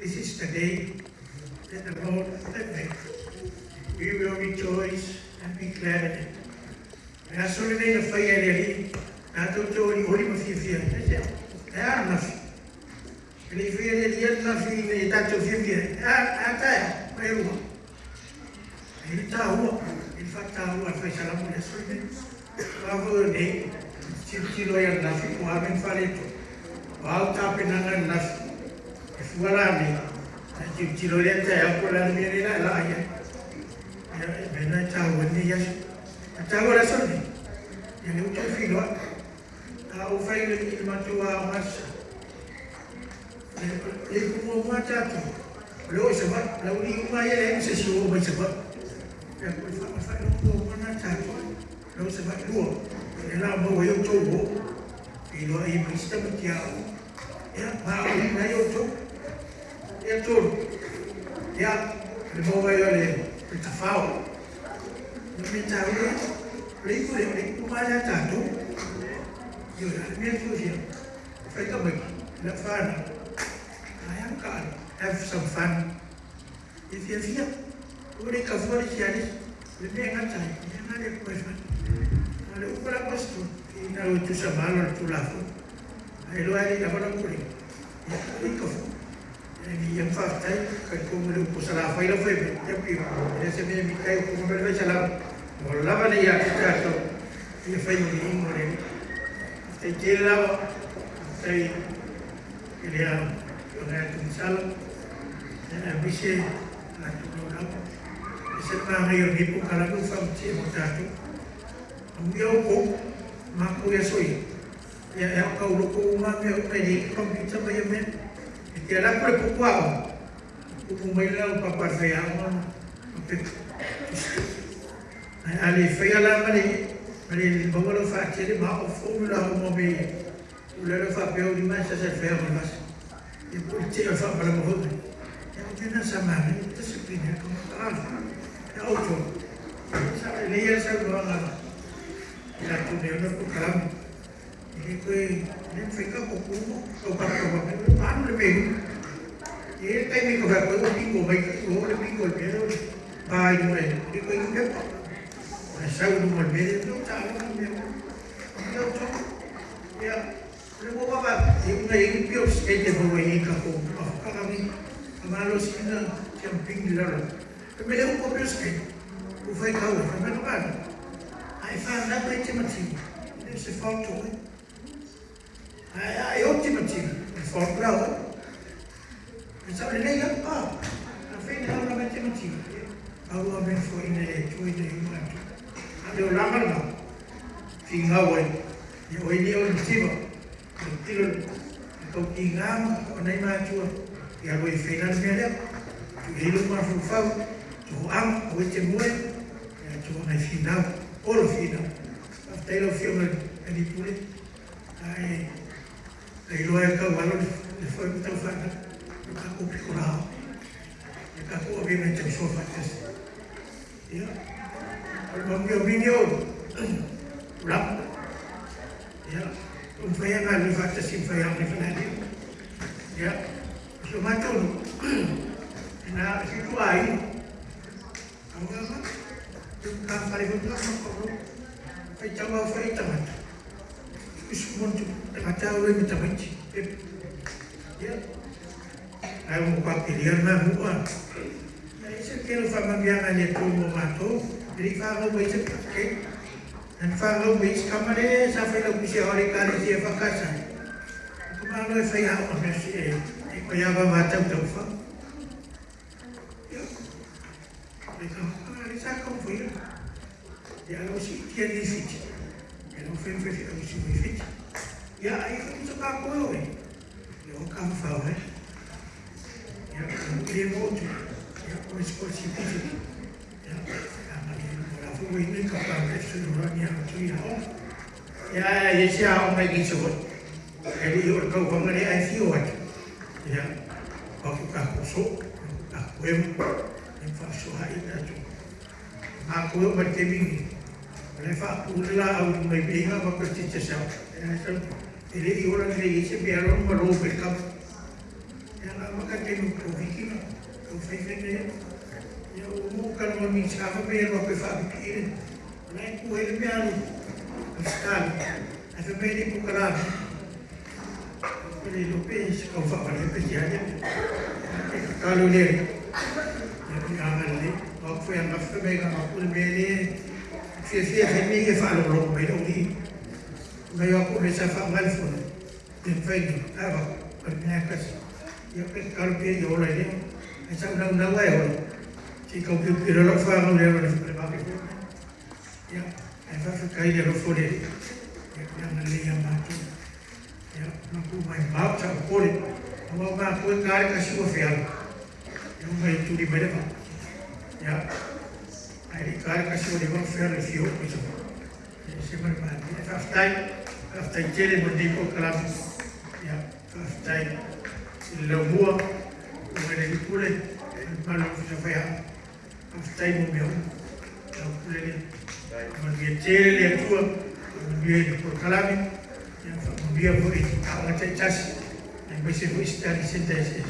This is the day that the Lord has made. We will rejoice and be glad in it. Nā sore nei na whai ere ri, nā tōtori ori ma whiawhia. E ara nawhi. E nei whai ere ri atu nawhi nei tātou whiawhia. E tae, mai rua. E tā hua, e whata hua whai salamu nā sore nei. Wāwau nei, tiro e ara nawhi, o amen whareto. Wāu tāpenanga nawhi. E fuara nei, na tiro e tae au la mea nei la aia. E mena tā hua nei yasu. Tahu rasa ni, yang ucap filwa, tahu fail ni matua masa. Lepas mua jatuh, lalu sebab lalu ni rumah yang lain sesuatu macam sebab. Yang fail mua mana jatuh, lalu sebab dua. Ialah bawa yang coba, filwa ini mesti bertiau. Ya, mahu mana yang coba, ya tur, ya, bawa yang lain bertafau. Minta dia, beri mana jatuh, jual minta dia, mereka bagi, nak fun, ayam kan, have some fun. If you feel, boleh cover jadi, lebih engat saya, jangan ada question. Kalau ukuran pastu, kita itu sama tu lafu, ayo hari apa nak boleh, ya boleh cover. Jadi yang fakta, kalau kita pusara file file, tapi dia sebenarnya kita hukum berbicara. Wala ni ya kita tu, ini file ni ingin. Saya jelah, saya dia orang tu misal, dan bisa nak orang, bisa orang yang hidup kalau tu faham cerita tu, dia hukum, maku ya soi, ya kau lupa umat dia pergi komputer bayar dia nak berpukuau, hukum bayar apa saya aman, ali fayala mari bawalo fa chere ma formula mo be ulero fa pe di masa se fe mo mas e por chere fa para mo hobe e tena sama ni disciplina como tal e auto sa le ya sa no la tu de no ko kalam e ko ne fica pouco o para o ano le pego e tem me ko fa ko pingo vai ko le pingo le pero vai no e ko inga saya belum berbeza, tu tahu ni, dia tu, ya, lepas apa, ini pior sekali bawa ini kaku, kalau ni, kalau sini camping di dalam, tapi dia pun pior sekali, ufai kau, tapi apa? I found that macam-macam, ini sefault tu, I optimum, sefault lah, macam ni kan, apa ini orang macam-macam, aku ambil for ini, cuci ini. Ada orang lah, tinggal woi, ya woi dia orang siapa, betul, kau tinggal, kau naik maju, ya woi final dia, tu hidup masuk fau, tu am, woi cemui, ya tu naik final, all final, after all final, ini pulih, luar kau walau lepas itu fana, aku pikurau, aku abis macam sofa ya. Kalau dia video, lap, ya, saya nak lihat saya yang ni, ya, semua tu, na situ air, apa, kita paling betul apa, saya coba saya tamat, semua tu, macam orang minta benci, ya, saya muka pilihan mana, saya sekali faham yang ada tu mematu. Jadi kalau baca pakai, dan kalau baca kamar dia, saya nak bisa orang kali dia fakasa. Kalau saya awak mesti, kaya apa macam tu fah. Ya, mereka kalau saya confirm, dia harus dia di sini. Kalau film harus di sini. Ya, itu suka aku ni. Ya, kamu faham? Ya, dia mau tu. Ya, konsekuensi itu. Ya. Ini kapal keseluruhan yang terlihat. Ya, siapa lagi sebut? Jadi orang kau mengenai ICU aja. Ya, aku kosong, aku infasuhai itu. Aku berkebing. Lepas pulang aku membina apa percaya. Jadi orang ini biar orang merubah. Yang maka kenu provikina, provikina. Ya umukan mo mi safa pero pe fabikin. Nai ku ele me alu. Sekali. Asa me di pukaran. Ele lopes kau fa para pe dia. Kalau dia yang amal ni, waktu yang after mereka makul meni, fiat ini ke fa lo me doni. Me aku me safa mal fun. Infection, apa? Perniakas. Ya kalau dia yo le ni, asa undang-undang lain. Si kau pilih lo faham dia boleh berbagai macam. Ya, apa kaya dia lo boleh. Ya, yang lain yang mati. Ya, aku main bab tak boleh. Mau aku kari kasih offer. Yang main tu di mana? Ya, hari kari kasih offer review macam. Jadi sebenarnya after jadi berdipo kelam. Ya, after lemua, menjadi pulih. Malu supaya after mo meu pulih ni. Dia ceri dia tua, dia berkalami. Dia boleh kalau cecas yang bisa dari sintesis.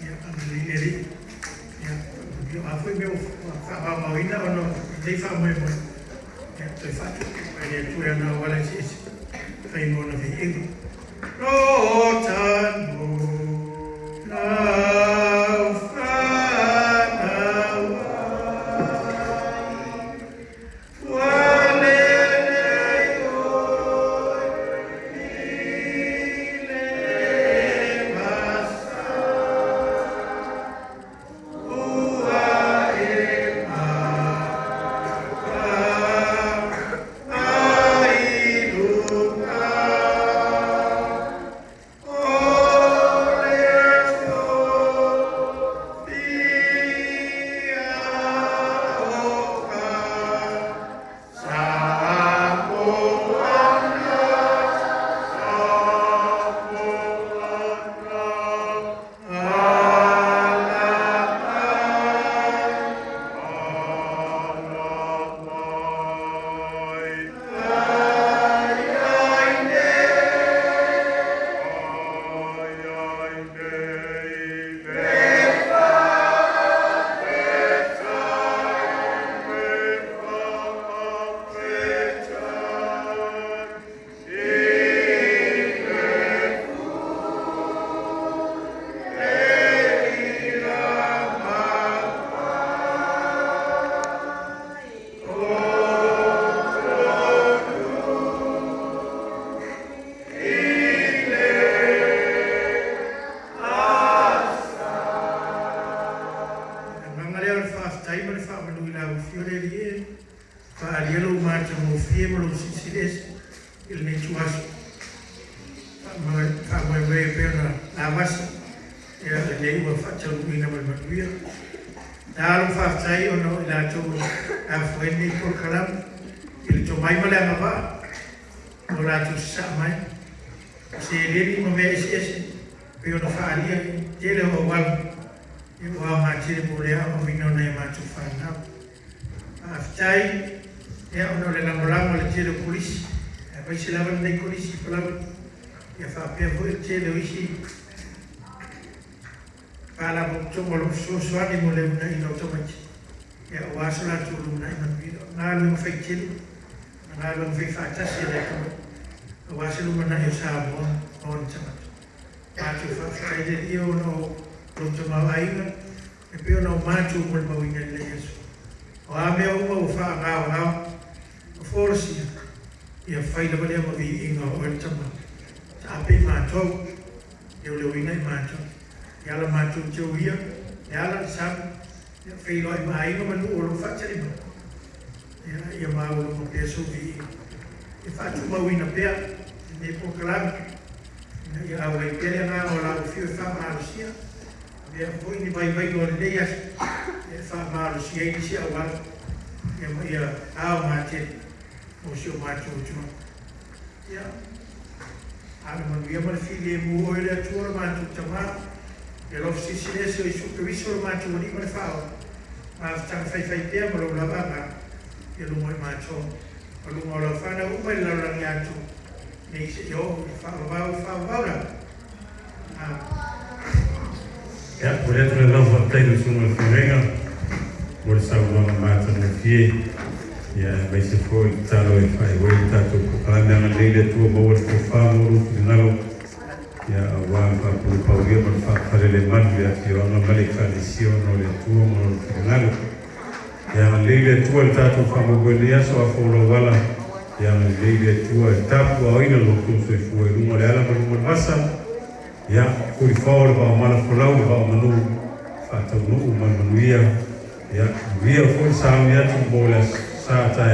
Ya, ambil ini. Ya, dia apa meu apa ina ono dia faham mo. Ya, tu faham. Dia tu yang awal sis. Saya mau nak ini. Rotan mo. Suami mulai menaik otomatis. Ya waslah turun naik nanti. Ngalung fikir, ngalung fikir atas ya itu. Waslu menaik sabun, on cepat. Maju fakir jadi ono untuk mawaikan. Tapi ono maju mulai mawingan leyes. Wame umma ufa ngau. Force ya faida boleh mawi ingat on cepat. Tapi maju, dia boleh wingan maju. Kalau maju jauh ya. Yalan sam, ya filoi mai no manu ulu facer ibu. Ya mau ulu dia subi. Ya facu mau ina pia, ni po kelam. Ya awal pia na ola fiu fa malusia. Ya po ini bai luar dia. Ya fa malusia ini si awal. Ya aw mati. Musuh mati cuma. Ya. Ada manusia berfilm mu oleh cuma mati cuma. Kalau sisi dia sudah kewisur macam ni mereka, macam fai dia belum lama, dia lumai macam, kalau mau lawan ada umai lawan yang tu, ni sejauh faham lah.
Ya, boleh tu dah fakta itu semua mereka bersama mata mufti. Ya, baik sekali tahu efai, boleh tahu kalau yang ada tu bawa kufam urut nalo. Ya, awam apa pauge berfakar leman ya, orang balik tradisi orang itu orang nalo. Yang lele tua tatu famu belia so afolo wala. Yang lele tua tapu awina lutu so fue rumah leala rumah basam. Ya, kui fawal ba mana pulau ba manu atau nu manuia ya via full sound ya tu bola sata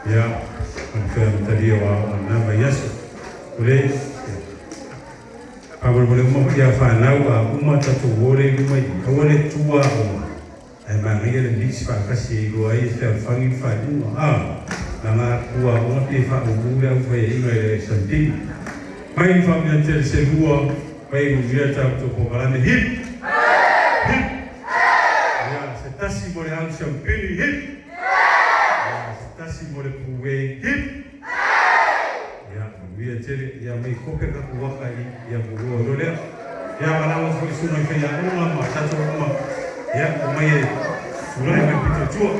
ya confirm tadi wa nama Yesu boleh awal boleh mau ya fanau ba umat tu boleh boleh tua emang ia lebih sepakasi gua ini terfangi fadu nama gua umat dia fadu gua fai ingai sendiri mai famia terselua mai muvia tu pokalane hip hip ya setasi boleh ang champini hip ya setasi boleh kuwe hip ya muvia tere ya mai kope ka kuwaka ya bugo dole ya mana foi suna ke ya uma matatu uma ya mai sulai mai pito